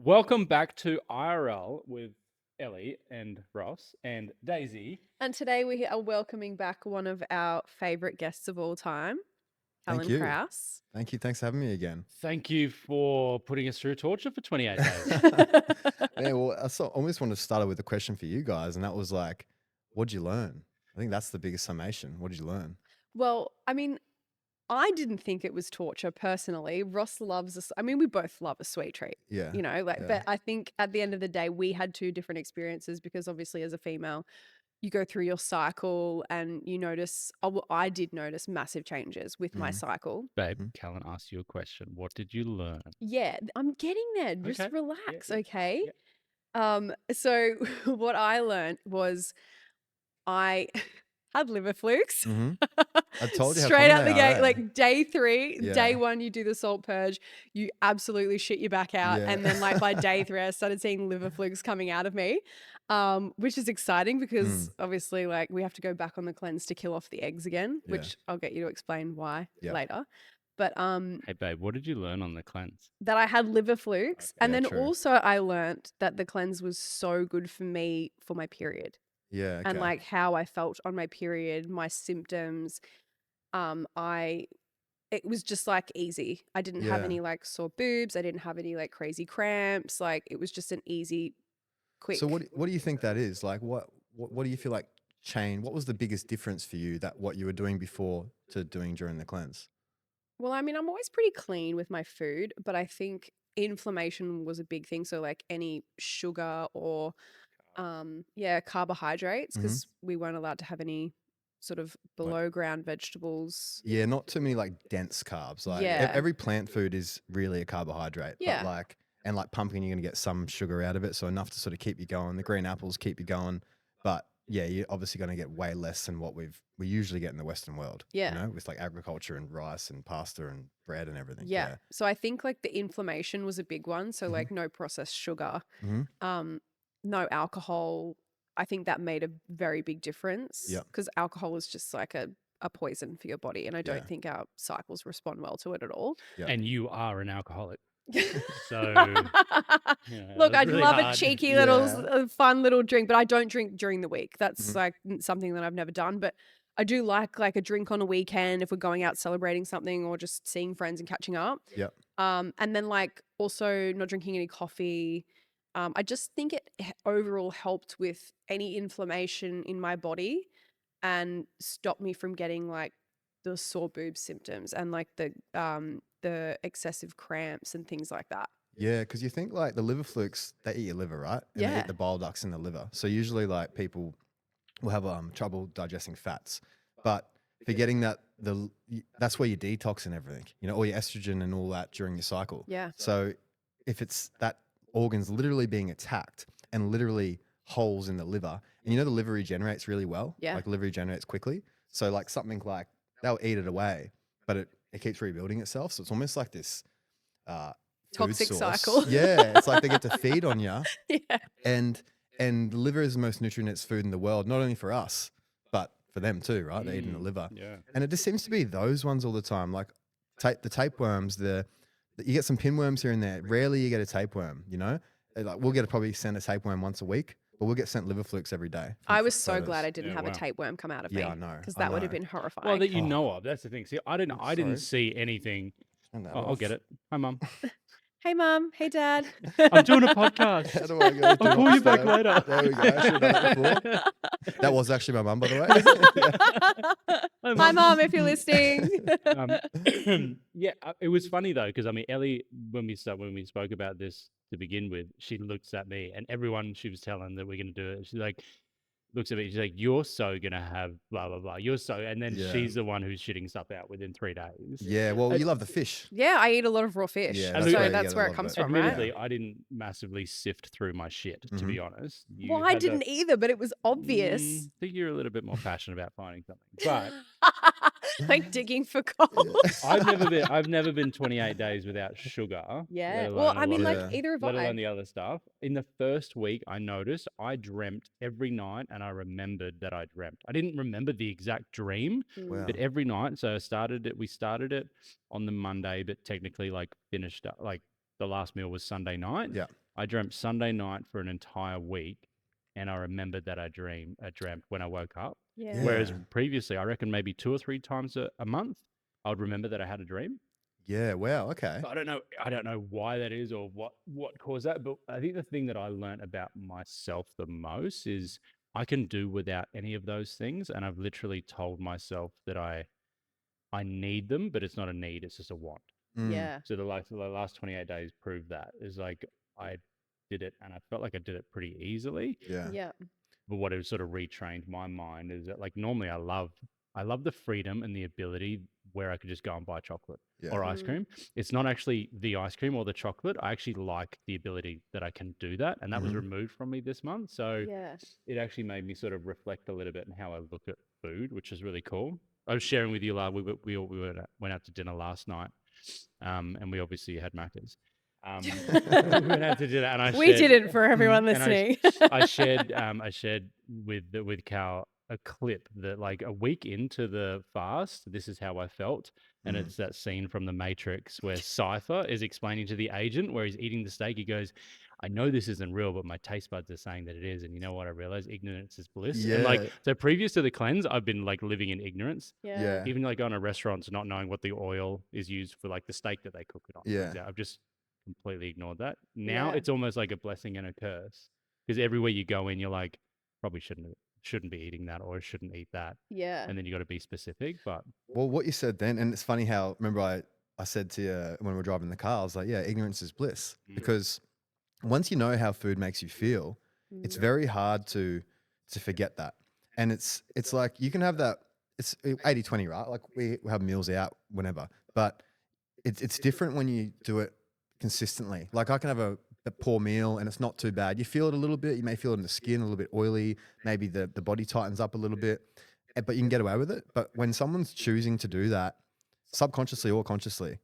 Welcome back to IRL with Ellie and Ross and Daisy. And today we are welcoming back one of our favourite guests of all time, Thank Callan you. Krause. Thank you. Thanks for having me again. Thank you for putting us through torture for 28 days. Man, well, I almost wanted to start with a question for you guys, and that was like, what'd you learn? I think that's the biggest summation. What did you learn? Well, I mean, I didn't think it was torture personally. Ross loves us. I mean, we both love a sweet treat, Yeah. but I think at the end of the day, we had two different experiences because obviously as a female, you go through your cycle and you notice, I did notice massive changes with my cycle. Babe, Callan asked you a question. What did you learn? Yeah, I'm getting there. Just Okay. relax, Yeah. okay? So what I learned was I had liver flukes. I told you how Straight common out the they are, gate, eh? like day 3, Yeah. day 1, you do the salt purge, you absolutely shit your back out. Yeah. And then like by day 3, I started seeing liver flukes coming out of me, which is exciting because obviously like we have to go back on the cleanse to kill off the eggs again, Yeah. which I'll get you to explain why Yeah. later. But Hey, babe, what did you learn on the cleanse? that I had liver flukes. Okay. And Yeah, then true. also I learnt that the cleanse was so good for me for my period. Yeah. Okay. And like how I felt on my period, my symptoms. It was just like easy. I didn't have Yeah. any like sore boobs. I didn't have any like crazy cramps. Like it was just an easy, quick. So what do you think that is? Like what do you feel like changed? What was the biggest difference for you that what you were doing before to doing during the cleanse? Well, I mean, I'm always pretty clean with my food, but I think inflammation was a big thing. So like any sugar or carbohydrates, because we weren't allowed to have any sort of below ground vegetables. Yeah, not too many like dense carbs. Like Yeah. every plant food is really a carbohydrate. Yeah. But like pumpkin, you're gonna get some sugar out of it, so enough to sort of keep you going. The green apples keep you going, but yeah, you're obviously gonna get way less than what we usually get in the Western world. Yeah. You know, with like agriculture and rice and pasta and bread and everything. Yeah. So I think like the inflammation was a big one. So like no processed sugar, no alcohol. I think that made a very big difference. Yep. Because alcohol is just like a poison for your body. And I don't think our cycles respond well to it at all. Yep. And you are an alcoholic. So Look, I'd really love hard. a cheeky little fun little drink, but I don't drink during the week. That's like something that I've never done. But I do like a drink on a weekend if we're going out celebrating something or just seeing friends and catching up. Yep. And then like also not drinking any coffee. I just think it overall helped with any inflammation in my body and stopped me from getting like the sore boob symptoms and like the excessive cramps and things like that. Yeah, because you think like the liver flukes, they eat your liver, right? And they Yeah. eat the bile ducts in the liver. So usually like people will have trouble digesting fats, but forgetting that that's where you detox and everything, you know, all your estrogen and all that during your cycle. Yeah. So if it's that organ's literally being attacked and literally holes in the liver, and you know the liver regenerates really well. Yeah. Like liver regenerates quickly. So like something like they'll eat it away, but it keeps rebuilding itself. So it's almost like this Toxic food source. cycle. Yeah, it's like they get to feed on you. Yeah. And the liver is the most nutrient-dense food in the world, not only for us, but for them too, right? They're eating the liver. Yeah. And it just seems to be those ones all the time. Like the tapeworms, you get some pinworms here and there. Rarely you get a tapeworm, you know? Like we'll get probably sent a tapeworm once a week, but we'll get sent liver flukes every day. I was so photos. glad I didn't Yeah, have a wow. tapeworm come out of me. Yeah, I know. Because I that would have know. been horrifying. Well, that you know of. That's the thing. See, I didn't sorry. see anything. Turn that I'll off. get it. Hi, Mum. Hey, Mum. Hey, Dad. I'm doing a podcast. How do I go? I'll Do call not you back disturb. later. There we go. I should have done that before. That was actually my mum, by the way. Hi, Mum, if you're listening. Yeah, it was funny though because I mean, Ellie, when we spoke about this to begin with, she looks at me and everyone she was telling that we're going to do it. She's like, looks at me. She's like, "You're so gonna have blah blah blah. You're so," and then Yeah. she's the one who's shitting stuff out within 3 days. Yeah, well, you love the fish. Yeah, I eat a lot of raw fish. Yeah, that's where you that's get a where lot it of comes it. from, right? Admittedly, I didn't massively sift through my shit, to be honest. You Well, I had the- didn't either, but it was obvious. I think you're a little bit more passionate about finding something, but Like digging for gold. I've never been 28 days without sugar. Yeah. let Well, alone I a mean, lot like of- either of let I. alone the other stuff. In the first week, I noticed I dreamt every night, and I remembered that I dreamt. I didn't remember the exact dream, Wow. but every night. So we started it on the Monday, but technically like finished up, like the last meal was Sunday night. Yeah. I dreamt Sunday night for an entire week, and I remembered that I dreamt when I woke up. Yeah. Whereas Yeah. previously, I reckon maybe 2 or 3 times a month, I would remember that I had a dream. Yeah. Wow. Okay. I don't know. I don't know why that is or what caused that. But I think the thing that I learned about myself the most is I can do without any of those things, and I've literally told myself that I need them, but it's not a need; it's just a want. Mm. Yeah. So the last 28 days proved that is like I did it, and I felt like I did it pretty easily. Yeah. Yeah. But what has sort of retrained my mind is that like normally I love the freedom and the ability where I could just go and buy chocolate Yeah. or ice cream. It's not actually the ice cream or the chocolate. I actually like the ability that I can do that, and that was Mhm. removed from me this month. So Yeah. it actually made me sort of reflect a little bit on how I look at food, which is really cool. I was sharing with you, went out to dinner last night, and we obviously had Macca's. We went out to dinner, and We didn't for everyone and listening. I shared with Cal a clip that like a week into the fast, this is how I felt. And Mhm. it's that scene from The Matrix where Cypher is explaining to the agent where he's eating the steak. He goes, I know this isn't real, but my taste buds are saying that it is. And you know what I realized? Ignorance is bliss. And like, Yeah. so previous to the cleanse, I've been like living in ignorance. Yeah. Even like going to restaurants, not knowing what the oil is used for, like the steak that they cook it on. For Yeah. example. I've just completely ignored that. Now Yeah. it's almost like a blessing and a curse because everywhere you go in, you're like, probably shouldn't be eating that or shouldn't eat that. Yeah. And then you got to be specific. But Well, what you said then, and it's funny how, remember I said to you when we were driving in the car, I was like, yeah, ignorance is bliss. Mm. Because once you know how food makes you feel, it's very hard to forget that. And it's like you can have that, it's 80-20, right? Like we have meals out whenever, but it's different when you do it consistently. Like I can have a poor meal and it's not too bad. You feel it a little bit. You may feel it in the skin, a little bit oily. Maybe the body tightens up a little bit, but you can get away with it. But when someone's choosing to do that, subconsciously or consciously,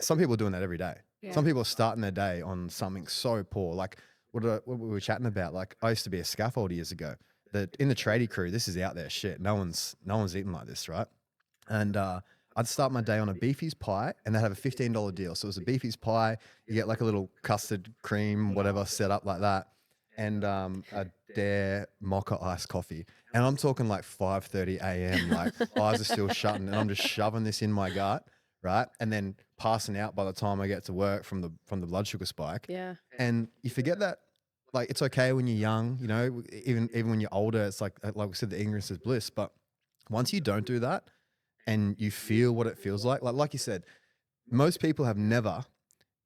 some people are doing that every day. Yeah. Some people are starting their day on something so poor. Like what we were chatting about. Like I used to be a scaffolder years ago. That in the tradie crew, this is out there shit. No one's eating like this, right? And I'd start my day on a Beefy's pie, and they'd have a $15 deal. So it was a Beefy's pie. You get like a little custard cream, whatever, set up like that, and a Dare mocha iced coffee. And I'm talking like 5:30 a.m. Like eyes are still shutting, and I'm just shoving this in my gut, right? And then passing out by the time I get to work from the blood sugar spike. Yeah. And you forget that. Like it's okay when you're young, you know. Even when you're older, it's like we said, the ignorance is bliss. But once you don't do that, and you feel what it feels like you said, most people have never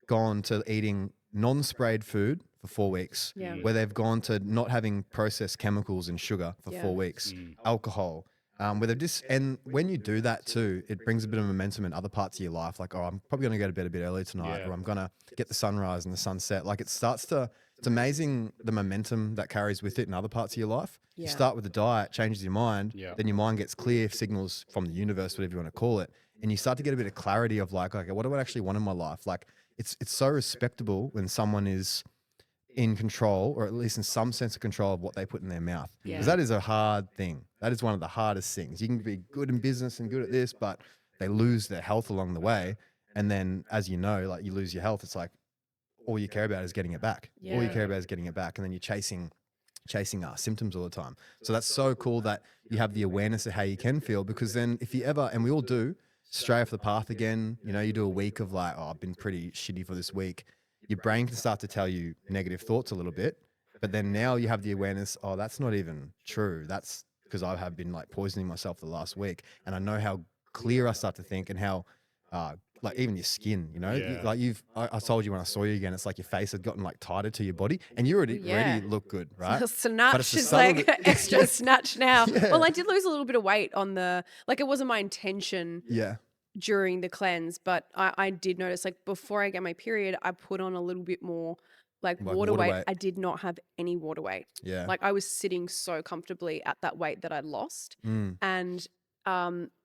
gone to eating non-sprayed food for 4 weeks, Yeah. where they've gone to not having processed chemicals and sugar for Yeah. 4 weeks, alcohol, where they've just, and when you do that too, it brings a bit of momentum in other parts of your life. Like, oh, I'm probably going to go to bed a bit early tonight, Yeah. or I'm going to get the sunrise and the sunset. Like it starts to, it's amazing the momentum that carries with it in other parts of your life. Yeah. You start with the diet, changes your mind, Yeah. then your mind gets clear signals from the universe, whatever you want to call it, and you start to get a bit of clarity of like, okay, what do I actually want in my life? Like it's so respectable when someone is in control, or at least in some sense of control of what they put in their mouth. Yeah. Because that is a hard thing. That is one of the hardest things. You can be good in business and good at this, but they lose their health along the way. And then, as you know, like you lose your health, it's like all you care about is getting it back. All you Yeah. care about is getting it back. And then you're chasing symptoms all the time. So that's so cool that you have the awareness of how you can feel, because then if you ever, and we all do, stray off the path again, you know, you do a week of like, oh, I've been pretty shitty for this week. Your brain can start to tell you negative thoughts a little bit, but then now you have the awareness, oh, that's not even true. That's because I have been like poisoning myself the last week. And I know how clear I start to think, and how, like even your skin, you know, Yeah. like I told you when I saw you again, it's like your face had gotten like tighter to your body, and you already Yeah. look good, right? Snatch it's the is subtle like bit- extra snatch now. Yeah. Well, I did lose a little bit of weight on like it wasn't my intention Yeah. during the cleanse, but I did notice like before I get my period, I put on a little bit more like water weight. I did not have any water weight. Yeah. Like I was sitting so comfortably at that weight that I'd lost. Mm. And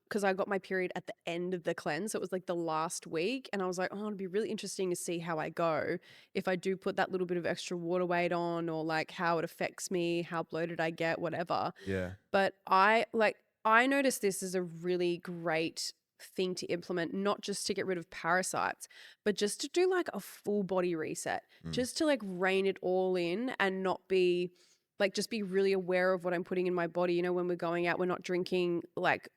because I got my period at the end of the cleanse, so it was like the last week, and I was like, oh, it'd be really interesting to see how I go if I do put that little bit of extra water weight on, or like how it affects me, how bloated I get, whatever. Yeah. But I noticed this as a really great thing to implement, not just to get rid of parasites, but just to do like a full body reset, just to like rein it all in and not be like, just be really aware of what I'm putting in my body. You know, when we're going out, we're not drinking like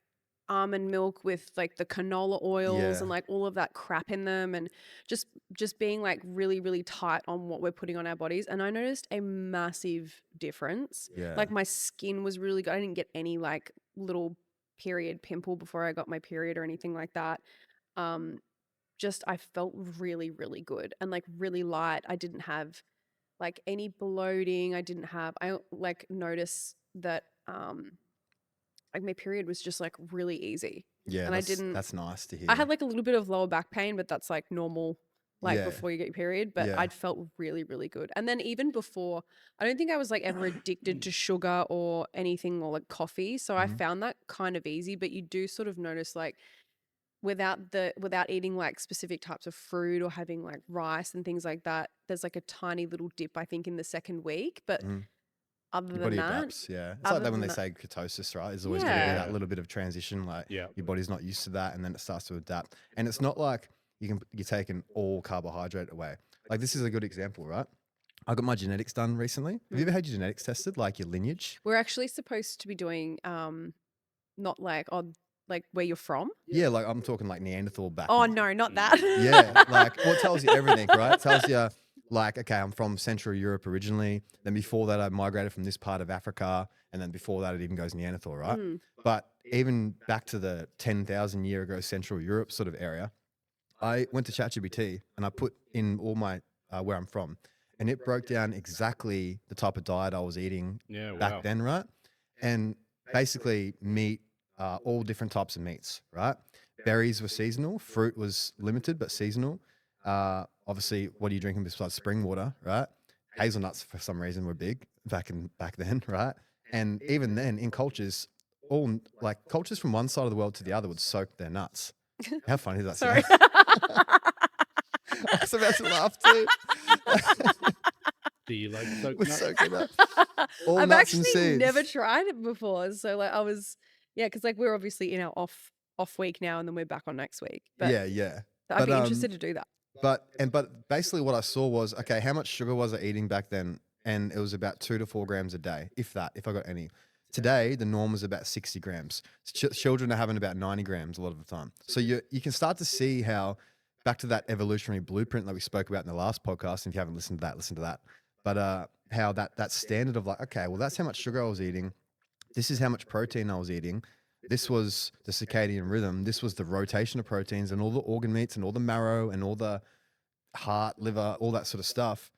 almond milk with like the canola oils and Yeah. like all of that crap in them, and just being like really, really tight on what we're putting on our bodies. And I noticed a massive difference. Yeah. Like my skin was really good. I didn't get any like little period pimple before I got my period or anything like that. Just I felt really, really good and like really light. I didn't have like any bloating. I like noticed that like my period was just like really easy. Yeah, And that's nice to hear. I had like a little bit of lower back pain, but that's like normal, like Yeah. before you get your period. But Yeah. I'd felt really, really good. And then even before, I don't think I was like ever addicted to sugar or anything or like coffee. So I Mhm. found that kind of easy. But you do sort of notice like without eating like specific types of fruit or having like rice and things like that, there's like a tiny little dip, I think, in the second week. But Mhm. other Your than body that, adapts, yeah. It's like that when they say ketosis, right? There's always going to be yeah. that little bit of transition, like Yeah. your body's not used to that, and then it starts to adapt. And it's not like you're taking all carbohydrate away. Like this is a good example, right? I got my genetics done recently. Have you ever had your genetics tested, like your lineage? We're actually supposed to be doing not like like where you're from. Yeah, like I'm talking like Neanderthal back. Oh no, not that. Yeah, like well, it tells you everything, right? It tells you like, okay, I'm from Central Europe originally. Then before that, I migrated from this part of Africa, and then before that, it even goes Neanderthal, right? But even back to the 10,000 year ago Central Europe sort of area, I went to ChatGPT and I put in all my where I'm from, and it broke down exactly the type of diet I was eating Yeah. back Wow. then, right? And basically meat, all different types of meats, right? Berries were seasonal, fruit was limited but seasonal. Obviously, what are you drinking besides spring water, right? Hazelnuts for some reason were big back then, right? And even then, in cultures, all like cultures from one side of the world to the other would soak their nuts. How funny does that Sorry. sound? I was about to laugh too. Do you like soak We're nuts? soaking up. All I've nuts and actually seeds. never tried it before. So like I was, yeah, because like we're obviously in our off week now, and then we're back on next week. But Yeah. I'd be interested to do that. But basically what I saw was, okay, how much sugar was I eating back then? And it was about 2 to 4 grams a day, if that, if I got any. Today, the norm is about 60 grams. Children are having about 90 grams a lot of the time. So you can start to see how, back to that evolutionary blueprint that we spoke about in the last podcast. And if you haven't listened to that, listen to that. But how that standard of like, okay, well, that's how much sugar I was eating. This is how much protein I was eating. This was the circadian rhythm. This was the rotation of proteins and all the organ meats and all the marrow and all the heart, liver, all that sort of stuff.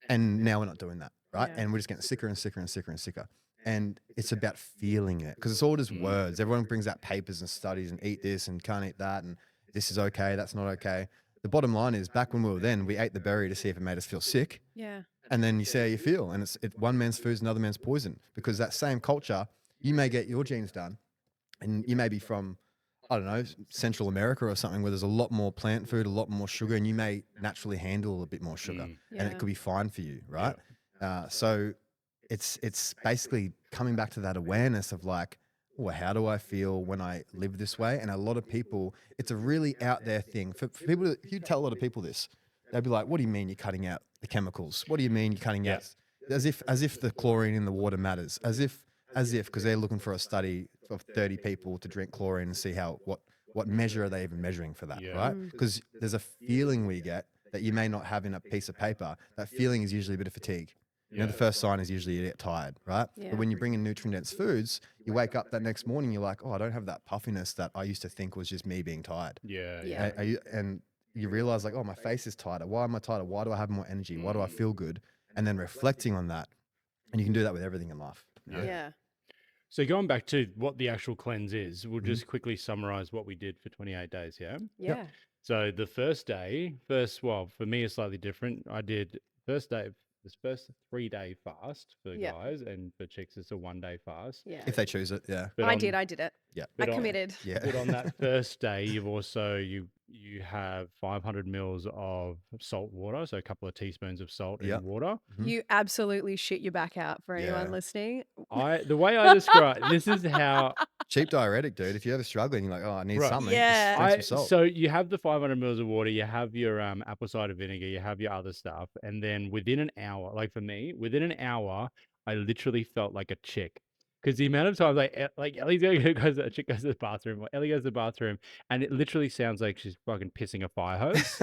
And now we're not doing that, right? Yeah. And we're just getting sicker and sicker and sicker and sicker. And it's about feeling it because it's all just words. Everyone brings out papers and studies and eat this and can't eat that. And this is okay. That's not okay. The bottom line is back when we were then, we ate the berry to see if it made us feel sick. Yeah. And then you see how you feel. And it's one man's food is another man's poison because that same culture, you may get your genes done and you may be from, I don't know, Central America or something where there's a lot more plant food, a lot more sugar, and you may naturally handle a bit more sugar and Yeah. it could be fine for you, right? So it's basically coming back to that awareness of like, well, how do I feel when I live this way? And a lot of people, it's a really out there thing. For people, if you tell a lot of people this, they'd be like, what do you mean you're cutting out the chemicals? What do you mean you're cutting out? As if the chlorine in the water matters. As if, because they're looking for a study of 30 people to drink chlorine and see what measure are they even measuring for that, right? Because there's a feeling we get that you may not have in a piece of paper. That feeling is usually a bit of fatigue. You know, the first sign is usually you get tired, right? Yeah. But when you bring in nutrient-dense foods, you wake up that next morning, you're like, oh, I don't have that puffiness that I used to think was just me being tired. Yeah. And you realize like, oh, my face is tighter. Why am I tighter? Why do I have more energy? Why do I feel good? And then reflecting on that, and you can do that with everything in life. you know? Yeah. So going back to what the actual cleanse is, we'll just quickly summarize what we did for 28 days, yeah? Yeah. So the first day, well, for me, it's slightly different. I did this first 3-day fast for Yeah. guys, and for chicks, it's a 1-day fast. Yeah. If they choose it, yeah. But I on- did it. Yeah. I but on- committed. Yeah. But on that first day, you've also you have 500 mils of salt water, so a couple of teaspoons of salt Yep. in water. You absolutely shit your back out for anyone Yeah. listening. The way I describe this is how Cheap diuretic, dude. If you're ever struggling, you're like, oh, I need Right. something. Yeah. Just drink some salt. So you have the 500 mils of water, you have your apple cider vinegar, you have your other stuff, and then within an hour, like for me, within an hour, I literally felt like a chick. Because the amount of times like Ellie's a chick goes to the bathroom, or Ellie goes to the bathroom, and it literally sounds like she's fucking pissing a fire hose.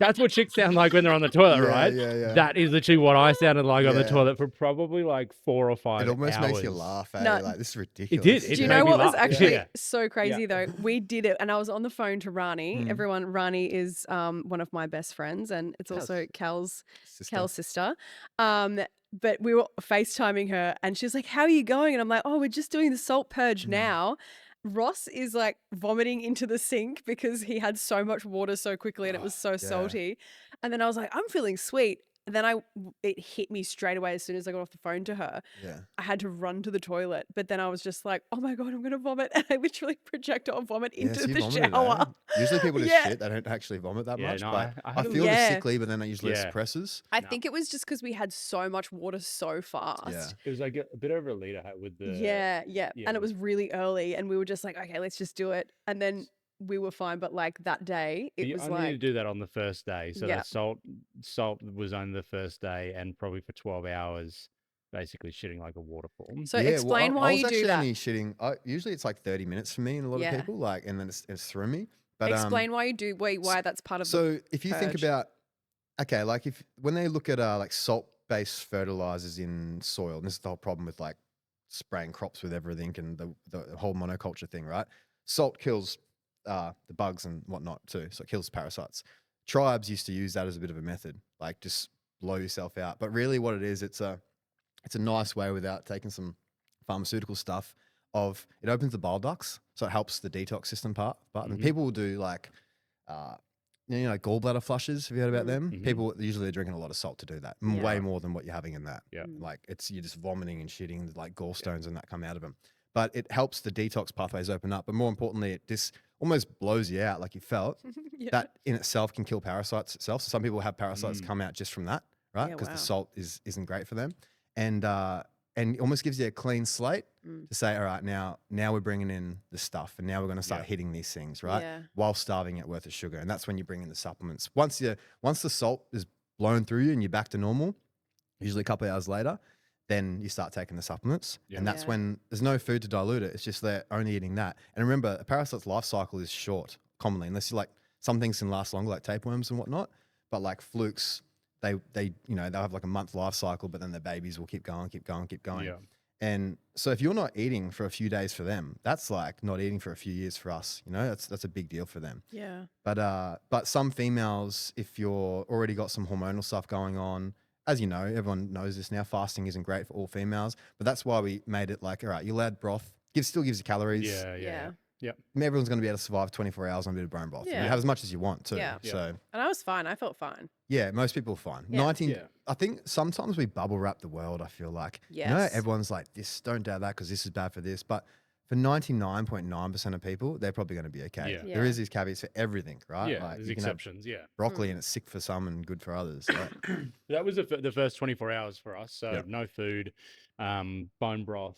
That's what chicks sound like when they're on the toilet, Yeah, right? yeah. That is literally what I sounded like on the Yeah. toilet for probably like 4 or 5 It almost hours. makes you laugh, eh? No. Like, this is It ridiculous. did. It Do you made know me what was laugh. actually Yeah. so crazy though? We did it, and I was on the phone to Rani. Mm. Everyone, Rani is one of my best friends, and it's also Cal's sister. But we were FaceTiming her, and she's like, "How are you going?" And I'm like, "Oh, we're just doing the salt purge now." Ross is like vomiting into the sink because he had so much water so quickly and it was so salty. And then I was like, I'm feeling sweet. And then it hit me straight away as soon as I got off the phone to her. Yeah. I had to run to the toilet, but then I was just like, oh my God, I'm going to vomit. And I literally projectile vomit into so you the vomited, shower. eh? Usually people just Yeah. shit. They don't actually vomit that Yeah, much. no, But I I had a- feel the Yeah. sickly, but then it usually Yeah. suppresses. I think it was just because we had so much water so fast. Yeah. It was like a bit over a liter with the Yeah. yeah, And it was really early, and we were just like, okay, let's just do it. And then we were fine. But like that day, it you was only need to like, do that on the first day. So Yeah. that salt was only the first day, and probably for 12 hours, basically shitting like a waterfall. so Yeah, explain I why was you do actually that. only shitting. Usually it's like 30 minutes for me and a lot Yeah. of people, like, and then it's through me. But Explain why you do, why that's part of the so if you think purge. about, okay, like when they look at like salt-based fertilizers in soil, and this is the whole problem with like spraying crops with everything and the whole monoculture thing, right? Salt kills the bugs and whatnot too, so it kills parasites. Tribes used to use that as a bit of a method, like just blow yourself out. But really, what it is, it's a nice way without taking some pharmaceutical stuff. It opens the bile ducts, so it helps the detox system part. And people will do like, gallbladder flushes. Have you heard about them? People usually are drinking a lot of salt to do that, way more than what you're having in that. Yeah. Like you're just vomiting and shitting, like gallstones and that come out of them. But it helps the detox pathways open up. But more importantly, it just almost blows you out, like you felt. Yeah. That in itself can kill parasites itself. So some people have parasites come out just from that, right? Yeah, Because wow. the salt isn't great for them, and it almost gives you a clean slate to say, all right, now we're bringing in the stuff, and now we're going to start hitting these things, right? Yeah. While starving it worth of sugar, and that's when you bring in the supplements. Once the salt is blown through you and you're back to normal, usually a couple of hours later, then you start taking the supplements, and that's when there's no food to dilute it. It's just they're only eating that. And remember, a parasite's life cycle is short, commonly, unless you like some things can last longer, like tapeworms and whatnot. But like flukes, they'll have like a month life cycle, but then their babies will keep going. Yeah. And so if you're not eating for a few days for them, that's like not eating for a few years for us. That's a big deal for them. Yeah. But some females, if you're already got some hormonal stuff going on, as you know, everyone knows this now, fasting isn't great for all females, but that's why we made it like, all right, you'll add broth, still gives you calories. Yeah. Everyone's going to be able to survive 24 hours on a bit of bone broth. Yeah. You have as much as you want too. Yeah. So And I was fine. I felt fine. yeah, most people are fine. Yeah. 19, Yeah. I think sometimes we bubble wrap the world, I feel like. Yes. Everyone's like, this, don't do that because this is bad for this. But for 99.9% of people, they're probably going to be okay. Yeah. There is these caveats for everything, right? Yeah, Like there's you can have exceptions. Yeah. broccoli and it's sick for some and good for others. Like, That was the first 24 hours for us. So Yeah. no food, bone broth,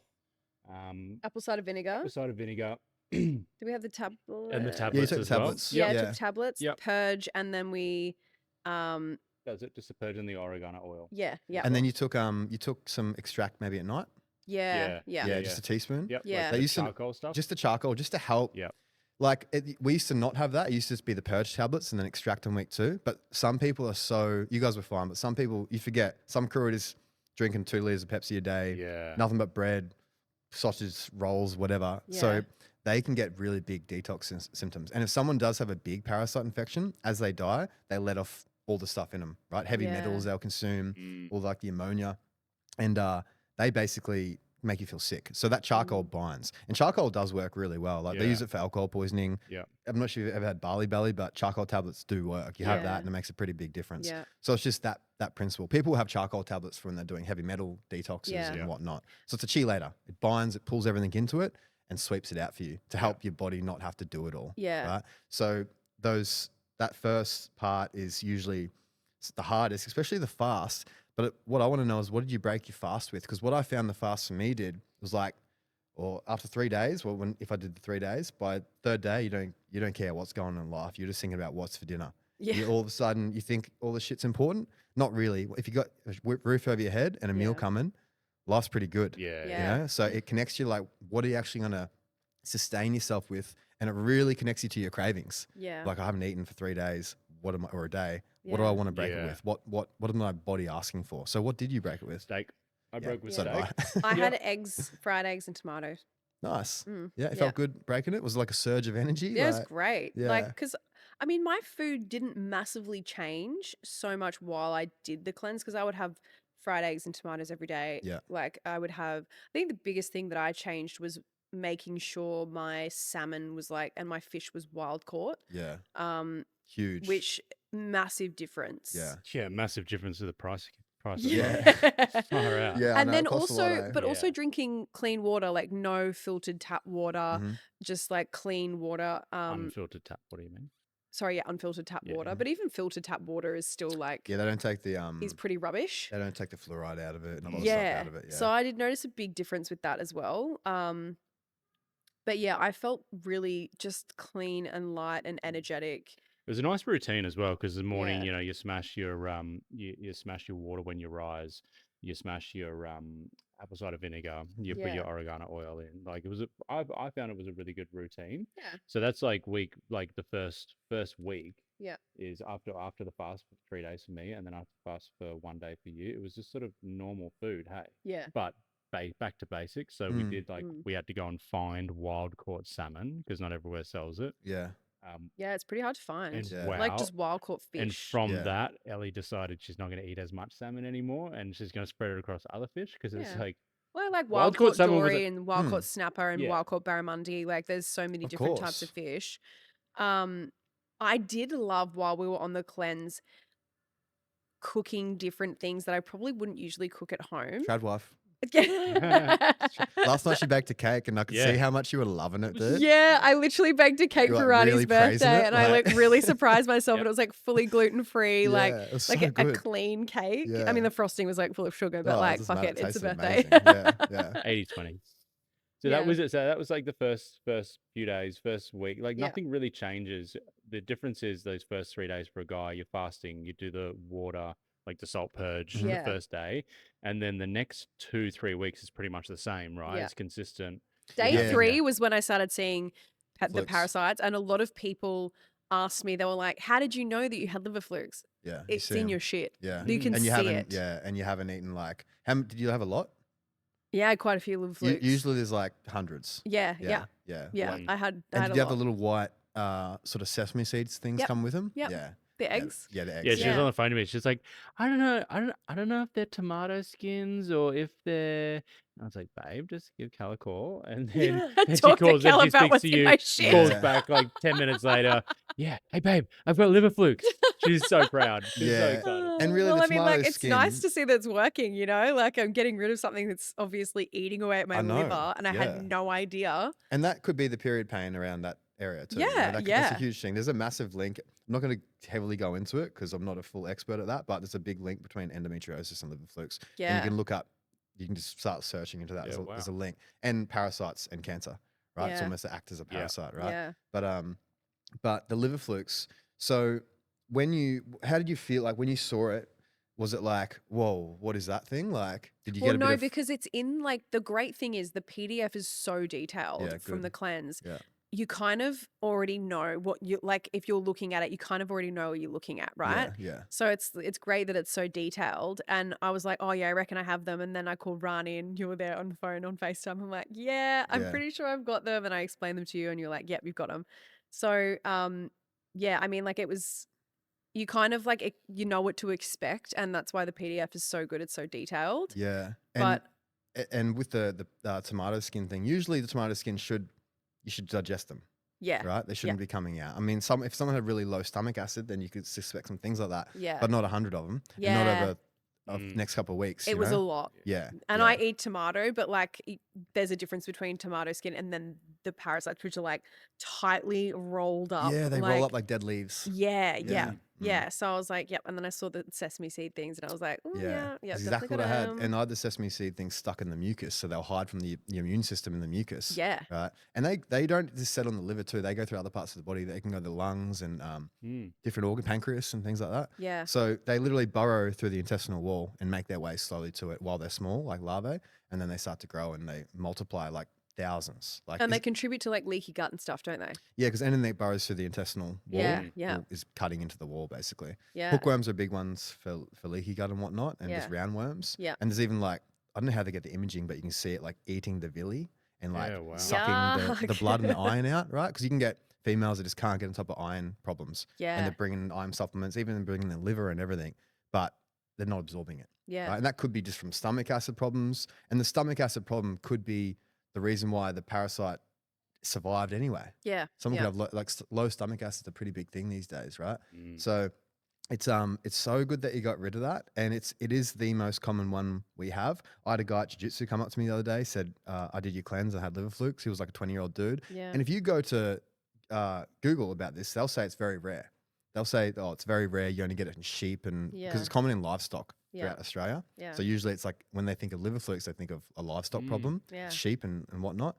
Apple cider vinegar. cider vinegar, Do we have the tablet? and the yeah, you tablets took the as well. tablets. Yeah, I Yeah. took tablets, Yep. purge, and then we, Does it just a purge in the oregano oil? yeah. And then you took some extract maybe at night. Yeah. Yeah, just a teaspoon. Yep. Yeah. Like They the used to- charcoal stuff. Just the charcoal, just to help. Yep. Like we used to not have that. It used to just be the purge tablets and then extract on week 2. But some people are you guys were fine, but some people, you forget, some crew are just drinking 2 liters of Pepsi a day, Yeah. nothing but bread, sausage, rolls, whatever. Yeah. So they can get really big detox symptoms. And if someone does have a big parasite infection, as they die, they let off all the stuff in them, right? Heavy Yeah. metals they'll consume, Mm. all like the ammonia. And they basically make you feel sick. So that charcoal binds. And charcoal does work really well. Like they Yeah. use it for alcohol poisoning. Yeah. I'm not sure if you've ever had barley belly, but charcoal tablets do work. You have Yeah. that and it makes a pretty big difference. Yeah. So it's just that principle. People have charcoal tablets for when they're doing heavy metal detoxes Yeah. and Yeah. whatnot. So it's a chelator. It binds, it pulls everything into it and sweeps it out for you to help your body not have to do it all. Yeah. Right. So that first part is usually the hardest, especially the fast. But what I want to know is, what did you break your fast with? Because what I found the fast for me did was like, Or after 3 days, well, if I did the 3 days, by third day you don't care what's going on in life. You're just thinking about what's for dinner. Yeah. All of a sudden you think all this shit's important. Not really. If you got a roof over your head and a meal Yeah. coming, life's pretty good. Yeah. You Yeah. know? So it connects you like, what are you actually gonna sustain yourself with? And it really connects you to your cravings. Yeah. Like, I haven't eaten for 3 days. Or a day. What do Yeah. I want to break it Yeah. with? What is my body asking for? So what did you break it with? Steak. I Yeah, broke with so did steak. I. I Yeah. had fried eggs and tomatoes. Nice. Mm, Yeah, it yeah. felt good breaking it. Was it like a surge of energy? Yeah, it was Like, great. yeah. Like, because I mean, my food didn't massively change so much while I did the cleanse, because I would have fried eggs and tomatoes every day. Yeah. Like, I think the biggest thing that I changed was making sure my salmon was like, and my fish was wild caught. Yeah. Um, Huge. which massive difference. Yeah. Yeah, massive difference to the price. Of Yeah. it. Far out. Yeah. I And know, then it costs a lot, also, eh? but also Yeah. drinking clean water, like no filtered tap water, Mhm. just like clean water. Unfiltered tap. What do you mean? Sorry, yeah, unfiltered tap Yeah. water. But even filtered tap water is still like Yeah, they don't take the is pretty rubbish. they don't take the fluoride out of it and all the stuff Yeah. out of it. Yeah. So I did notice a big difference with that as well. But yeah, I felt really just clean and light and energetic. It was a nice routine as well, because the morning, Yeah. you smash your you smash your water when you rise, you smash your apple cider vinegar, you put your Yeah. oregano oil in. Like, I found it was a really good routine. Yeah. So that's like the first week Yeah. is after the fast for 3 days for me, and then after the fast for 1 day for you. It was just sort of normal food, hey. Yeah. But back to basics. So we Mm. did we had to go and find wild caught salmon, because not everywhere sells it. Yeah. Yeah, it's pretty hard to find. And Yeah. wow, Like just wild caught fish. and from Yeah. that, Ellie decided she's not going to eat as much salmon anymore, and she's going to spread it across other fish, because it's Yeah. like, Well, like Wild wild caught caught salmon was dory and wild Hmm. caught snapper and Yeah. wild caught barramundi. Like there's so many Of different types of course. fish. I did love, while we were on the cleanse, cooking different things that I probably wouldn't usually cook at home. Trad wife. Yeah, Last night she baked a cake and I could see Yeah. how much you were loving it, dude. I literally baked a cake You're, for like, Rani's really praising birthday, it, and I like- like really surprised myself. Yep. And it was like fully gluten free, like Yeah, it was like so a good. clean cake. I Yeah. mean, the frosting was like full of sugar, but Oh, it like doesn't fuck matter, it, it's a tasted birthday. amazing. Yeah. 80-20. So Yeah. that was it. So that was like the first few days, first week. Like, Yeah. nothing really changes. The difference is those first 3 days for a guy, you're fasting, you do the water, like the salt purge Yeah. the first day, and then the next 2-3 weeks is pretty much the same, right? Yeah. It's consistent. Day Yeah. 3 was when I started seeing the Flukes. parasites, and a lot of people asked me, they were like, "How did you know that you had liver flukes? Yeah. you It's see in 'em. your shit. Yeah. You can and you see haven't it." and you haven't eaten like did you have a lot? Yeah, I had quite a few liver flukes. Usually there's like hundreds. Yeah. Yeah. I had And a did you have lot. the little white sort of sesame seeds things Yep. come with them? Yep. Yeah. The eggs. Yeah, the eggs. Yeah, she was Yeah. on the phone to me. She's like, I don't know, I don't know if they're tomato skins or if they're. And I was like, babe, just give Cal a call, and then she Talk to calls, Cal and she about speaks what's to in you, my shit. calls Yeah. back like 10 minutes later. Yeah, hey babe, I've got liver flukes. She's so proud. She's so Yeah. excited. And really, well, the I mean, like, tomato it's nice skin- to see that it's working, you know? Like, I'm getting rid of something that's obviously eating away at my I know, liver, and I yeah. had no idea. And that could be the period pain around that area too. you know, Yeah, that's a yeah. huge thing. There's a massive link. I'm not going to heavily go into it because I'm not a full expert at that, but there's a big link between endometriosis and liver flukes. And Yeah. you can look up, you can just start searching into that. Yeah, There's a wow. link. And parasites and cancer, right? It's Yeah. almost to act as a Yeah. parasite, right? Yeah. But the liver flukes. So how did you feel like when you saw it? Was it like, whoa, what is that thing? Like, did you Well, get a no, bit of because it's in, like, the great thing is the PDF is so detailed Yeah, from good. the cleanse. Yeah. You kind of already know what you, like, if you're looking at it, you kind of already know what you're looking at, right? Yeah. So it's great that it's so detailed. And I was like, oh yeah, I reckon I have them. And then I called Rani and you were there on the phone on FaceTime. I'm like, yeah, I'm Yeah. pretty sure I've got them. And I explained them to you and you're like, yep, you've got them. So yeah, I mean, like, it was, you kind of like, you know what to expect. And that's why the PDF is so good. It's so detailed. Yeah. But with the tomato skin thing, usually the tomato skin you should digest them, yeah, right? They shouldn't be coming out. I mean, if someone had really low stomach acid, then you could suspect some things like that, yeah. but not 100 of them. And Yeah. not over Mm. next couple of weeks. It you was a know? lot. Yeah. And yeah. I eat tomato, but like there's a difference between tomato skin and then the parasites, which are like tightly rolled up. Yeah, they like, roll up like dead leaves. Yeah, yeah. Yeah. Yeah. So I was like, yep. And then I saw the sesame seed things, and I was like, oh, yeah, That's definitely exactly what got I had. 'em. And I had the sesame seed thing stuck in the mucus, so they'll hide from the immune system in the mucus. Yeah. Right. And they don't just settle on the liver too. They go through other parts of the body. They can go to the lungs and different organ, pancreas and things like that. Yeah. So they literally burrow through the intestinal wall and make their way slowly to it while they're small, like larvae, and then they start to grow and they multiply like thousands. Like And they contribute to like leaky gut and stuff, don't they? yeah, because anything that burrows through the intestinal wall Yeah. is cutting into the wall basically. Yeah. Hookworms are big ones for leaky gut and whatnot, and just roundworms. Yeah. And there's even like, I don't know how they get the imaging, but you can see it like eating the villi and like Yeah, wow. sucking the blood and the iron out, right? Because you can get females that just can't get on top of iron problems. Yeah. And they're bringing iron supplements, even bringing their liver and everything, but they're not absorbing it. Yeah. Right? And that could be just from stomach acid problems. And the stomach acid problem could be the reason why the parasite survived anyway. Yeah. Someone could have low stomach acid, a pretty big thing these days, right? Mm. So it's so good that you got rid of that, and it is the most common one we have. I had a guy at jiu-jitsu come up to me the other day, said, I did your cleanse, I had liver flukes. He was like a 20-year-old dude. Yeah. And if you go to Google about this, they'll say it's very rare. They'll say, oh, it's very rare. You only get it in sheep, and because it's common in livestock throughout Australia. Yeah. So usually it's like when they think of liver flukes, they think of a livestock problem, Yeah. sheep and whatnot.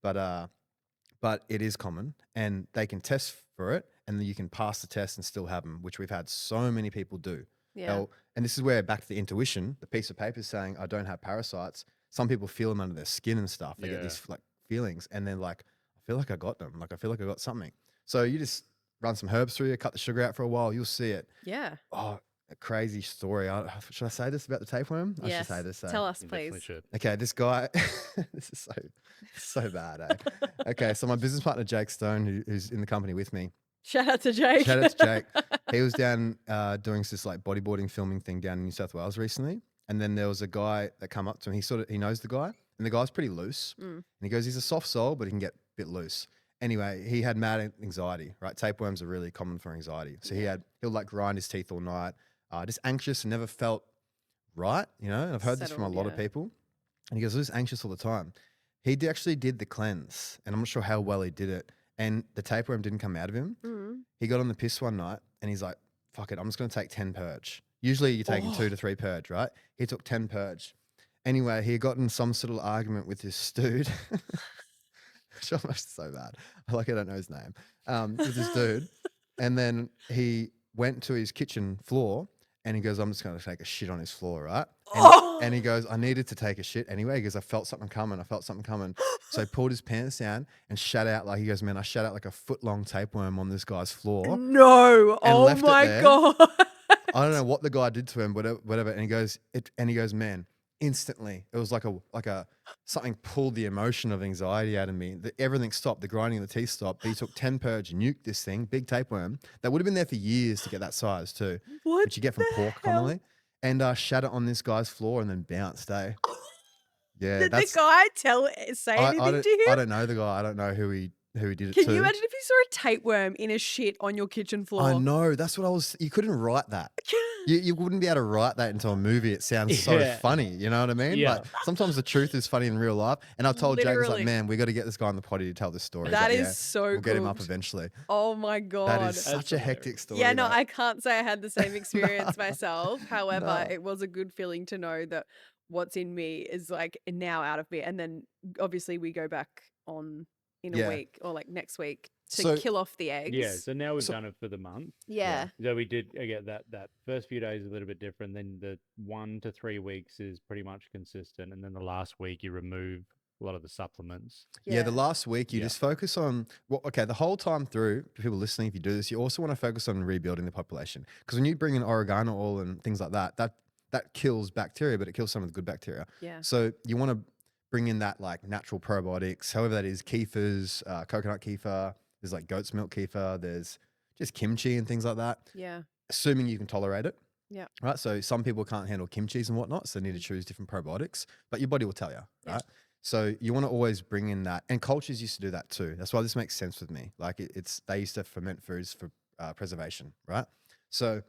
But it is common, and they can test for it, and then you can pass the test and still have them, which we've had so many people do. Yeah. And this is where, back to the intuition, the piece of paper is saying, I don't have parasites. Some people feel them under their skin and stuff. They get these like feelings, and then like, I feel like I got them. Like I feel like I got something. So you just run some herbs through you, cut the sugar out for a while, you'll see it. Yeah. Oh, a crazy story. Should I say this about the tapeworm? I should say this. Tell us, You please. definitely should. Okay, this guy, this is so bad. Eh? Okay, so my business partner Jake Stone, who's in the company with me. Shout out to Jake. Shout out to Jake. He was down doing this like bodyboarding filming thing down in New South Wales recently, and then there was a guy that come up to him. He knows the guy, and the guy's pretty loose. And he goes, he's a soft soul, but he can get a bit loose. Anyway, he had mad anxiety. Right, tapeworms are really common for anxiety. So he'll like grind his teeth all night, just anxious and never felt right. You know, and I've heard this from a lot of people. And he goes, I was anxious all the time. He actually did the cleanse, and I'm not sure how well he did it. And the tapeworm didn't come out of him. He got on the piss one night, and he's like, fuck it, I'm just going to take 10 purge. Usually you're taking 2 to 3 purge, right? He took 10 purge. Anyway, he got in some sort of argument with this dude. It's almost so bad. I don't know his name. With this dude. And then he went to his kitchen floor, and he goes, I'm just going to take a shit on his floor, right? And he goes, I needed to take a shit anyway. He goes, I felt something coming. So he pulled his pants down and shat out, like, he goes, man, I shat out like a foot-long tapeworm on this guy's floor. No. And Oh left it my there. God. I don't know what the guy did to him, whatever. And he goes, man, instantly, it was like something pulled the emotion of anxiety out of me. Everything stopped. The grinding of the teeth stopped. But he took 10 purge, nuked this thing, big tapeworm that would have been there for years to get that size too, which you get from pork commonly, and shat it on this guy's floor and then bounced. Yeah, Did the guy say anything to him? I don't know the guy. I don't know who he did it to. Can you imagine if you saw a tapeworm in a shit on your kitchen floor? I know. That's what I was. You couldn't write that. You wouldn't be able to write that into a movie. It sounds so funny. You know what I mean? Yeah. Like, sometimes the truth is funny in real life. And I told Jake, I was Literally. like, man, we got to get this guy on the potty to tell this story. That He's is like, so we'll get him up cool. eventually. Oh my God. That is such a hectic story. Yeah, no, that. I can't say I had the same experience myself. However, No. it was a good feeling to know that what's in me is like now out of me. And then obviously we go back on in a week or like next week to kill off the eggs. Yeah, so now we've done it for the month. Yeah. So we did again that first few days a little bit different. Then the 1 to 3 weeks is pretty much consistent, and then the last week you remove a lot of the supplements. Yeah, the last week you just focus on the whole time through, people listening, if you do this, you also want to focus on rebuilding the population. Because when you bring in oregano oil and things like that kills bacteria, but it kills some of the good bacteria. Yeah. So you want to bring in that like natural probiotics, however that is, kefirs, coconut kefir, there's like goat's milk kefir, there's just kimchi and things like that. Yeah. Assuming you can tolerate it. Yeah. Right. So some people can't handle kimchis and whatnot, so they need to choose different probiotics, but your body will tell you, right? So you want to always bring in that, and cultures used to do that too. That's why this makes sense with me. Like they used to ferment foods for preservation, right? So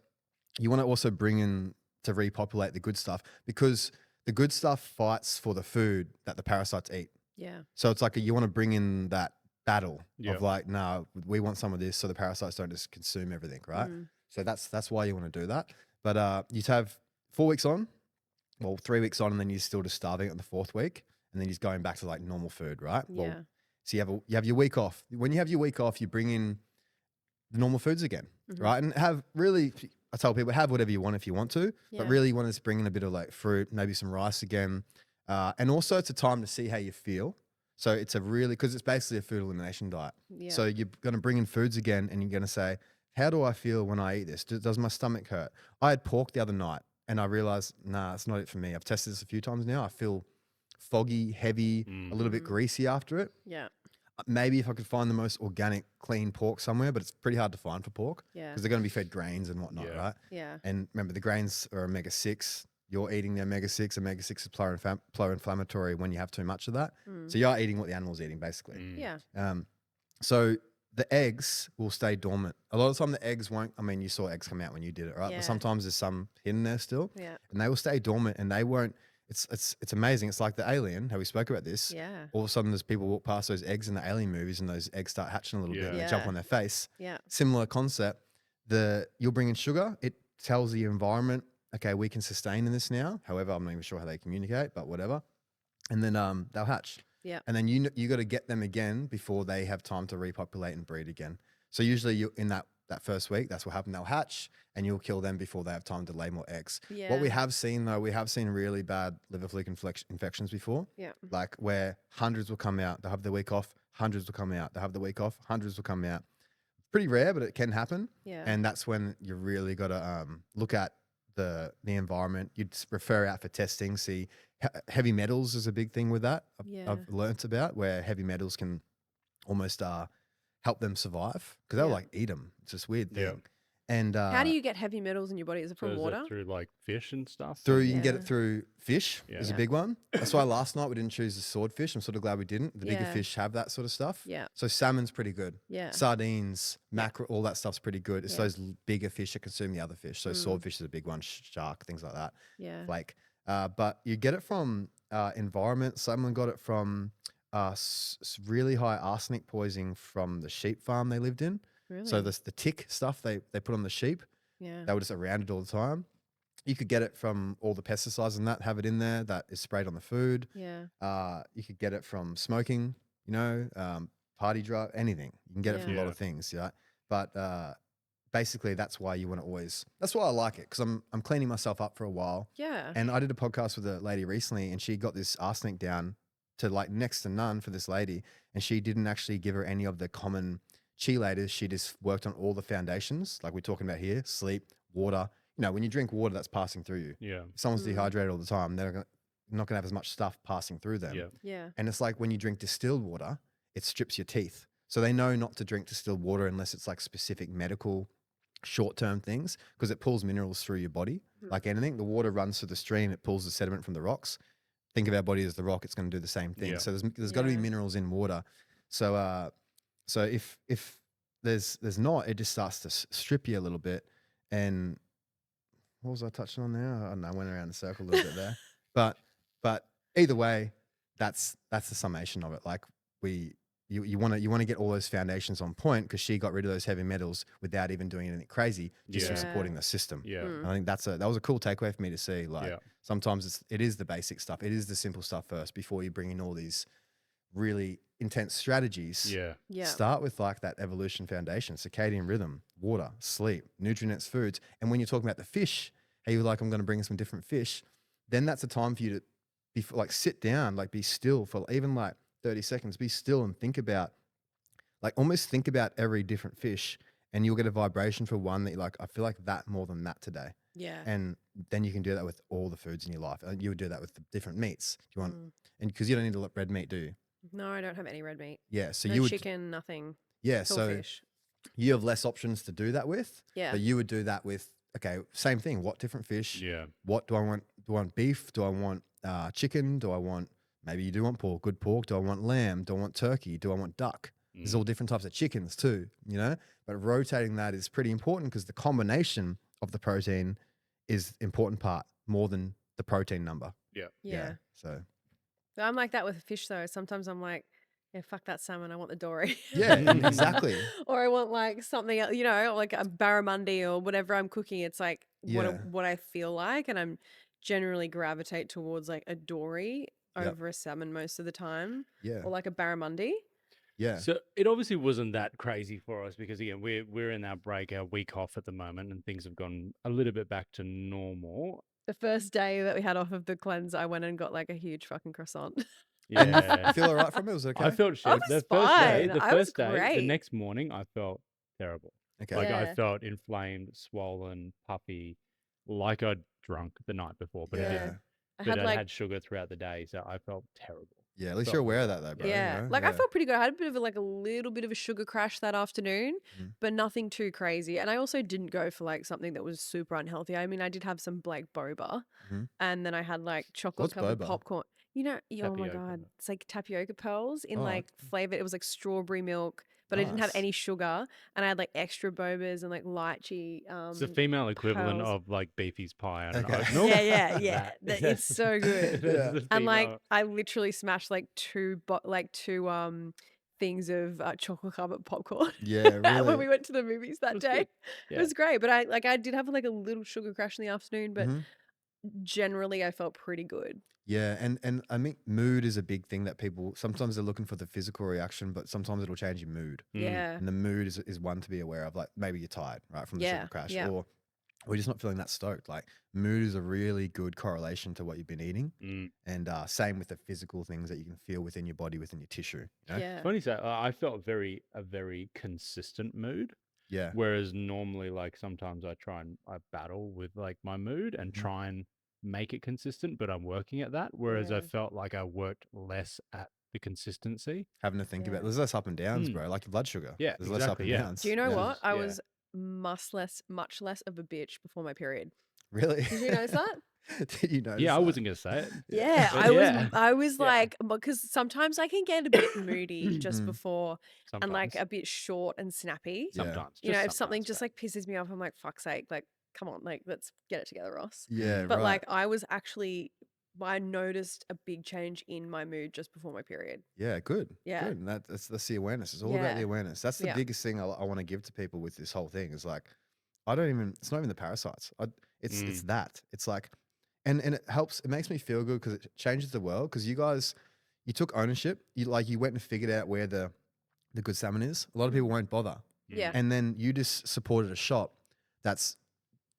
you want to also bring in to repopulate the good stuff, because the good stuff fights for the food that the parasites eat. Yeah. So it's like you want to bring in that battle of like, no, we want some of this so the parasites don't just consume everything, right? So that's why you want to do that. But you'd have 4 weeks on, well, 3 weeks on, and then you're still just starving at the 4th week, and then you're going back to like normal food, right? Yeah. Well, so you have your week off. When you have your week off, you bring in the normal foods again, Mhm. right? And have really, I tell people, have whatever you want if you want to, Yeah. but really you want to just bring in a bit of like fruit, maybe some rice again. And also it's a time to see how you feel. So it's a really, because it's basically a food elimination diet. Yeah. So you're going to bring in foods again and you're going to say, how do I feel when I eat this? Does my stomach hurt? I had pork the other night and I realized, nah, it's not it for me. I've tested this a few times now. I feel foggy, heavy, a little bit Mm. greasy after it. Yeah. Maybe if I could find the most organic, clean pork somewhere, but it's pretty hard to find for pork Yeah. because they're going to be fed grains and whatnot, Yeah. right? Yeah. And remember, the grains are omega-6. You're eating the omega-6. Omega-6 is pro-inflammatory when you have too much of that. Mm. So you're eating what the animal's eating, basically. Mm. Yeah. So the eggs will stay dormant. A lot of the time the eggs won't, I mean, you saw eggs come out when you did it, right? Yeah. But sometimes there's some hidden there still. Yeah. And they will stay dormant and they won't, it's amazing. It's like the Alien, how we spoke about this. Yeah. All of a sudden there's people walk past those eggs in the Alien movies and those eggs start hatching a little bit and they jump Yeah. on their face. Yeah. Similar concept. You'll bring in sugar. It tells the environment, okay, we can sustain in this now. However, I'm not even sure how they communicate, but whatever. And then they'll hatch. Yeah. And then you got to get them again before they have time to repopulate and breed again. So usually you in that first week, that's what happened. They'll hatch and you'll kill them before they have time to lay more eggs. Yeah. What we have seen though, we have seen really bad liver fluke infections before. Yeah. Like where hundreds will come out, they'll have the week off, hundreds will come out, they'll have the week off, hundreds will come out. Pretty rare, but it can happen. Yeah. And that's when you really got to look at the environment. You'd refer out for testing, see heavy metals is a big thing with that. Yeah. I've learnt about where heavy metals can almost help them survive because they'll Yeah. like eat them. It's this weird thing. Yeah. And How do you get heavy metals in your body? Is it So from is that water? through like fish and stuff? you can get Yeah. it through fish is a Yeah. big one. That's why last night we didn't choose the swordfish. I'm sort of glad we didn't. The bigger Yeah. fish have that sort of stuff. Yeah. So salmon's pretty good. Yeah. Sardines, mackerel, all that stuff's pretty good. It's Yeah. those bigger fish that consume the other fish. So Mm. swordfish is a big one, shark, things like that. Yeah. Flake. But you get it from environment. Someone got it from really high arsenic poisoning from the sheep farm they lived in. Really? So the tick stuff they put on the sheep, Yeah. they were just around it all the time. You could get it from all the pesticides and that have it in there that is sprayed on the food. Yeah. You could get it from smoking, party drug, anything. You can get it from a lot Yeah. of things, yeah. But basically, that's why you want to always. That's why I like it because I'm cleaning myself up for a while. Yeah. And I did a podcast with a lady recently, and she got this arsenic down to like next to none for this lady, and she didn't actually give her any of the common chelators. She just worked on all the foundations, like we're talking about here: sleep, water. When you drink water, that's passing through you. Yeah. If someone's Mm. dehydrated all the time, they're not going to have as much stuff passing through them. Yeah. Yeah. And it's like when you drink distilled water, it strips your teeth. So they know not to drink distilled water unless it's like specific medical short-term things because it pulls minerals through your body. Mm. Like anything, the water runs through the stream, it pulls the sediment from the rocks. Think of our body as the rock, it's going to do the same thing. Yeah. So there's got to be Yeah. minerals in water. So if there's not, it just starts to strip you a little bit. And what was I touching on there? I don't know, I went around the circle a little bit there. But either way, that's the summation of it. Like you want to get all those foundations on point because she got rid of those heavy metals without even doing anything crazy, just from Yeah. supporting the system. Yeah. Mm. And I think that was a cool takeaway for me to see. Like Yeah. sometimes it is the basic stuff. It is the simple stuff first before you bring in all these really intense strategies. Yeah. Yeah. Start with like that evolution foundation, circadian rhythm, water, sleep, nutrient foods. And when you're talking about the fish, how you're like, I'm going to bring some different fish, then that's a time for you to be like, sit down, like be still for even like 30 seconds, be still and think about, like almost think about every different fish and you'll get a vibration for one that you're like, I feel like that more than that today. Yeah. And then you can do that with all the foods in your life. And you would do that with the different meats. Do you want, Mm. and because you don't need to let red meat, do you? No, I don't have any red meat. Yeah. So No you would, chicken, nothing. yeah. It's all So fish. you have less options to do that with. Yeah. But you would do that with, okay, same thing. What different fish? Yeah. What do I want? Do I want beef? Do I want chicken? Do I want, maybe you do want pork, good pork. Do I want lamb? Do I want turkey? Do I want duck? There's all different types of chickens too, but rotating that is pretty important because the combination of the protein is the important part more than the protein number. Yeah. Yeah. So But I'm like that with fish though. Sometimes I'm like, Yeah, fuck that salmon. I want the dory. Yeah, exactly. Or I want like something else, like a barramundi or whatever I'm cooking. It's like Yeah. what I feel like, and I'm generally gravitate towards like a dory Yep. over a salmon most of the time, Yeah. or like a barramundi. Yeah. So it obviously wasn't that crazy for us because again we're in our break, our week off at the moment, and things have gone a little bit back to normal. The first day that we had off of the cleanse, I went and got like a huge fucking croissant. And you Yeah, feel all right from it? Was it okay? I felt I shit. was The first day, fine. the I was first day, the great. next morning, I felt terrible. Okay. Like I Yeah. felt inflamed, swollen, puffy, like I'd drunk the night before, but I Yeah. didn't. I But had I'd like had sugar throughout the day, so I felt terrible. Yeah, at least Felt you're aware of really that though, bad. bro. Yeah, You know? like I Yeah. felt pretty good. I had a bit of a little bit of a sugar crash that afternoon, Mhm. but nothing too crazy. And I also didn't go for like something that was super unhealthy. I mean, I did have some like boba, Mhm. and then I had like chocolate What's covered boba? popcorn. Oh my Tapioca. god, it's like tapioca pearls in Oh, like flavor. It was like strawberry milk, but I didn't have Nice. any sugar, and I had like extra bobas and like lychee. It's the female equivalent pearls. of like Beefy's pie on Okay. an oat milk. Yeah. That- It's so good. that's Yeah. the And like female- I literally smashed like two things of chocolate covered popcorn Yeah, when we really. went to the movies that That's day. good. It Yeah. was great, but I did have like a little sugar crash in the afternoon, but Mhm. generally I felt pretty good. Yeah, and I think mood is a big thing that people sometimes they're looking for the physical reaction, but sometimes it'll change your mood. Mm. Yeah. And the mood is one to be aware of. Like maybe you're tired, right, from the Yeah, sugar crash, yeah. or we're just not feeling that stoked. Like mood is a really good correlation to what you've been eating, Mm. and same with the physical things that you can feel within your body, within your tissue. You know? Yeah. Funny so I felt a very consistent mood. Yeah. Whereas normally, like sometimes I battle with like my mood and Mhm. try and make it consistent, but I'm working at that. Whereas I Yeah. felt like I worked less at the consistency. Having to think Yeah. about there's less up and downs, Mm. bro. Like your blood sugar. Yeah, There's less up exactly, and yeah. downs. Do you know Yeah. what? I Yeah. was much less of a bitch before my period. Really? Did you notice that? Did you notice Yeah, I that? wasn't gonna say it. Yeah, But I was yeah. I was Yeah. like, because sometimes I can get a bit moody just Mm. before and like Sometimes. a bit short and snappy. Yeah. Sometimes. You know, just if something sometimes, just but- like pisses me off, I'm like, fuck's sake, like, come on, like, let's get it together, Ross. Yeah, But right. like, I noticed a big change in my mood just before my period. Yeah, good. Yeah. Good. And that's the awareness. It's all about the Yeah. awareness. That's the Yeah. biggest thing I want to give to people with this whole thing is like, it's not even the parasites. It's that. It's like, and it helps, it makes me feel good because it changes the world. Because you took ownership. You went and figured out where the good salmon is. A lot of people won't bother. Yeah. And then you just supported a shop that's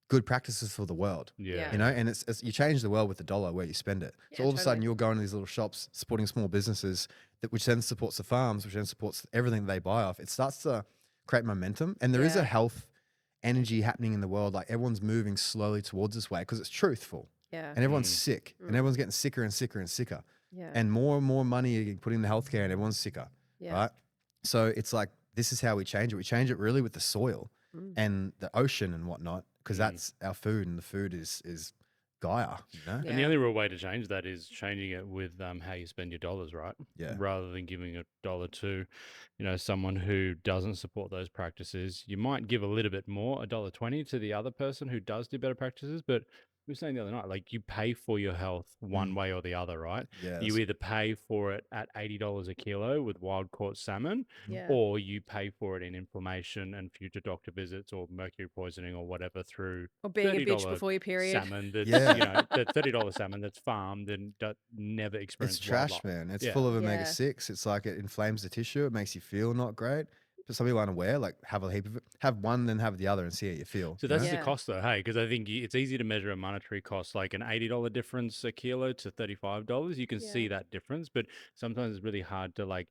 good practices for the world. Yeah. You know, and it's you change the world with the dollar where you spend it. So Yeah, all of a sudden totally. you're going to these little shops supporting small businesses which then supports the farms, which then supports everything they buy off. It starts to create momentum, and there is a Yeah. health energy happening in the world. Like everyone's moving slowly towards this way because it's truthful, Yeah. and everyone's Mm. sick, and Mm. everyone's getting sicker and sicker and sicker, Yeah. and more money are getting put into healthcare, and everyone's sicker, Yeah. right? So it's like this is how we change it. We change it really with the soil Mm. and the ocean and whatnot, because Mm. that's our food, and the food is Gaia, you know? And the Yeah. only real way to change that is changing it with how you spend your dollars, right? Yeah. Rather than giving $1 to, someone who doesn't support those practices. You might give a little bit more, $1.20 to the other person who does do better practices. But we were saying the other night, like you pay for your health one way or the other, right? Yeah. You either pay for it at $80 a kilo with wild caught salmon, Yeah. or you pay for it in inflammation and future doctor visits or mercury poisoning or whatever through Or being a bitch $30 before your period. salmon that's Yeah. the $30 salmon that's farmed and never It's experienced trash, wildlife. man. It's Yeah. full of Yeah. omega-6. It's like it inflames the tissue. It makes you feel not great. But some people aren't aware. Like have a heap of it. Have one, then have the other, and see how you feel. So you that's know? the Yeah. cost though, hey, because I think it's easy to measure a monetary cost, like an $80 difference a kilo to $35. You can see Yeah. that difference, but sometimes it's really hard to like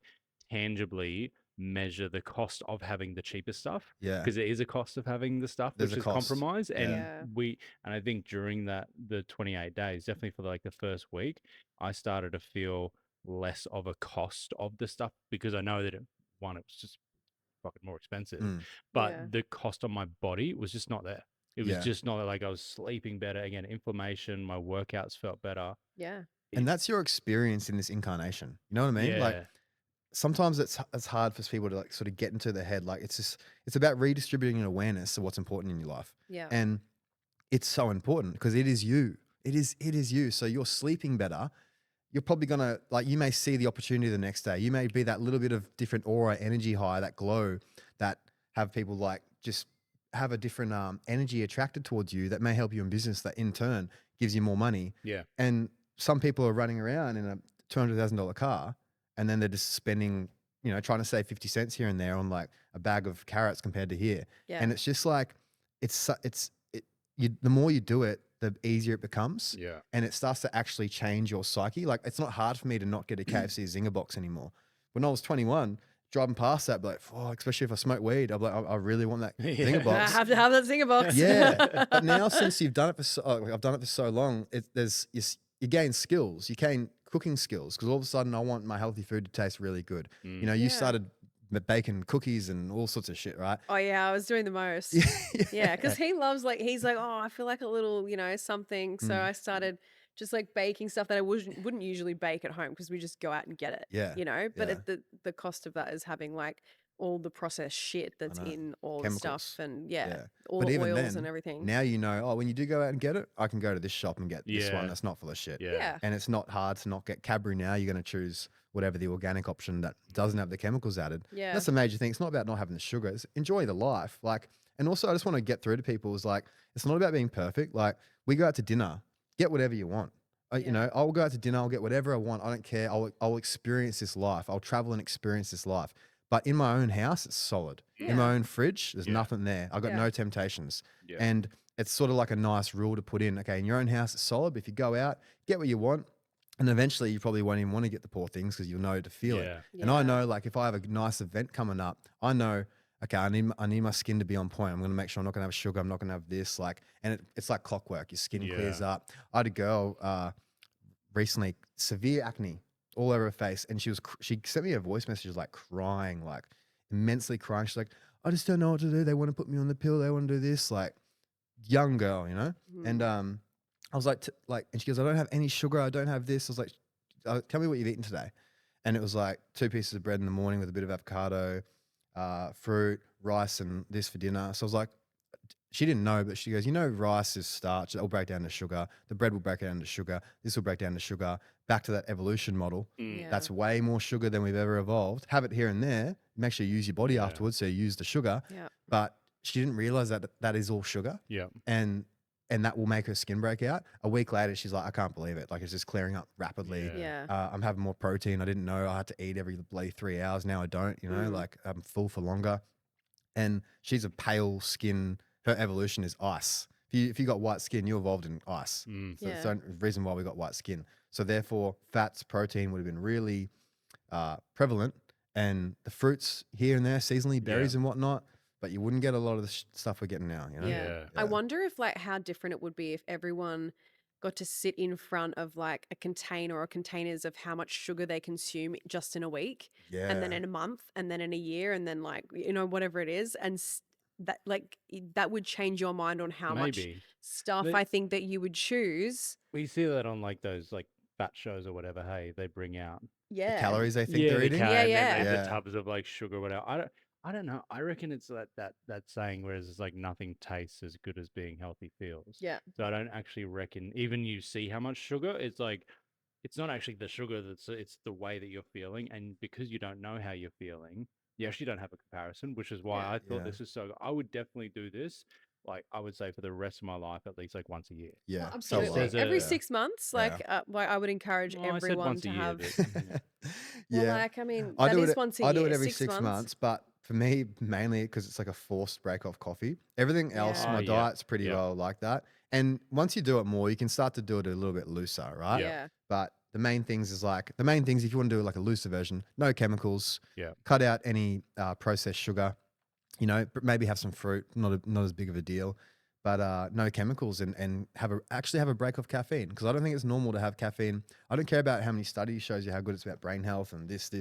tangibly measure the cost of having the cheaper stuff. Yeah. Because there is a cost of having the stuff There's which a is cost. compromised, and Yeah. I think during the 28 days, definitely for like the first week, I started to feel less of a cost of the stuff because I know that it was just fucking more expensive, Mm. but Yeah. the cost on my body was just not there. It was Yeah. just not like I was sleeping better. Again, inflammation, my workouts felt better. Yeah. And that's your experience in this incarnation. You know what I mean? Like Yeah. sometimes it's hard for people to like sort of get into their head. Like it's about redistributing an awareness of what's important in your life. Yeah. And it's so important because it is you. It is you. So you're sleeping better. you're probably gonna like you may see the opportunity the next day. You may be that little bit of different aura, energy high, that glow that have people like just have a different energy attracted towards you that may help you in business. That in turn gives you more money. Yeah. And some people are running around in a $200,000 car, and then they're just spending, trying to save 50 cents here and there on like a bag of carrots compared to here. Yeah. And it's just like the more you do it, the easier it becomes. Yeah. And it starts to actually change your psyche. Like it's not hard for me to not get a KFC Zinger box anymore. When I was 21, driving past that, like, especially if I smoke weed, I'm like, I really want that Zinger I box. have to have that Zinger box. Yeah. But now since you've done it I've done it for so long, you gain skills, you gain cooking skills, because all of a sudden I want my healthy food to taste really good. You Yeah. started baking cookies and all sorts of shit, right? Oh yeah, I was doing the most. Yeah, because he loves he's like, oh, I feel like a little, something. So I started just like baking stuff that I wouldn't usually bake at home because we just go out and get it. Yeah. But Yeah. the cost of that is having like all the processed shit that's know. in all Chemicals. the stuff and Yeah. all But the even oils then, and everything. now when you do go out and get it, I can go to this shop and get this Yeah. one that's not full of shit. Yeah. Yeah. And it's not hard to not get Cadbury now. You're going to choose whatever the organic option that doesn't have the chemicals added. Yeah. That's the major thing. It's not about not having the sugar. It's enjoy the life. And also I just want to get through to people is like, it's not about being perfect. Like we go out to dinner, get whatever you want. I'll go out to dinner. I'll get whatever I want. I don't care. I'll experience this life. I'll travel and experience this life. But in my own house, it's solid. In my own fridge, there's nothing there. I've got no temptations. Yeah. And it's sort of like a nice rule to put in. Okay, in your own house, it's solid. But if you go out, get what you want. And eventually you probably won't even want to get the poor things because you'll know to feel it. Yeah. And I know, like, if I have a nice event coming up, I know, okay, I need my skin to be on point. I'm going to make sure I'm not going to have sugar. I'm not going to have this. And it's like clockwork. Your skin clears up. I had a girl recently, severe acne all over her face. And she sent me a voice message, like crying, like immensely crying. She's like, I just don't know what to do. They want to put me on the pill. They want to do this. Like, young girl, And I was like, and she goes, I don't have any sugar. I don't have this. I was like, tell me what you've eaten today. And it was like 2 pieces of bread in the morning with a bit of avocado, fruit, rice, and this for dinner. So I was like, she didn't know, but she goes, rice is starch. It'll break down to sugar. The bread will break down to sugar. This will break down to sugar. Back to that evolution model. Yeah. That's way more sugar than we've ever evolved. Have it here and there. Make sure you use your body afterwards. So you use the sugar. Yeah. But she didn't realize that is all sugar. Yeah. And that will make her skin break out. A week later, she's like, I can't believe it. Like, it's just clearing up rapidly. Yeah. I'm having more protein. I didn't know I had to eat every bloody 3 hours. Now I don't, like I'm full for longer. And she's a pale skin. Her evolution is ice. If you got white skin, you evolved in ice. So it's the reason why we got white skin. So therefore, fats, protein would have been really prevalent. And the fruits here and there, seasonally, berries and whatnot, but you wouldn't get a lot of the stuff we're getting now. Yeah. I wonder if how different it would be if everyone got to sit in front of like a container or containers of how much sugar they consume just in a week, and then in a month, and then in a year, and then whatever it is, and that would change your mind on how much Maybe. stuff They- I think that you would choose. We see that on like those like fat shows or whatever. Hey, they bring out The Yeah. calories they think they're the eating. can, and Yeah. they have Yeah. the tubs of like sugar, whatever. I don't know. I reckon it's that saying, whereas it's like nothing tastes as good as being healthy feels. Yeah. So I don't actually reckon even you see how much sugar, it's like it's not actually the sugar it's the way that you're feeling, and because you don't know how you're feeling, you actually don't have a comparison, which is why Yeah. I thought Yeah. this is so. I would definitely do this. Like I would say for the rest of my life, at least like once a year. Yeah. Well, so absolutely. there's Every a- 6 months, Yeah. I would encourage Well, I said everyone once to a year, have. but, Well, Yeah. like, I mean, I that do is it. once a I year. do it every 6 6 months, but for me, mainly because it's like a forced break off coffee. Everything else, Yeah. my Oh, yeah. diet's pretty Yeah. well like that. And once you do it more, you can start to do it a little bit looser, right? Yeah. But the main things if you want to do like a looser version, no chemicals. Yeah. Cut out any processed sugar. Maybe have some fruit. Not as big of a deal. But no chemicals and actually have a break of caffeine, because I don't think it's normal to have caffeine. I don't care about how many studies shows you how good it's about brain health and this.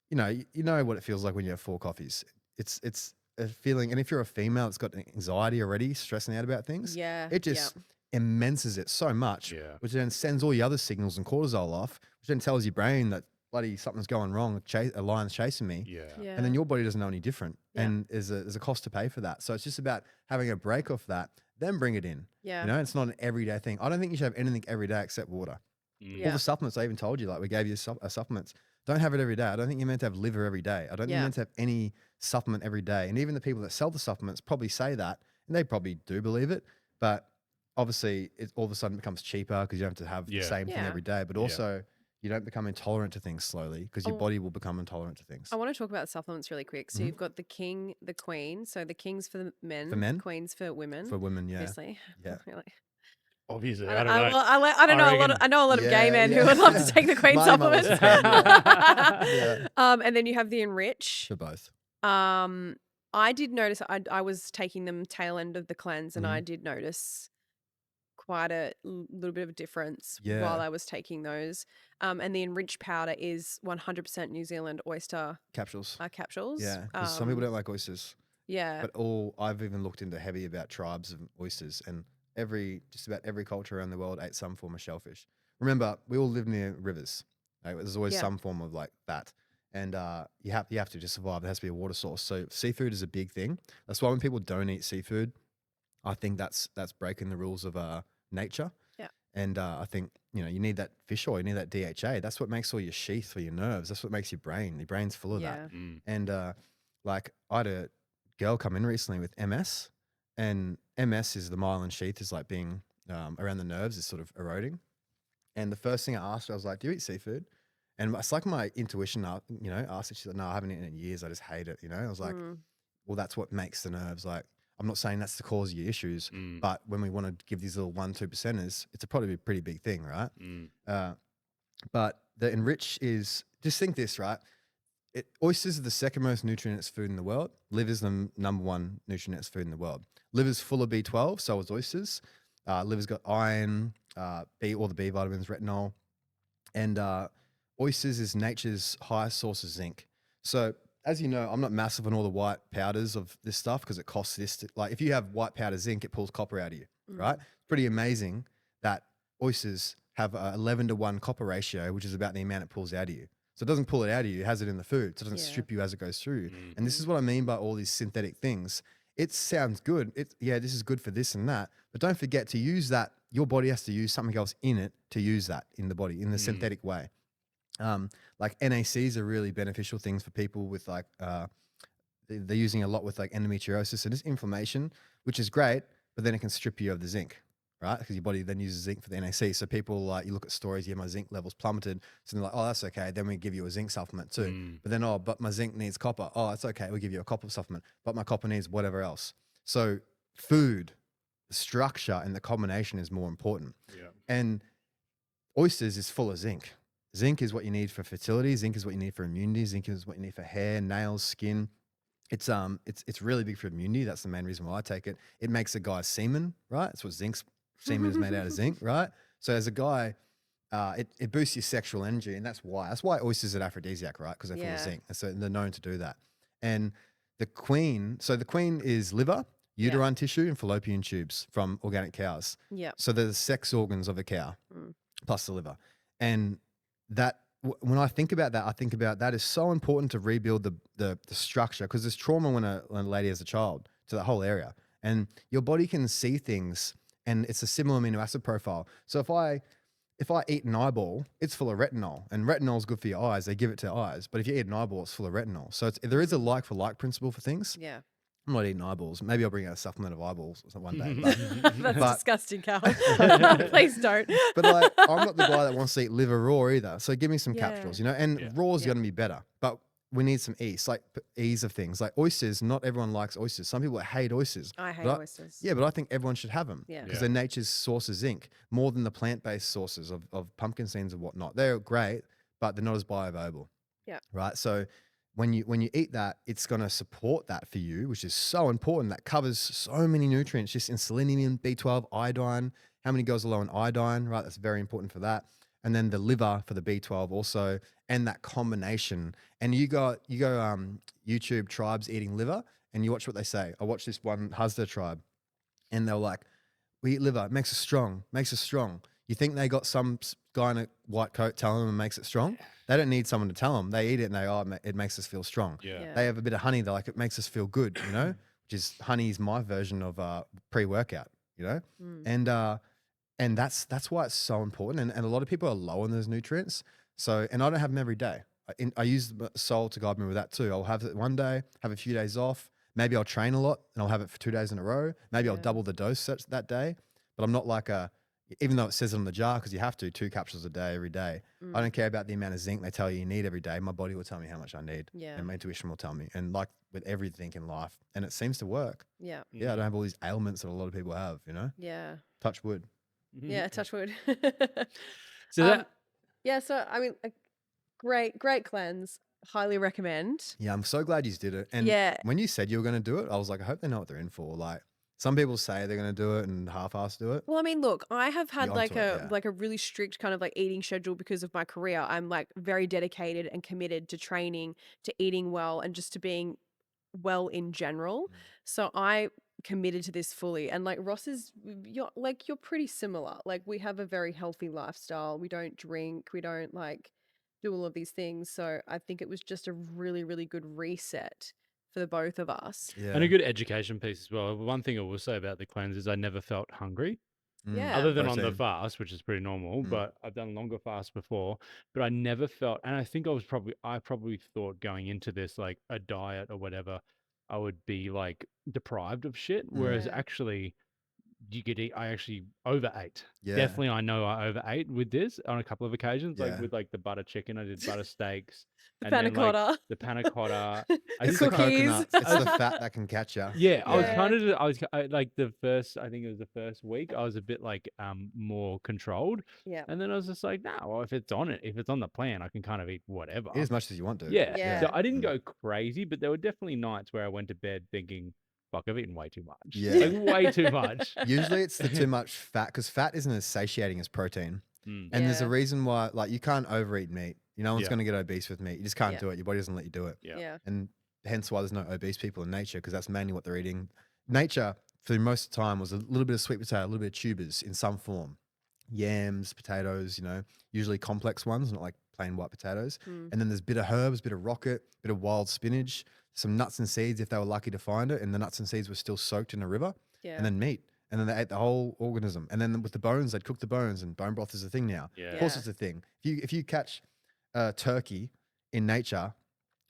You know what it feels like when you have 4 coffees. It's a feeling, and if you're a female that's got anxiety already, stressing out about things, Yeah. it just immenses it so much, Yeah. which then sends all your other signals and cortisol off, which then tells your brain that bloody something's going wrong, a lion's chasing me. yeah. Yeah. And then your body doesn't know any different. Yeah. And there's a cost to pay for that. So it's just about having a break off that, then bring it in. Yeah. It's not an everyday thing. I don't think you should have anything every day except water. All Yeah. the supplements I even told you, like we gave you supplements. Don't have it every day. I don't think you're meant to have liver every day. I don't think you're Yeah. meant to have any supplement every day. And even the people that sell the supplements probably say that, and they probably do believe it. But obviously, it all of a sudden becomes cheaper because you don't have to have the Yeah. same thing Yeah. every day. But Yeah. also, you don't become intolerant to things slowly because your Oh. body will become intolerant to things. I want to talk about supplements really quick. So Mhm. you've got the king, the queen. So the king's for the men, men? queens for women. For women, yeah. Obviously. Yeah. Really. Obviously, I, I don't know. well, I don't know a lot. reckon- I know a lot of gay Yeah, men who yeah. would love to take the queen My mum was supplement. a queen, yeah. And then you have the enrich. For both. I did notice. I was taking them tail end of the cleanse, and I Mhm. did notice quite a little bit of a difference Yeah. while I was taking those. And the enriched powder is 100% New Zealand oyster Capsules. capsules. Yeah. Because some people don't like oysters. Yeah. But I've even looked into heavy about tribes of oysters, and just about every culture around the world ate some form of shellfish. Remember, we all live near rivers. Like, there's always Yeah. some form of like that, and you have to just survive. There has to be a water source. So seafood is a big thing. That's why when people don't eat seafood, I think that's breaking the rules of nature. Yeah. And I think you need that fish oil, you need that DHA. That's what makes all your sheath for your nerves. That's what makes your brain. Your brain's full of that. Yeah. And like I had a girl come in recently with MS, and MS is the myelin sheath is like being around the nerves is sort of eroding. And the first thing I asked her, I was like, "Do you eat seafood?" And it's like my intuition, asked her. She's like, "No, I haven't eaten it in years. I just hate it." I was like, "Well, that's what makes the nerves." Like, I'm not saying that's the cause of your issues, but when we want to give these little 1-2%ers, it's probably a pretty big thing, right? But the enrich is, just think this, right? Oysters are the second most nutrient-dense food in the world. Liver's the number one nutrient-dense food in the world. Liver's full of B12, so is oysters. Liver's got iron, all the B vitamins, retinol. And oysters is nature's highest source of zinc. So, as you know, I'm not massive on all the white powders of this stuff because it costs this. Like, if you have white powder zinc, it pulls copper out of you, right? It's pretty amazing that oysters have a 11-to-1 copper ratio, which is about the amount it pulls out of you. So it doesn't pull it out of you, it has it in the food. So it doesn't strip you as it goes through. And this is what I mean by all these synthetic things. It sounds good. This is good for this and that. But don't forget to use that. Your body has to use something else in it to use that in the body, in the synthetic way. Like NACs are really beneficial things for people with like, they're using a lot with like endometriosis and just inflammation, which is great, but then it can strip you of the zinc. Right? Because your body then uses zinc for the NAC. So people you look at stories, my zinc levels plummeted. So they're like, oh, that's okay. Then we give you a zinc supplement too. But then, but my zinc needs copper. Oh, it's okay. We'll give you a copper supplement. But my copper needs whatever else. So food, the structure and the combination is more important. Yeah. And oysters is full of zinc. Zinc is what you need for fertility. Zinc is what you need for immunity. Zinc is what you need for hair, nails, skin. It's really big for immunity. That's the main reason why I take it. It makes a guy semen, right? That's what semen is made out of zinc, right? So as a guy, it boosts your sexual energy, and that's why oysters are an aphrodisiac, right? Because they're full of zinc, and so they're known to do that. And the queen is liver, uterine tissue, and fallopian tubes from organic cows. Yeah. So they're the sex organs of a cow, plus the liver, and that. When I think about that is so important to rebuild the structure, because there's trauma when a lady has a child to that whole area, and your body can see things, and it's a similar amino acid profile. So if I eat an eyeball, it's full of retinol, and retinol is good for your eyes. They give it to eyes, but if you eat an eyeball, it's full of retinol. So there is a like for like principle for things. Yeah. I'm not eating eyeballs. Maybe I'll bring out a supplement of eyeballs one day. That's but- disgusting, Cal. Please don't. But like, I'm not the guy that wants to eat liver raw either. So give me some Yeah. capsules, and raw's going to be better. But we need some ease of things. Like oysters, not everyone likes oysters. Some people hate oysters. I hate But oysters. Yeah, but I think everyone should have them Yeah. because they're nature's source of zinc, more than the plant-based sources of pumpkin seeds and whatnot. They're great, but they're not as bioavailable. Yeah. Right. So when you eat that, it's going to support that for you, which is so important. That covers so many nutrients, just in selenium, B12, iodine. How many goes low in iodine? Right. That's very important for that. And then the liver for the B12 also, and that combination. And you go YouTube tribes eating liver, and you watch what they say. I watched this one Hasda tribe, and they were like, we eat liver, it makes us strong, makes us strong. You think they got some guy in a white coat telling them it makes it strong? They don't need someone to tell them. They eat it and it makes us feel strong. Yeah. They have a bit of honey, they're like, it makes us feel good, which is honey's my version of pre-workout, And And that's why it's so important. And a lot of people are low on those nutrients. So, and I don't have them every day. I use Soul to guide me with that too. I'll have it one day, have a few days off. Maybe I'll train a lot and I'll have it for 2 days in a row. Maybe I'll Yeah. double the dose that day. But I'm not like even though it says it on the jar, because you have to, 2 capsules a day every day. I don't care about the amount of zinc they tell you need every day. My body will tell me how much I need. Yeah. And my intuition will tell me. And like with everything in life. And it seems to work. Yeah. Yeah, I don't have all these ailments that a lot of people have, you know? Yeah. Touch wood. Yeah. Touch wood. So that Yeah. So I mean, great cleanse. Highly recommend. Yeah, I'm so glad you did it. And Yeah. when you said you were going to do it, I was like, I hope they know what they're in for. Like some people say they're going to do it and half-ass do it. Well, I mean, look, I have had You're like onto it, yeah. like a really strict kind of like eating schedule because of my career. I'm like very dedicated and committed to training, to eating well, and just to being well in general. So I committed to this fully. And like Ross is you're pretty similar. Like we have a very healthy lifestyle. We don't drink, we don't like do all of these things. So I think it was just a really, really good reset for the both of us. Yeah. and a good education piece as well. One thing I will say about the cleanse is I never felt hungry. Yeah. Other than on the Protein. fast, which is pretty normal, but I've done longer fasts before, but I never felt, and I think I probably thought going into this, like a diet or whatever, I would be like deprived of shit. Whereas Yeah. actually, you could eat, I actually overate. Yeah. Definitely, I know I overate with this on a couple of occasions, like Yeah. with like the butter chicken, I did butter steaks, The and panna then like cotta. the panna cotta. I The It's did the cookies. coconut. It's the fat that can catch you. yeah, I was Yeah. kind of, like the first, I think it was the first week, I was a bit like more controlled, Yeah. and then I was just like, nah, well, if it's on the plan, I can kind of eat whatever. Eat as much as you want to. Yeah. Yeah. So I didn't go crazy, but there were definitely nights where I went to bed thinking, fuck, I've eaten way too much. Yeah. Like way too much. Usually it's the too much fat because fat isn't as satiating as protein. Mm. And there's a Yeah. reason why, like, you can't overeat meat. No one's Yeah. going to get obese with meat. You just can't Yeah. do it. Your body doesn't let you do it. Yeah. Yeah. And hence why there's no obese people in nature because that's mainly what they're eating. Nature, for most of the time, was a little bit of sweet potato, a little bit of tubers in some form. Yams, potatoes, usually complex ones, not like plain white potatoes. Mm. And then there's bit of herbs, bit of rocket, bit of wild spinach, some nuts and seeds if they were lucky to find it. And the nuts and seeds were still soaked in a river. Yeah. And then meat. And then they ate the whole organism. And then with the bones, they'd cook the bones, and bone broth is a thing now. Yeah. Of course, Yeah. it's a thing. If you catch a turkey in nature,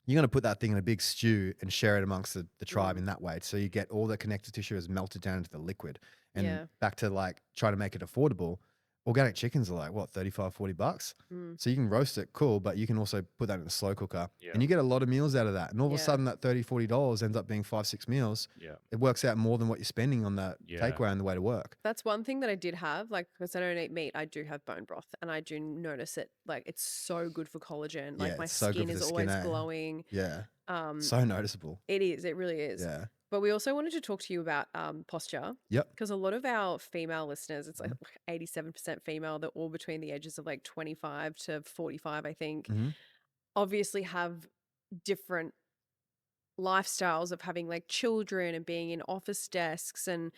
you're going to put that thing in a big stew and share it amongst the tribe in that way. So you get all the connective tissue is melted down into the liquid. And Yeah. back to like trying to make it affordable, organic chickens are like, what, $35, $40? Mm. So you can roast it, cool, but you can also put that in a slow cooker. Yeah. And you get a lot of meals out of that. And all of Yeah. a sudden that $30, $40 ends up being 5, 6 meals. Yeah. It works out more than what you're spending on that Yeah. takeaway on the way to work. That's one thing that I did have, like, because I don't eat meat, I do have bone broth, and I do notice it. Like, it's so good for collagen. Like, Yeah, my it's so good skin for is the always skin, eh? glowing. Yeah. Um, So noticeable. it is. It really is. Yeah. But we also wanted to talk to you about posture. Yep. Because a lot of our female listeners, it's like 87% female, they're all between the ages of like 25 to 45, I think, Mhm. obviously have different lifestyles of having like children and being in office desks and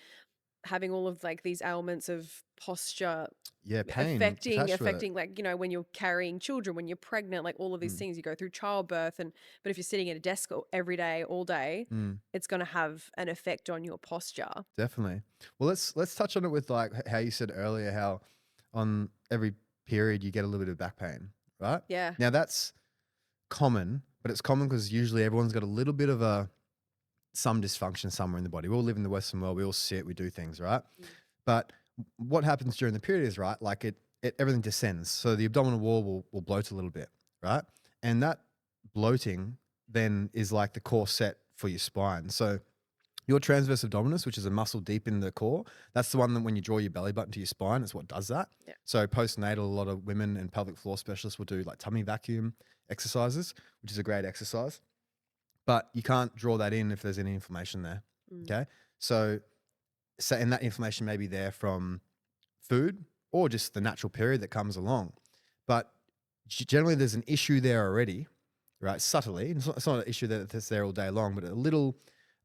having all of like these ailments of posture Yeah, pain affecting attached to it. like when you're carrying children, when you're pregnant, like all of these things, you go through childbirth, and but if you're sitting at a desk every day all day, it's going to have an effect on your posture. Definitely. Well, let's touch on it with like how you said earlier, how on every period you get a little bit of back pain, right? Yeah. Now that's common, but it's common because usually everyone's got a little bit of some dysfunction somewhere in the body. We all live in the Western world. We all sit, we do things, right? But what happens during the period is, right, like everything descends. So the abdominal wall will bloat a little bit, right? And that bloating then is like the core set for your spine. So your transverse abdominis, which is a muscle deep in the core, that's the one that when you draw your belly button to your spine, it's what does that. Yeah. So postnatal, a lot of women and pelvic floor specialists will do like tummy vacuum exercises, which is a great exercise. But you can't draw that in if there's any inflammation there. Okay. So and that inflammation may be there from food or just the natural period that comes along. But generally there's an issue there already, right? Subtly. It's not an issue that's there all day long, but a little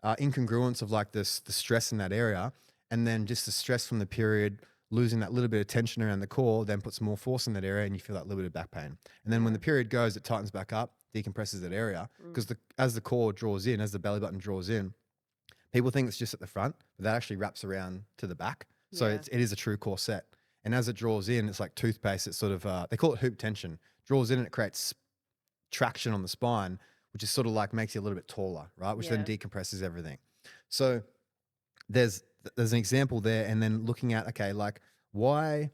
incongruence of like the stress in that area. And then just the stress from the period, losing that little bit of tension around the core, then puts more force in that area and you feel that little bit of back pain. And then when the period goes, it tightens back up, decompresses that area. Because as the core draws in, as the belly button draws in, people think it's just at the front, but that actually wraps around to the back. So Yeah. it is a true core set. And as it draws in, it's like toothpaste. It's sort of, they call it hoop tension. Draws in and it creates traction on the spine, which is sort of like makes you a little bit taller, right? Which then Yeah. decompresses everything. So there's an example there. And then looking at, okay, like why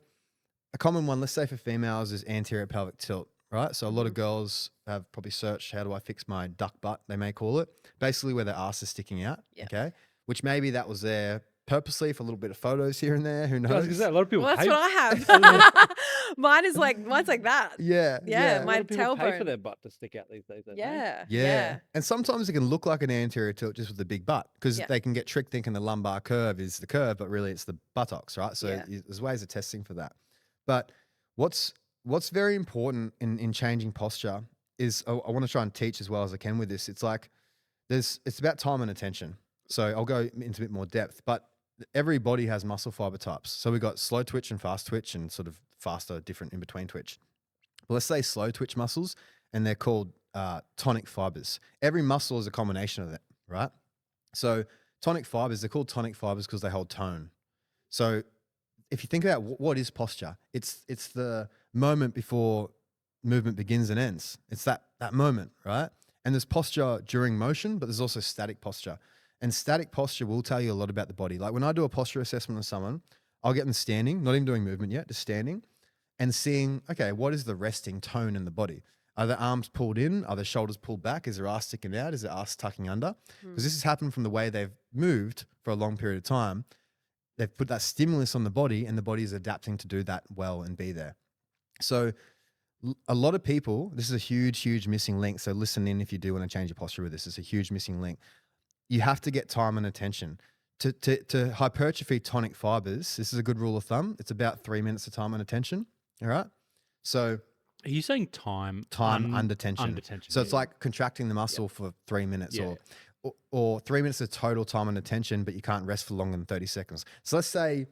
a common one, let's say for females, is anterior pelvic tilt, right? So a lot of girls have probably searched, how do I fix my duck butt, they may call it. Basically where their ass is sticking out, Yeah. okay? Which maybe that was there purposely for a little bit of photos here and there, who I was gonna knows? say, a lot of people Well, that's pay. what I have. mine's like that. Yeah, Yeah, a my lot of people pay for tailbone. their butt to stick out these days. Don't they? Yeah. Yeah. And sometimes it can look like an anterior tilt just with the big butt because Yeah. they can get tricked thinking the lumbar curve is the curve, but really it's the buttocks, right? So Yeah. there's ways of testing for that. But what's very important in changing posture is I want to try and teach as well as I can with this. It's like it's about time and attention. So I'll go into a bit more depth, but every body has muscle fiber types. So we've got slow twitch and fast twitch and sort of faster, different in between twitch. But let's say slow twitch muscles, and they're called tonic fibers. Every muscle is a combination of that, right? So tonic fibers, they're called tonic fibers because they hold tone. So if you think about what is posture, it's the moment before movement begins and ends. It's that moment, right? And there's posture during motion, but there's also static posture. And static posture will tell you a lot about the body. Like when I do a posture assessment on someone, I'll get them standing, not even doing movement yet, just standing, and seeing, okay, what is the resting tone in the body? Are the arms pulled in? Are the shoulders pulled back? Is their ass sticking out? Is their ass tucking under? Because this has happened from the way they've moved for a long period of time. They've put that stimulus on the body, and the body is adapting to do that well and be there. So a lot of people, this is a huge missing link. So listen in if you do want to change your posture with this. It's a huge missing link. You have to get time and attention. To hypertrophy tonic fibers, this is a good rule of thumb. It's about 3 minutes of time and attention. All right. So Are you saying time? under tension. Under tension. So it's like contracting the muscle for 3 minutes Yeah. or 3 minutes of total time and attention, but you can't rest for longer than 30 seconds. So let's say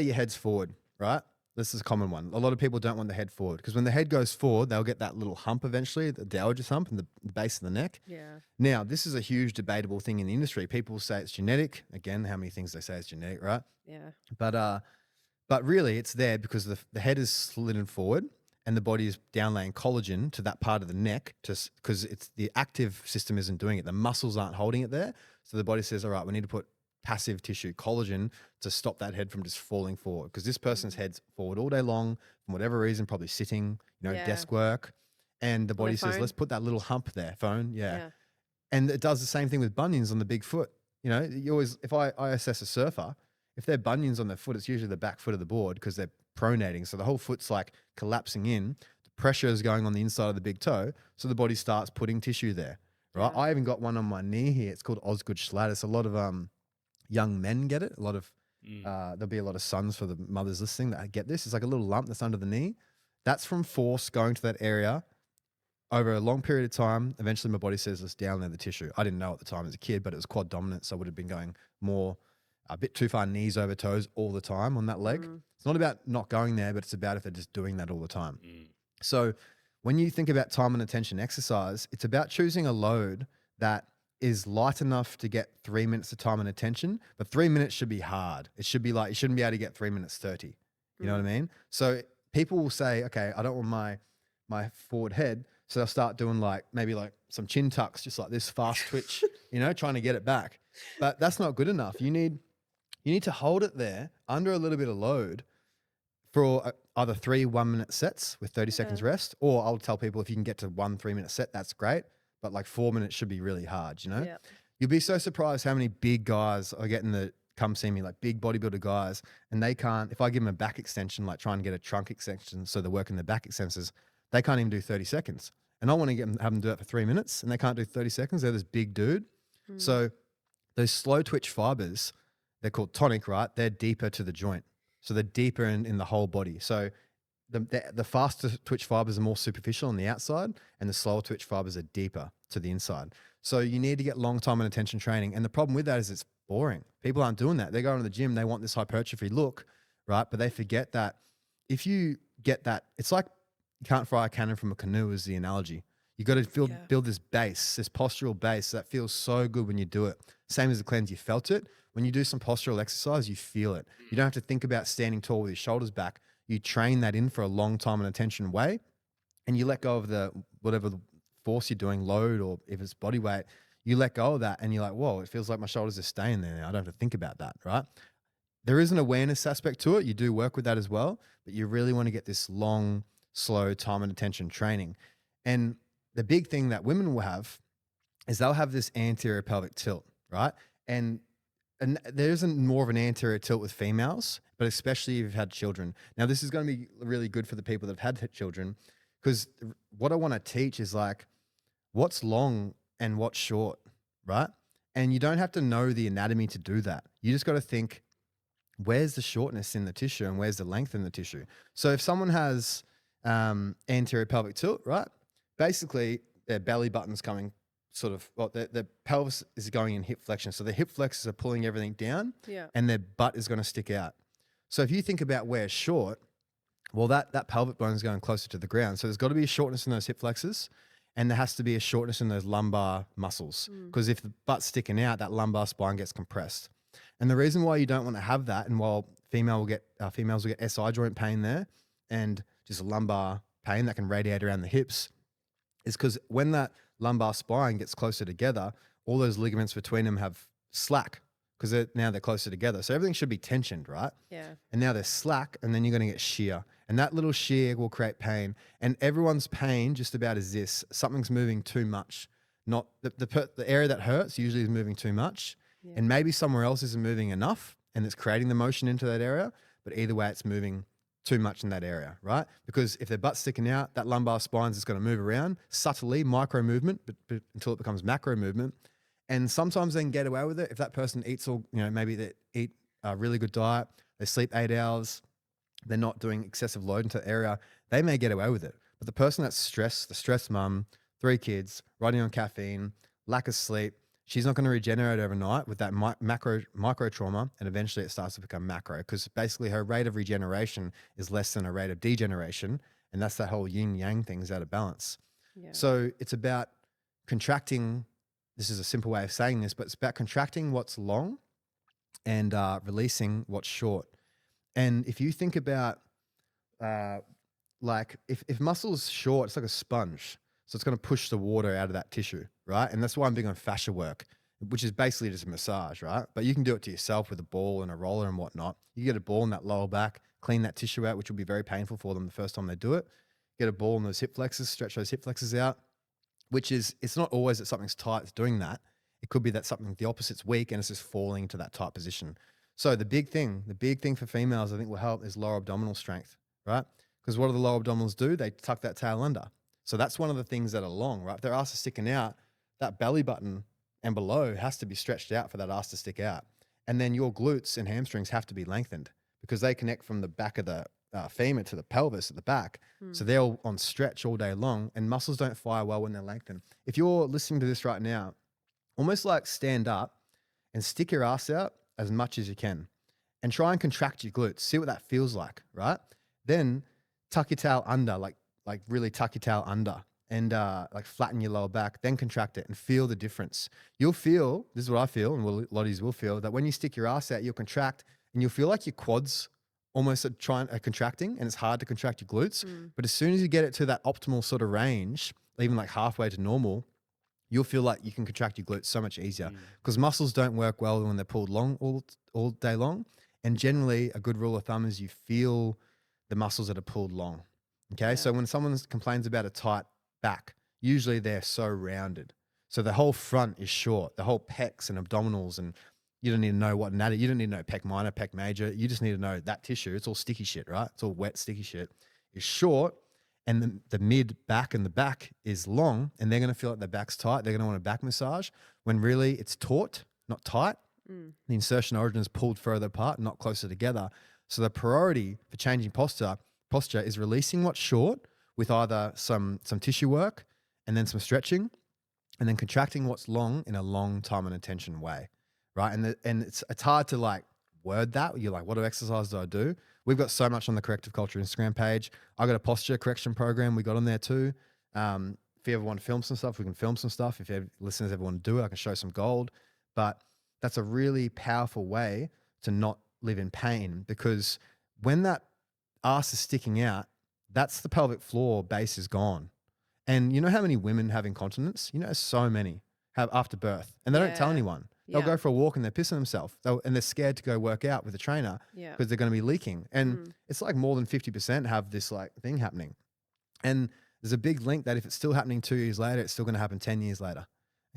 your head's forward, right? This is a common one. A lot of people don't want the head forward because when the head goes forward, they'll get that little hump eventually, the dowager's hump in the base of the neck. Yeah. Now, this is a huge debatable thing in the industry. People say it's genetic. Again, how many things they say is genetic, right? Yeah. But really it's there because the head is slidden forward and the body is downlaying collagen to that part of the neck because it's the active system isn't doing it. The muscles aren't holding it there. So the body says, all right, we need to put passive tissue, collagen, to stop that head from just falling forward. Because this person's head's forward all day long, from whatever reason, probably sitting, Yeah. desk work. And the body says, phone. let's put that little hump there, phone. Yeah. Yeah. And it does the same thing with bunions on the big foot. You always, if I assess a surfer, if they're bunions on their foot, it's usually the back foot of the board because they're pronating. So the whole foot's like collapsing in. The pressure is going on the inside of the big toe. So the body starts putting tissue there, right? Yeah. I even got one on my knee here. It's called Osgood Schlatter. A lot of young men get it. A lot of there'll be a lot of sons for the mothers listening that get this. It's like a little lump that's under the knee. That's from force going to that area over a long period of time. Eventually my body says, let's down there the tissue. I didn't know at the time as a kid, but it was quad dominant. So I would have been going more a bit too far knees over toes all the time on that leg. It's not about not going there, but it's about if they're just doing that all the time. So when you think about time and attention exercise, it's about choosing a load that is light enough to get 3 minutes of time and attention, but 3 minutes should be hard. It should be like, you shouldn't be able to get 3 minutes 30. You know what I mean? So people will say, okay, I don't want my forward head. So they'll start doing maybe some chin tucks, just like this fast twitch, trying to get it back. But that's not good enough. You need to hold it there under a little bit of load for either 3 1-minute sets with 30 seconds rest, or I'll tell people if you can get to 1 3-minute set, that's great. But 4 minutes should be really hard, Yeah. You'll be so surprised how many big guys are getting come see me, big bodybuilder guys, and they can't, if I give them a back extension, try and get a trunk extension so they're working their back extensors, they can't even do 30 seconds. And I want to have them do it for 3 minutes and they can't do 30 seconds. They're this big dude. So those slow twitch fibers, they're called tonic, right? They're deeper to the joint. So they're deeper in the whole body. So the faster twitch fibers are more superficial on the outside and the slower twitch fibers are deeper to the inside. So you need to get long time and attention training. And the problem with that is it's boring. People aren't doing that. They're going to the gym. They want this hypertrophy look, right? But they forget that if you get that, it's like you can't fry a cannon from a canoe is the analogy. You got to Yeah. build this base, this postural base that feels so good when you do it. Same as the cleanse, you felt it. When you do some postural exercise, you feel it. You don't have to think about standing tall with your shoulders back. You train that in for a long time and attention way, and you let go of the whatever the force you're doing, load, or if it's body weight, you let go of that and you're like, whoa, it feels like my shoulders are staying there now. I don't have to think about that, right? There is an awareness aspect to it. You do work with that as well, but you really want to get this long, slow time and attention training. And the big thing that women will have is they'll have this anterior pelvic tilt, right? And there isn't more of an anterior tilt with females, but especially if you've had children. Now, this is going to be really good for the people that have had children, because what I want to teach is like what's long and what's short, right? And you don't have to know the anatomy to do that. You just got to think, where's the shortness in the tissue and where's the length in the tissue? So if someone has anterior pelvic tilt, right? Basically, their belly button's coming sort of, well, the pelvis is going in hip flexion. So the hip flexors are pulling everything down, Yeah. and their butt is going to stick out. So if you think about where it's short, well, that pelvic bone is going closer to the ground. So there's got to be a shortness in those hip flexors, and there has to be a shortness in those lumbar muscles. Because if the butt's sticking out, that lumbar spine gets compressed. And the reason why you don't want to have that, and while females will get SI joint pain there and just a lumbar pain that can radiate around the hips, is because when that lumbar spine gets closer together, all those ligaments between them have slack because they're closer together. So everything should be tensioned, right? Yeah. And now they're slack, and then you're going to get shear. And that little shear will create pain. And everyone's pain just about is this: something's moving too much. Not the area that hurts usually is moving too much. Yeah. And maybe somewhere else isn't moving enough and it's creating the motion into that area. But either way, it's moving too much in that area, right? Because if their butt's sticking out, that lumbar spine is going to move around subtly, micro movement, but until it becomes macro movement. And sometimes they can get away with it if that person eats maybe they eat a really good diet, they sleep 8 hours, they're not doing excessive load into the area, they may get away with it. But the person that's stressed, the stressed mum, 3 kids, riding on caffeine, lack of sleep, she's not going to regenerate overnight with that micro trauma, and eventually it starts to become macro, because basically her rate of regeneration is less than her rate of degeneration, and that's that whole yin yang thing is out of balance. Yeah. So it's about contracting. This is a simple way of saying this, but it's about contracting what's long and releasing what's short. And if you think about like if muscle's short, it's like a sponge. So it's going to push the water out of that tissue, right? And that's why I'm big on fascia work, which is basically just a massage, right? But you can do it to yourself with a ball and a roller and whatnot. You get a ball in that lower back, clean that tissue out, which will be very painful for them the first time they do it. Get a ball in those hip flexors, stretch those hip flexors out, it's not always that something's tight that's doing that. It could be that the opposite's weak and it's just falling to that tight position. So the big thing for females I think will help is lower abdominal strength, right? Because what do the lower abdominals do? They tuck that tail under. So that's one of the things that are long, right? If their ass is sticking out, that belly button and below has to be stretched out for that ass to stick out. And then your glutes and hamstrings have to be lengthened because they connect from the back of the femur to the pelvis at the back. So they're all on stretch all day long, and muscles don't fire well when they're lengthened. If you're listening to this right now, almost like stand up and stick your ass out as much as you can and try and contract your glutes. See what that feels like, right? Then tuck your tail under, like really tuck your tail under and like flatten your lower back, then contract it and feel the difference. You'll feel, this is what I feel, and a lot of you will feel, that when you stick your ass out, you'll contract and you'll feel like your quads almost are contracting, and it's hard to contract your glutes. But as soon as you get it to that optimal sort of range, even like halfway to normal, you'll feel like you can contract your glutes so much easier because muscles don't work well when they're pulled long all day long. And generally a good rule of thumb is you feel the muscles that are pulled long. Okay. Yeah. So when someone complains about a tight back, usually they're so rounded. So the whole front is short, the whole pecs and abdominals, and you don't need to know what anatomy, you don't need to know pec minor, pec major. You just need to know that tissue. It's all sticky shit, right? It's all wet, sticky shit. Is short, and the mid back and the back is long, and they're going to feel like their back's tight. They're going to want a back massage when really it's taut, not tight. The insertion origin is pulled further apart, not closer together. So the priority for changing posture is releasing what's short with either some tissue work and then some stretching, and then contracting what's long in a long time and attention way, right? And it's hard to like word that. You're like, what exercise do I do? We've got so much on the Corrective Culture Instagram page. I got a posture correction program we got on there too. if you ever want to film some stuff, we can film some stuff. If listeners ever want to do it, I can show some gold. But that's a really powerful way to not live in pain, because when that ass is sticking out, that's the pelvic floor base is gone. And you know how many women have incontinence? You know, so many have after birth, and they don't tell Yeah. anyone. They'll go for a walk and they're pissing themselves, and they're scared to go work out with a trainer Yeah. because they're going to be leaking. And it's like more than 50% have this like thing happening. And there's a big link that if it's still happening 2 years later, it's still going to happen 10 years later.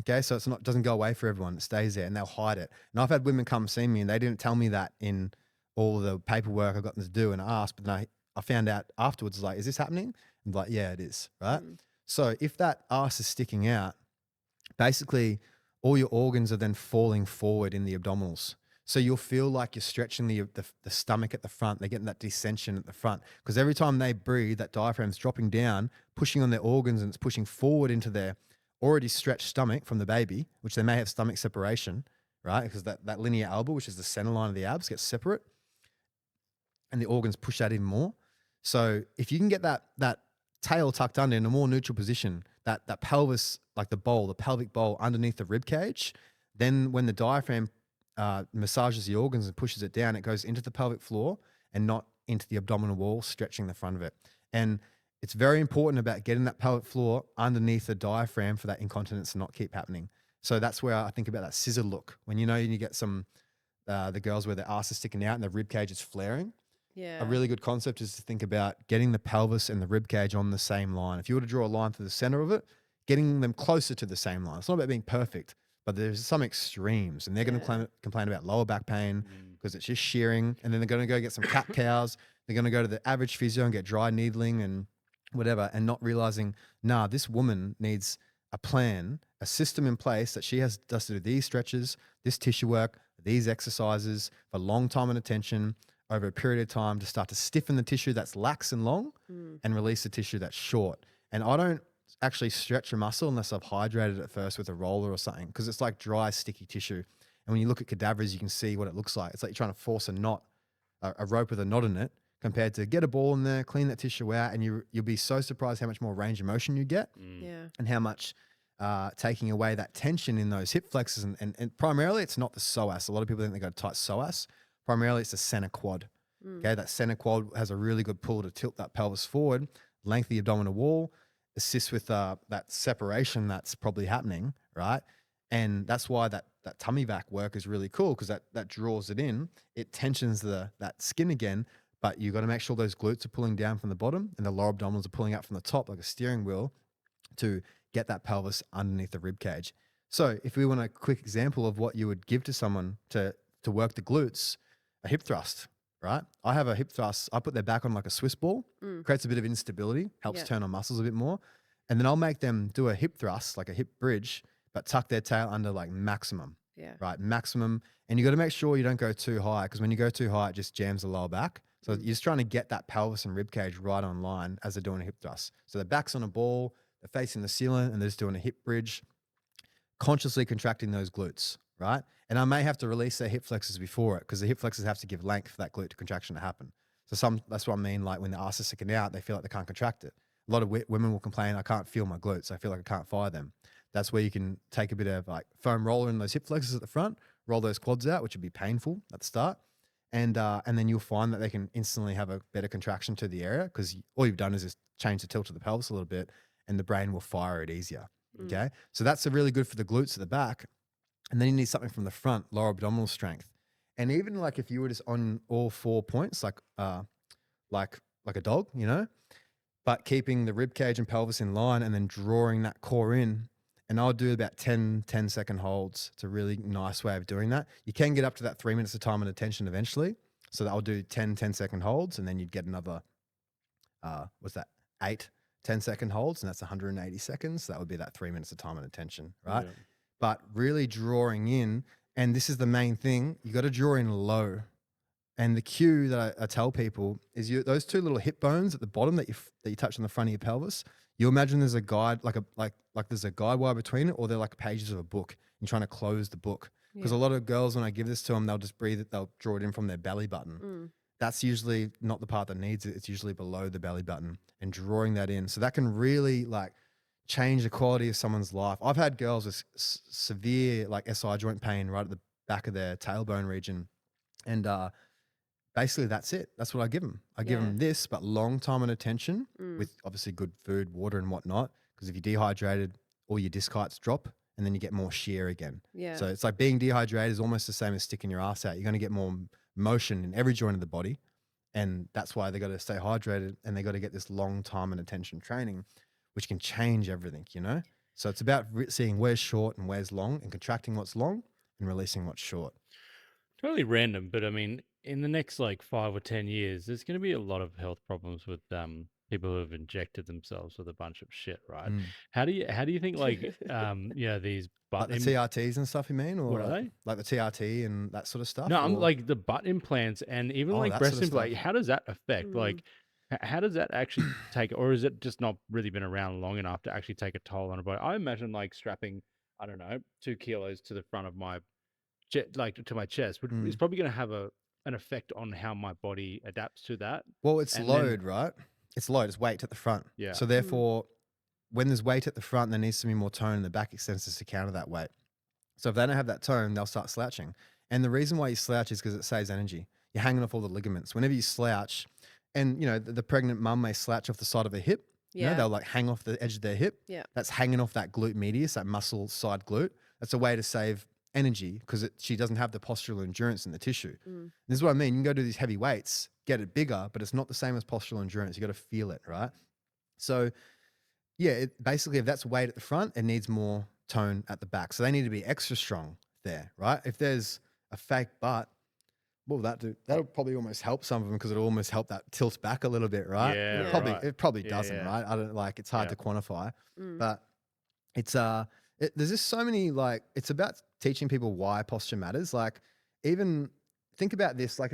Okay, so doesn't go away for everyone. It stays there, and they'll hide it. And I've had women come see me, and they didn't tell me that in all the paperwork I got them to do, and I asked, but then I found out afterwards, like, is this happening? And like, yeah, it is, right? So if that ass is sticking out, basically all your organs are then falling forward in the abdominals. So you'll feel like you're stretching the stomach at the front. They're getting that descension at the front, because every time they breathe, that diaphragm's dropping down, pushing on their organs, and it's pushing forward into their already stretched stomach from the baby, which they may have stomach separation, right? Because that linear elbow, which is the center line of the abs, gets separate, and the organs push that even more. So if you can get that tail tucked under in a more neutral position, that pelvis, like the pelvic bowl underneath the rib cage, then when the diaphragm massages the organs and pushes it down, it goes into the pelvic floor and not into the abdominal wall, stretching the front of it. And it's very important about getting that pelvic floor underneath the diaphragm for that incontinence to not keep happening. So that's where I think about that scissor look. When you get some, the girls where their ass is sticking out and the rib cage is flaring. Yeah. A really good concept is to think about getting the pelvis and the rib cage on the same line. If you were to draw a line through the center of it, getting them closer to the same line. It's not about being perfect, but there's some extremes, and they're going to complain about lower back pain because it's just shearing, and then they're going to go get some cat cows. They're going to go to the average physio and get dry needling and whatever, and not realizing, this woman needs a plan, a system in place that she does to do these stretches, this tissue work, these exercises for long time and attention over a period of time to start to stiffen the tissue that's lax and long and release the tissue that's short. And I don't actually stretch a muscle unless I've hydrated it first with a roller or something, because it's like dry, sticky tissue. And when you look at cadavers, you can see what it looks like. It's like you're trying to force a knot, a rope with a knot in it, compared to get a ball in there, clean that tissue out, and you'll be so surprised how much more range of motion you get and how much taking away that tension in those hip flexors. And primarily, it's not the psoas. A lot of people think they got a tight psoas. Primarily, it's the center quad. Okay, that center quad has a really good pull to tilt that pelvis forward, lengthen the abdominal wall, assist with that separation that's probably happening, right? And that's why that tummy vac work is really cool, because that draws it in, it tensions that skin again, but you got to make sure those glutes are pulling down from the bottom and the lower abdominals are pulling up from the top like a steering wheel to get that pelvis underneath the rib cage. So if we want a quick example of what you would give to someone to work the glutes, a hip thrust, right? I have a hip thrust. I put their back on like a Swiss ball, creates a bit of instability, helps turn on muscles a bit more. And then I'll make them do a hip thrust, like a hip bridge, but tuck their tail under like maximum, right? Maximum. And you got to make sure you don't go too high, because when you go too high, it just jams the lower back. So you're just trying to get that pelvis and rib cage right on line as they're doing a hip thrust. So their back's on a ball, they're facing the ceiling, and they're just doing a hip bridge, consciously contracting those glutes, right? And I may have to release their hip flexors before it, because the hip flexors have to give length for that glute contraction to happen. So that's what I mean, like when the ass is sticking out, they feel like they can't contract it. A lot of women will complain, I can't feel my glutes. I feel like I can't fire them. That's where you can take a bit of like foam roller in those hip flexors at the front, roll those quads out, which would be painful at the start. And then you'll find that they can instantly have a better contraction to the area, because all you've done is just change the tilt of the pelvis a little bit, and the brain will fire it easier. Okay. So that's really good for the glutes at the back. And then you need something from the front, lower abdominal strength. And even like if you were just on all 4 points, like a dog, but keeping the rib cage and pelvis in line and then drawing that core in. And I'll do about 10-second holds. It's a really nice way of doing that. You can get up to that 3 minutes of time and attention eventually. So I'll do 10-second holds, and then you'd get another, 8 10-second holds, and that's 180 seconds. So that would be that 3 minutes of time and attention, right? Yeah. But really drawing in, and this is the main thing, you got to draw in low. And the cue that I tell people is those two little hip bones at the bottom that you touch on the front of your pelvis. You imagine there's a guide, like there's a guide wire between it, or they're like pages of a book, and trying to close the book. Because a lot of girls, when I give this to them, they'll just breathe it, they'll draw it in from their belly button. That's usually not the part that needs it. It's usually below the belly button, and drawing that in. So that can really like change the quality of someone's life. I've had girls with severe like SI joint pain right at the back of their tailbone region, and basically that's it. That's what I give them. I give Yeah. them this, but long time and attention Mm. with obviously good food, water, and whatnot. Because if you're dehydrated, all your disc heights drop, and then you get more shear again. Yeah. So it's like being dehydrated is almost the same as sticking your ass out. You're going to get more motion in every joint of the body, and that's why they got to stay hydrated, and they got to get this long time and attention training, which can change everything. You know. So it's about seeing where's short and where's long, and contracting what's long and releasing what's short. Totally random, but I mean, in the next like 5 or 10 years, there's going to be a lot of health problems with people who have injected themselves with a bunch of shit, right? Mm. How do you think like these Like butt the TRTs and stuff, you mean? Or what are they? like the TRT and that sort of stuff? No, I'm or- like the butt implants and even Oh, like that breast sort of implants. stuff. How does that affect? Mm. Like, how does that actually take, or is it just not really been around long enough to actually take a toll on a body? I imagine like strapping, I don't know, 2 kilos to the front of my like to my chest, which is probably going to have an effect on how my body adapts to that. Well, it's And load, then- right? It's load. It's weight at the front. Yeah. So therefore, when there's weight at the front, there needs to be more tone in the back extensors to counter that weight. So if they don't have that tone, they'll start slouching. And the reason why you slouch is because it saves energy. You're hanging off all the ligaments. Whenever you slouch, and you know the pregnant mum may slouch off the side of her hip. You know, Yeah. they'll like hang off the edge of their hip. Yeah. That's hanging off that glute medius, that muscle side glute. That's a way to save energy because she doesn't have the postural endurance in the tissue. This is what I mean. You can go do these heavy weights, get it bigger, but it's not the same as postural endurance. You got to feel it, right? So, yeah, basically, if that's weight at the front, it needs more tone at the back. So they need to be extra strong there, right? If there's a fake butt, what will that do? That'll probably almost help some of them because it'll almost help that tilt back a little bit, right? Yeah, Yeah. Probably right. it probably Yeah, doesn't, yeah. right? I don't like it's hard Yeah. to quantify, Mm. but it's there's just so many like it's about teaching people why posture matters. Like even think about this, like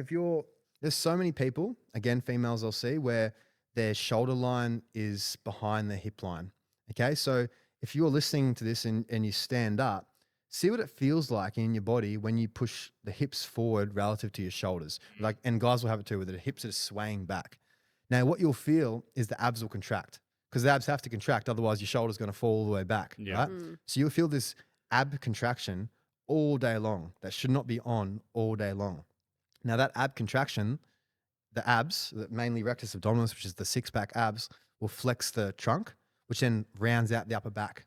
there's so many people, again females I'll see where their shoulder line is behind their hip line. Okay, so if you're listening to this and you stand up, see what it feels like in your body when you push the hips forward relative to your shoulders. Like, and guys will have it too, where the hips are swaying back. Now, what you'll feel is the abs will contract because the abs have to contract, otherwise your shoulder's going to fall all the way back, Yeah. right? So you'll feel this ab contraction all day long. That should not be on all day long. Now, that ab contraction, the abs, mainly rectus abdominis, which is the six-pack abs, will flex the trunk, which then rounds out the upper back.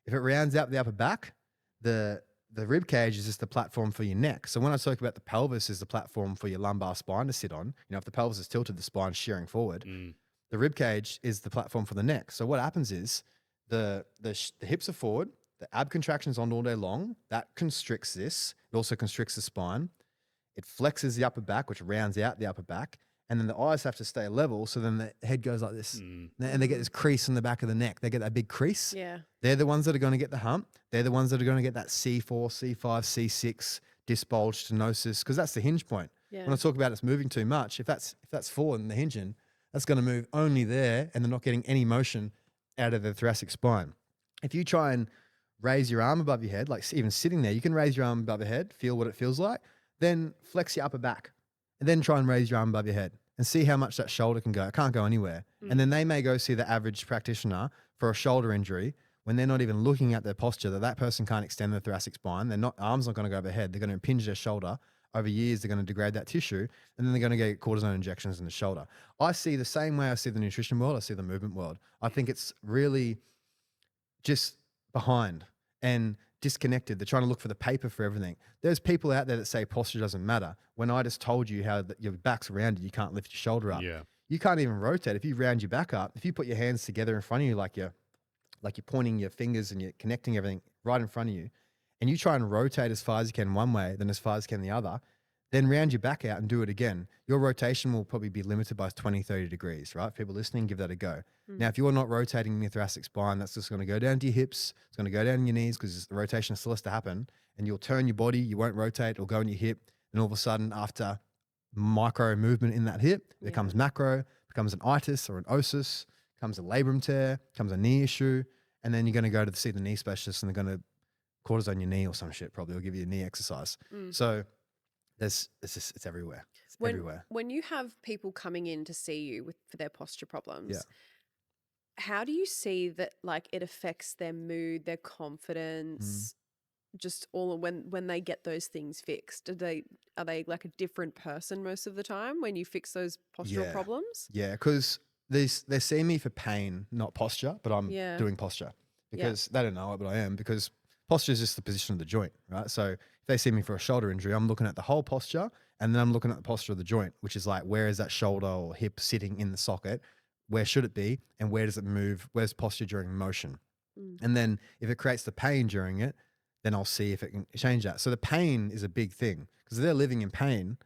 If it rounds out the upper back, the rib cage is just the platform for your neck. So when I talk about the pelvis is the platform for your lumbar spine to sit on, you know, if the pelvis is tilted, the spine's shearing forward. The rib cage is the platform for the neck. So what happens is the hips are forward, the ab contraction's on all day long. That constricts this. It also constricts the spine. It flexes the upper back, which rounds out the upper back. And then the eyes have to stay level. So then the head goes like this. And they get this crease in the back of the neck. They get that big crease. Yeah. They're the ones that are going to get the hump. They're the ones that are going to get that C4, C5, C6 disc bulge stenosis, because that's the hinge point. Yeah. When I talk about it's moving too much, if that's forward in the hinging, that's going to move only there, and they're not getting any motion out of the thoracic spine. If you try and raise your arm above your head, like even sitting there, you can raise your arm above your head, feel what it feels like, then flex your upper back, and then try and raise your arm above your head and see how much that shoulder can go. It can't go anywhere. And then they may go see the average practitioner for a shoulder injury when they're not even looking at their posture, that person can't extend the thoracic spine. Arms not going to go overhead. They're going to impinge their shoulder. Over years, they're going to degrade that tissue, and then they're going to get cortisone injections in the shoulder. I see the same way I see the nutrition world, I see the movement world. I think it's really just behind and disconnected. They're trying to look for the paper for everything. There's people out there that say posture doesn't matter. When I just told you how your back's rounded, you can't lift your shoulder up. Yeah. You can't even rotate. If you round your back up, if you put your hands together in front of you like you're pointing your fingers and you're connecting everything right in front of you, and you try and rotate as far as you can one way, then as far as you can the other, then round your back out and do it again. Your rotation will probably be limited by 20, 30 degrees, right? People listening, give that a go. Now, if you're not rotating your thoracic spine, that's just going to go down to your hips. It's going to go down to your knees because the rotation still has to happen. And you'll turn your body, you won't rotate, it'll go in your hip. And all of a sudden, after micro movement in that hip, it becomes macro, becomes an itis or an osis, becomes a labrum tear, becomes a knee issue. And then you're going to go to see the knee specialist and they're going to cortisone your knee or some shit, probably, or give you a knee exercise. So it's everywhere. It's everywhere. When you have people coming in to see you for their posture problems, How do you see that like it affects their mood, their Mm. confidence, just all when they get those things fixed? Are they like a different person most of the time when you fix those postural Yeah. problems? Yeah, because they see me for pain, not posture, but I'm Yeah. doing posture Yeah. because they don't know it, but I am, because posture is just the position of the joint, right? So if they see me for a shoulder injury, I'm looking at the whole posture, and then I'm looking at the posture of the joint, which is like, where is that shoulder or hip sitting in the socket? Where should it be? And where does it move? Where's posture during motion? Mm. And then if it creates the pain during it, then I'll see if it can change that. So the pain is a big thing, because if they're living in pain,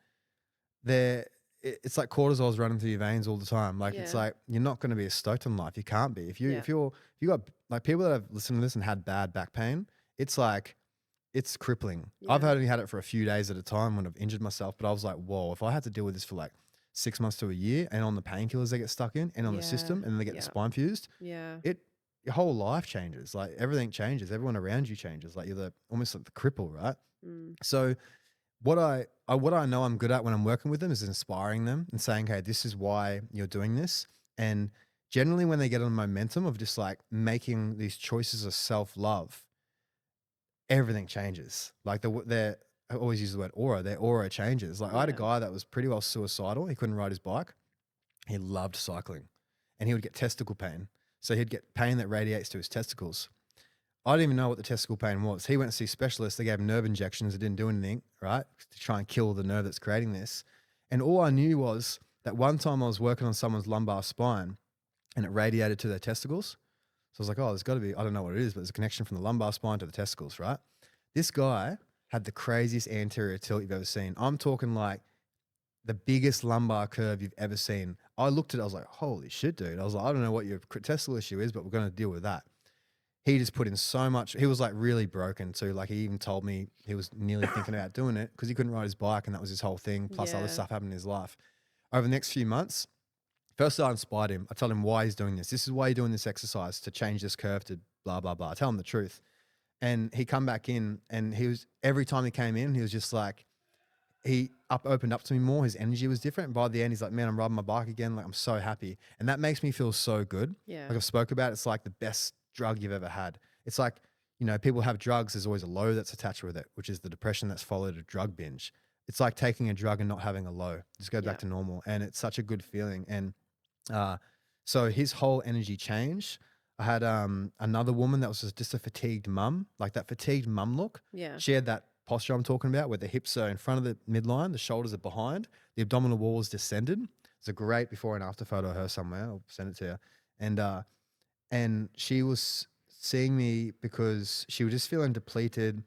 it's like cortisol's running through your veins all the time. Like, it's Yeah. like, you're not going to be as stoked in life. You can't be. If Yeah. you got like people that have listened to this and had bad back pain, it's like, it's crippling. I've Yeah. only had it for a few days at a time when I've injured myself, but I was like, whoa, if I had to deal with this for like 6 months to a year, and on the painkillers they get stuck in, and on the Yeah. system, and then they get Yeah. the spine fused, Yeah. your whole life changes. Like, everything changes. Everyone around you changes. Like, you're almost like the cripple, right? Mm. So what I know I'm good at when I'm working with them is inspiring them and saying, hey, this is why you're doing this. And generally when they get on momentum of just like making these choices of self-love, everything changes. Like, I always use the word aura. Their aura changes. Like, I had a Yeah. guy that was pretty well suicidal. He couldn't ride his bike. He loved cycling, and he would get testicle pain. So he'd get pain that radiates to his testicles. I didn't even know what the testicle pain was. He went to see specialists. They gave him nerve injections. It didn't do anything, right? To try and kill the nerve that's creating this. And all I knew was that one time I was working on someone's lumbar spine, and it radiated to their testicles. So I was like, oh, there's got to be, I don't know what it is, but there's a connection from the lumbar spine to the testicles, right? This guy had the craziest anterior tilt you've ever seen. I'm talking like the biggest lumbar curve you've ever seen. I looked at it, I was like, holy shit, dude. I was like, I don't know what your testicle issue is, but we're going to deal with that. He just put in so much. He was like really broken too. Like, he even told me he was nearly thinking about doing it because he couldn't ride his bike, and that was his whole thing. Plus other Yeah. stuff happened in his life. Over the next few months, first I inspired him. I told him why he's doing this. This is why you're doing this exercise, to change this curve to blah, blah, blah. I tell him the truth. And he come back in, and every time he came in, he was just like, he opened up to me more. His energy was different. And by the end, he's like, man, I'm riding my bike again. Like, I'm so happy. And that makes me feel so good. Yeah. Like I've spoke about, it's like the best drug you've ever had. It's like, people have drugs. There's always a low that's attached with it, which is the depression that's followed a drug binge. It's like taking a drug and not having a low. Just go back Yeah. to normal. And it's such a good feeling. And so his whole energy changed. I had another woman that was just a fatigued mum, like that fatigued mum look. Yeah. She had that posture I'm talking about, where the hips are in front of the midline, the shoulders are behind, the abdominal wall is descended. It's a great before and after photo of her somewhere. I'll send it to you. And she was seeing me because she was just feeling depleted,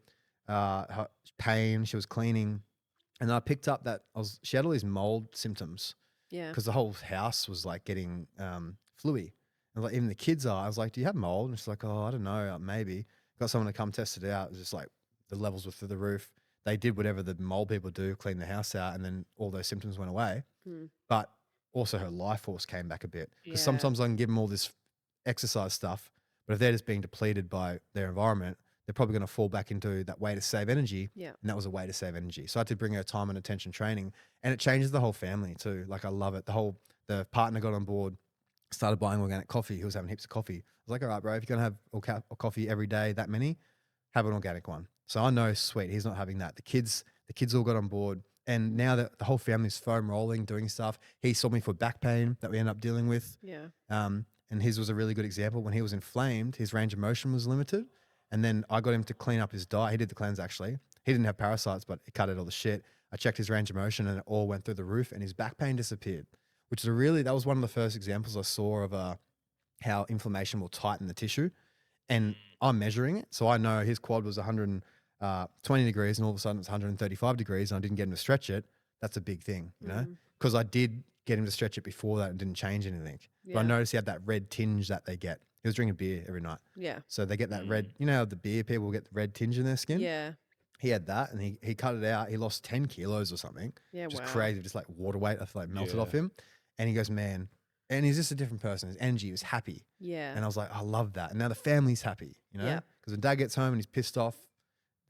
her pain. She was cleaning, and I picked up that she had all these mold symptoms Yeah. because the whole house was like getting fluey. And like, even the kids are. I was like, "Do you have mold?" And she's like, "Oh, I don't know, maybe." Got someone to come test it out. It was just like the levels were through the roof. They did whatever the mold people do, clean the house out, and then all those symptoms went away. Mm. But also her life force came back a bit, because Yeah. sometimes I can give them all this exercise stuff, but if they're just being depleted by their environment, they're probably going to fall back into that way to save energy. Yeah. And that was a way to save energy. So I had to bring her time and attention training, and it changes the whole family too. Like, I love it. The partner got on board, started buying organic coffee. He was having heaps of coffee. I was like, all right, bro, if you're going to have coffee every day, that many, have an organic one. So I know, sweet, he's not having that. The kids all got on board. And now that the whole family's foam rolling, doing stuff, he saw me for back pain that we ended up dealing with. Yeah. And his was a really good example. When he was inflamed, his range of motion was limited. And then I got him to clean up his diet. He did the cleanse, actually. He didn't have parasites, but he cut out all the shit. I checked his range of motion, and it all went through the roof, and his back pain disappeared, which is that was one of the first examples I saw of how inflammation will tighten the tissue. And I'm measuring it. So I know his quad was 120 degrees, and all of a sudden it's 135 degrees, and I didn't get him to stretch it. That's a big thing, because I did get him to stretch it before that and didn't change anything. But I Yeah. noticed he had that red tinge that they get. He was drinking beer every night. Yeah. So they get that red, how the beer people get the red tinge in their skin? Yeah. He had that, and he cut it out. He lost 10 kilos or something. Yeah. Just Wow. crazy, just like water weight. I feel like melted off Yeah. him. And he goes, man, and he's just a different person. His energy was happy. Yeah. And I was like, I love that. And now the family's happy, Yeah. Because when dad gets home and he's pissed off,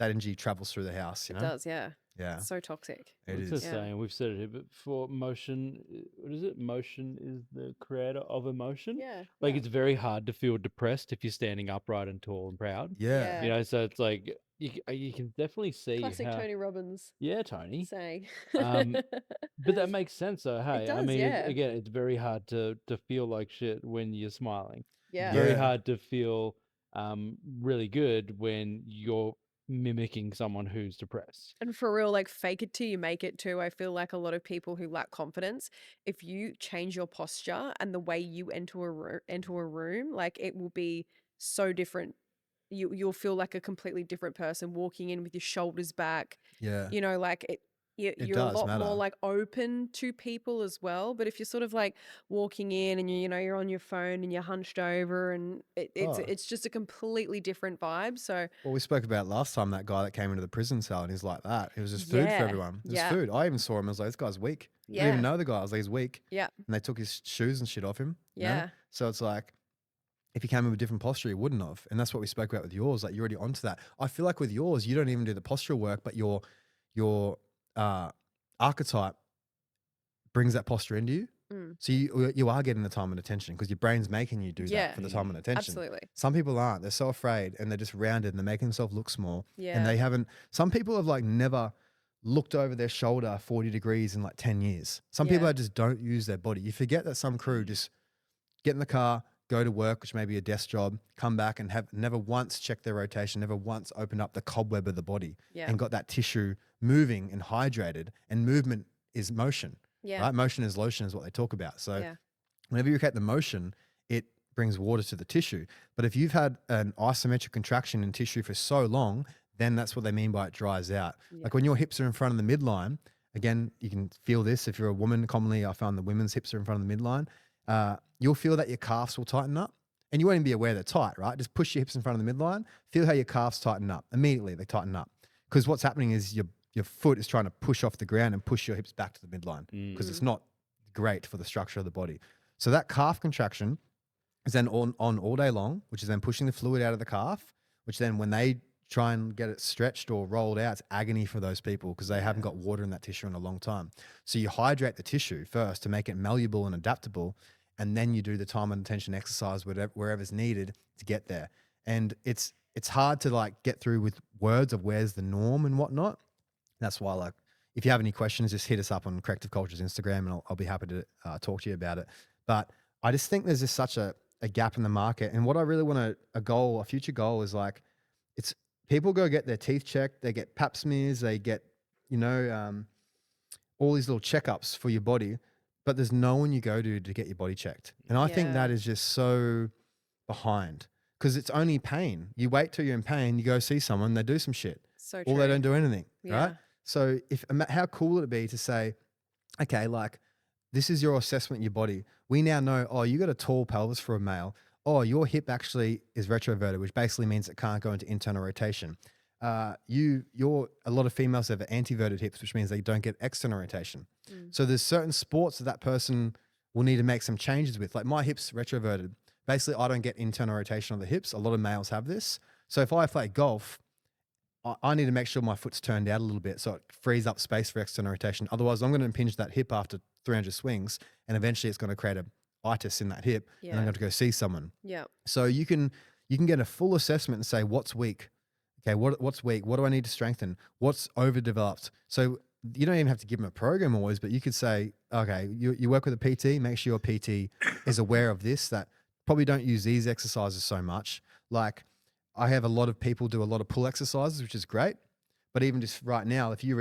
that energy travels through the house, It does. Yeah. Yeah, So toxic. it It's the is. Yeah. saying, we've said it here, but for motion, what is it? Motion is the creator of emotion. Yeah. Like yeah. it's very hard to feel depressed if you're standing upright and tall and proud. Yeah. You know, so it's like you can definitely see Classic how. Tony Robbins Yeah, Tony. saying. But that makes sense. So hey, I does, mean, yeah. again, it's very hard to feel like shit when you're smiling. Yeah. Very Yeah. hard to feel really good when you're mimicking someone who's depressed. And for real, like fake it till you make it too. I feel like a lot of people who lack confidence, if you change your posture and the way you enter a room, like it will be so different. You'll feel like a completely different person walking in with your shoulders back. Yeah. You know, like you're a does lot matter. more like open to people as well. But if you're sort of like walking in and you're on your phone and you're hunched over and Oh. it's just a completely different vibe. So Well, we spoke about last time that guy that came into the prison cell and he's like that. It was just food for Yeah, everyone. It was yeah. food. I even saw him. I was like, this guy's weak. I didn't Yeah. even know the guy. I was like, he's weak. Yeah. And they took his shoes and shit off him. you know? Yeah. So it's like, if he came in with different posture, he wouldn't have. And that's what we spoke about with yours. Like you're already onto that. I feel like with yours, you don't even do the postural work, but your archetype brings that posture into you. Mm. So you are getting the time and attention because your brain's making you do Yeah. that for the time and attention. Absolutely. Some people aren't. They're so afraid and they're just rounded and they're making themselves look small. Yeah. And they haven't, some people have like never looked over their shoulder 40 degrees in like 10 years. Some people Yeah. that just don't use their body. You forget that some crew just get in the car, go to work, which may be a desk job, come back and have never once checked their rotation, never once opened up the cobweb of the body Yeah. and got that tissue moving and hydrated. And movement is motion, Yeah. right? Motion is lotion is what they talk about. So Yeah. whenever you create the motion, it brings water to the tissue. But if you've had an isometric contraction in tissue for so long, then that's what they mean by it dries out. Yeah. Like when your hips are in front of the midline, again, you can feel this. If you're a woman, commonly I found the women's hips are in front of the midline. You'll feel that your calves will tighten up. And you won't even be aware they're tight, right? Just push your hips in front of the midline. Feel how your calves tighten up. Immediately they tighten up. Because what's happening is your foot is trying to push off the ground and push your hips back to the midline because it's not great for the structure of the body. So that calf contraction is then on all day long, which is then pushing the fluid out of the calf, which then when they try and get it stretched or rolled out, it's agony for those people because they haven't got water in that tissue in a long time. So you hydrate the tissue first to make it malleable and adaptable, and then you do the time and attention exercise wherever's needed to get there. And it's hard to like get through with words of where's the norm and whatnot. That's why, like, if you have any questions, just hit us up on Corrective Culture's Instagram and I'll be happy to talk to you about it. But I just think there's just such a gap in the market. And what I really want a future goal is like, it's people go get their teeth checked, they get pap smears, they get, all these little checkups for your body, but there's no one you go to get your body checked. And I think Yeah. that is just so behind because it's only pain. You wait till you're in pain, you go see someone, they do some shit. So Or true. they don't do anything, Yeah. right? So how cool would it be to say, okay, like this is your assessment of your body. We now know, oh, you got a tall pelvis for a male. Oh, your hip actually is retroverted, which basically means it can't go into internal rotation. A lot of females have antiverted hips, which means they don't get external rotation. So there's certain sports that person will need to make some changes with. Like my hips retroverted. Basically, I don't get internal rotation on the hips. A lot of males have this. So if I play golf, I need to make sure my foot's turned out a little bit so it frees up space for external rotation. Otherwise, I'm going to impinge that hip after 300 swings, and eventually it's going to create a itis in that hip, and I'm Yeah. going to go see someone. Yeah. So you can get a full assessment and say what's weak. Okay, what's weak? What do I need to strengthen? What's overdeveloped? So you don't even have to give them a program always, but you could say, okay, you work with a PT, make sure your PT is aware of this, that probably don't use these exercises so much. Like I have a lot of people do a lot of pull exercises, which is great. But even just right now, if you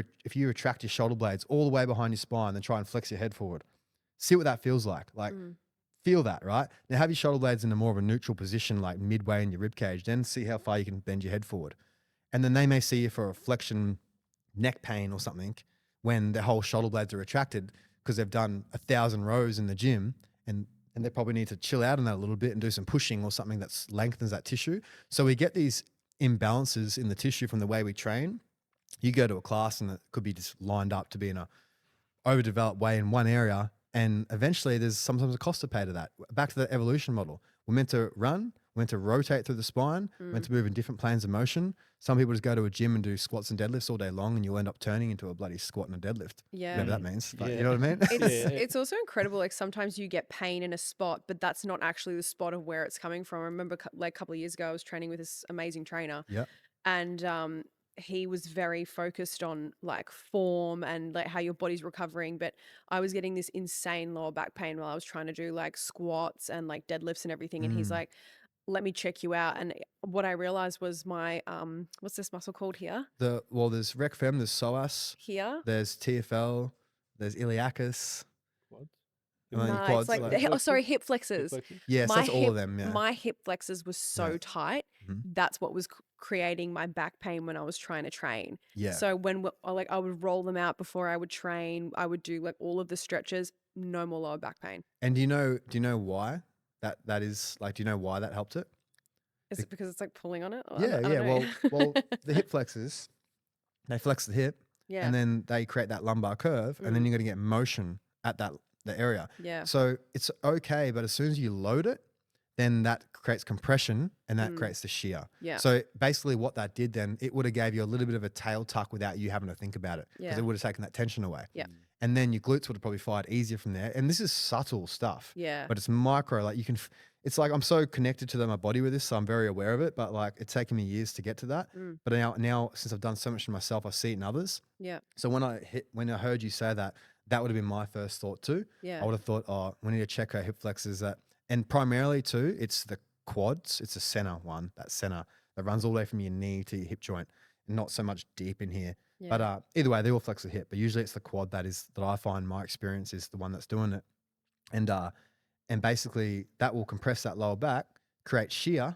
retract your shoulder blades all the way behind your spine and try and flex your head forward, see what that feels like. Like feel that, right? Now have your shoulder blades in a more of a neutral position, like midway in your rib cage, then see how far you can bend your head forward. And then they may see you for a flexion neck pain or something when the whole shoulder blades are retracted because they've done 1,000 rows in the gym and they probably need to chill out on that a little bit and do some pushing or something that lengthens that tissue. So we get these imbalances in the tissue from the way we train. You go to a class and it could be just lined up to be in a overdeveloped way in one area. And eventually there's sometimes a cost to pay to that. Back to the evolution model. We're meant to run. We're meant to rotate through the spine. We're meant to move in different planes of motion. Some people just go to a gym and do squats and deadlifts all day long, and you'll end up turning into a bloody squat and a deadlift. Yeah. Whatever that means. But Yeah. you know what I mean? It's also incredible. Like sometimes you get pain in a spot, but that's not actually the spot of where it's coming from. I remember like a couple of years ago, I was training with this amazing trainer, Yeah. and he was very focused on like form and like how your body's recovering. But I was getting this insane lower back pain while I was trying to do like squats and like deadlifts and everything. And he's like, "Let me check you out." And what I realized was my what's this muscle called here? There's rec fem, there's psoas, Here. there's TFL, there's iliacus. Quads? And then No, quads, it's like, like- oh, sorry, hip flexors. Flexors? Yes, My that's all hip- of them. Yeah. My hip flexors was so Yeah. tight. Mhm. That's what was creating my back pain when I was trying to train. Yeah. So when I would roll them out before I would train, I would do like all of the stretches, no more lower back pain. And do you know why that is like? Do you know why that helped it? Is it because it's like pulling on it? Or I Yeah, don't yeah. know. Well, the hip flexors, they flex the hip, yeah, and then they create that lumbar curve, and then you're going to get motion at the area. yeah, So it's okay, but as soon as you load it, then that creates compression, and that creates the shear. yeah, So basically, what that did then, it would have gave you a little bit of a tail tuck without you having to think about it, because Yeah. it would have taken that tension away. Yeah. And then your glutes would have probably fired easier from there. And this is subtle stuff. yeah, But it's micro. Like you can, it's like I'm so connected to my body with this, so I'm very aware of it. But like it's taken me years to get to that. But now since I've done so much for myself, I see it in others. yeah, So when I heard you say that, that would have been my first thought too. yeah, I would have thought, oh, we need to check her hip flexors. And primarily too, it's the quads. It's the center one, that center that runs all the way from your knee to your hip joint, and not so much deep in here. yeah. But either way, they all flex the hip. But usually it's the quad that I find my experience is the one that's doing it. And basically that will compress that lower back, create shear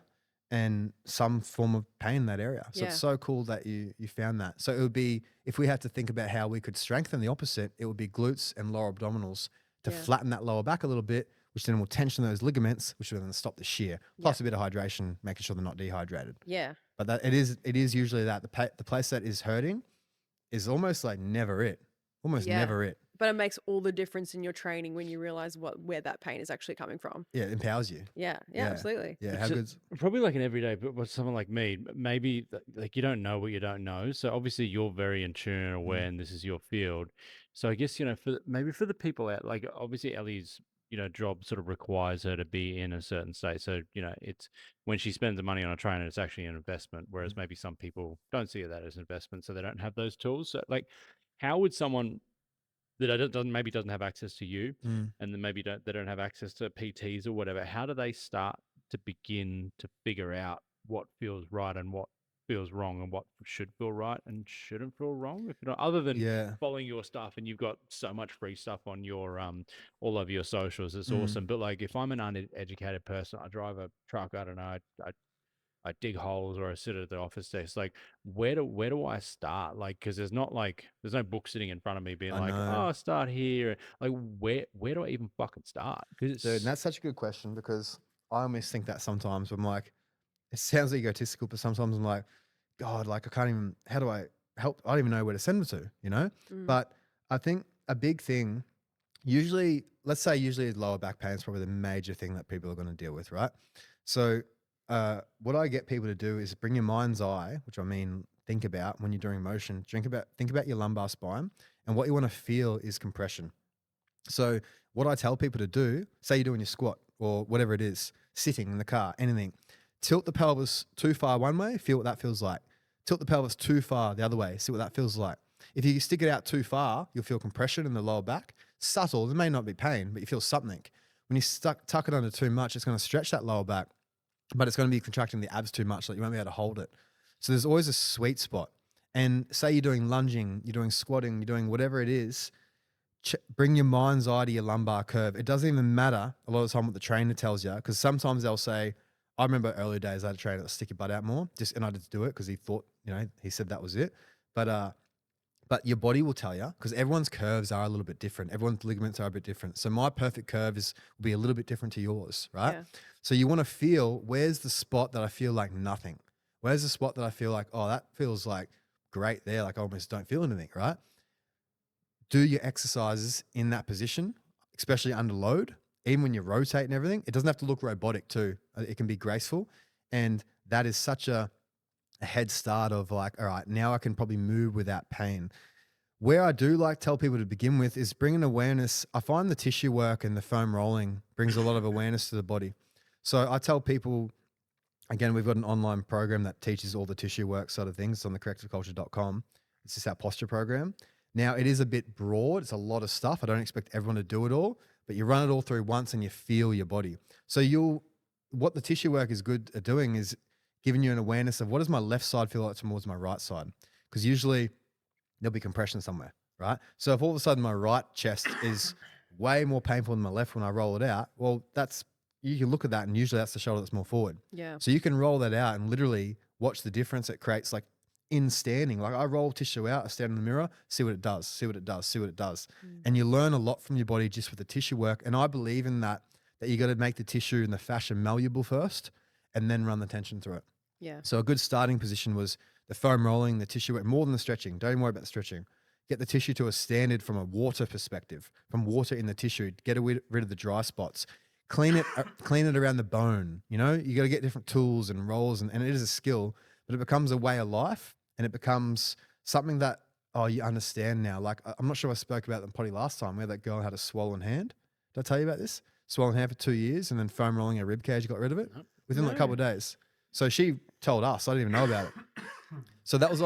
and some form of pain in that area. So Yeah. it's so cool that you found that. So it would be, if we had to think about how we could strengthen the opposite, it would be glutes and lower abdominals to Yeah. flatten that lower back a little bit, which then will tension those ligaments, which will then stop the shear. Plus a bit of hydration, making sure they're not dehydrated. yeah. But that it is usually that the place that is hurting is almost like never it. Almost Yeah. never it. But it makes all the difference in your training when you realize where that pain is actually coming from. Yeah, it empowers you. Yeah, Yeah. absolutely. Yeah, It's how a- good's Probably like an everyday, but with someone like me, maybe like you don't know what you don't know. So obviously you're very in tune and aware, and this is your field. So I guess, for the people out, like obviously Ellie's, job sort of requires her to be in a certain state. So, it's when she spends the money on a trainer, it's actually an investment. Whereas maybe some people don't see that as an investment, so they don't have those tools. So like, how would someone that doesn't have access to you, and then maybe they don't have access to PTs or whatever, how do they start to begin to figure out what feels right and what feels wrong and what should feel right and shouldn't feel wrong? If other than Yeah. following your stuff, and you've got so much free stuff on your all over your socials, it's awesome. But like, if I'm an uneducated person, I drive a truck, I don't know, I dig holes or I sit at the office desk. Like, where do I start? Like, because there's no book sitting in front of me being I like, know. oh, start here. Like, where do I even fucking start? Because Dude, and that's such a good question, because I almost think that sometimes I'm like, it sounds egotistical, but sometimes I'm like, God, like I can't even, how do I help? I don't even know where to send them to. But I think a big thing, usually lower back pain is probably the major thing that people are going to deal with, right? So what I get people to do is bring your mind's eye, which I mean, think about when you're doing motion, think about your lumbar spine, and what you want to feel is compression. So what I tell people to do, say you're doing your squat or whatever it is, sitting in the car, anything, tilt the pelvis too far one way, feel what that feels like. Tilt the pelvis too far the other way, see what that feels like. If you stick it out too far, you'll feel compression in the lower back. Subtle, there may not be pain, but you feel something. When you tuck it under too much, it's going to stretch that lower back, but it's going to be contracting the abs too much, so you won't be able to hold it. So there's always a sweet spot. And say you're doing lunging, you're doing squatting, you're doing whatever it is, bring your mind's eye to your lumbar curve. It doesn't even matter a lot of the time what the trainer tells you, because sometimes they'll say, I remember early days I had a trainer that stick your butt out more, and I just do it because he thought, he said that was it. But your body will tell you, because everyone's curves are a little bit different. Everyone's ligaments are a bit different. So my perfect curve will be a little bit different to yours, right? Yeah. So you want to feel, where's the spot that I feel like nothing? Where's the spot that I feel like, oh, that feels like great there, like I almost don't feel anything, right? Do your exercises in that position, especially under load, even when you rotate and everything, it doesn't have to look robotic too. It can be graceful. And that is such a head start of like, all right, now I can probably move without pain. Where I do like tell people to begin with is bringing awareness. I find the tissue work and the foam rolling brings a lot of awareness to the body. So I tell people, again, we've got an online program that teaches all the tissue work sort of things. It's on the correctiveculture.com. It's just our posture program. Now, it is a bit broad. It's a lot of stuff. I don't expect everyone to do it all, but you run it all through once and you feel your body. So what the tissue work is good at doing is giving you an awareness of what does my left side feel like towards my right side? Because usually there'll be compression somewhere, right? So if all of a sudden my right chest is way more painful than my left when I roll it out, well, you can look at that and usually that's the shoulder that's more forward. Yeah. So you can roll that out and literally watch the difference it creates, like in standing. Like I roll tissue out, I stand in the mirror, see what it does, see what it does, see what it does. And you learn a lot from your body just with the tissue work. And I believe in that you got to make the tissue and the fascia malleable first and then run the tension through it. Yeah. So a good starting position was the foam rolling, the tissue work, more than the stretching. Don't worry about the stretching. Get the tissue to a standard from a water perspective, from water in the tissue, get rid of the dry spots. Clean it around the bone. You know, you got to get different tools and rolls, and it is a skill, but it becomes a way of life, and it becomes something that you understand now. Like I'm not sure if I spoke about it in potty last time, where that girl had a swollen hand. Did I tell you about this? Swollen hand for 2 years, and then foam rolling her rib cage, got rid of it within like a couple of days. So she told us. I didn't even know about it. So that was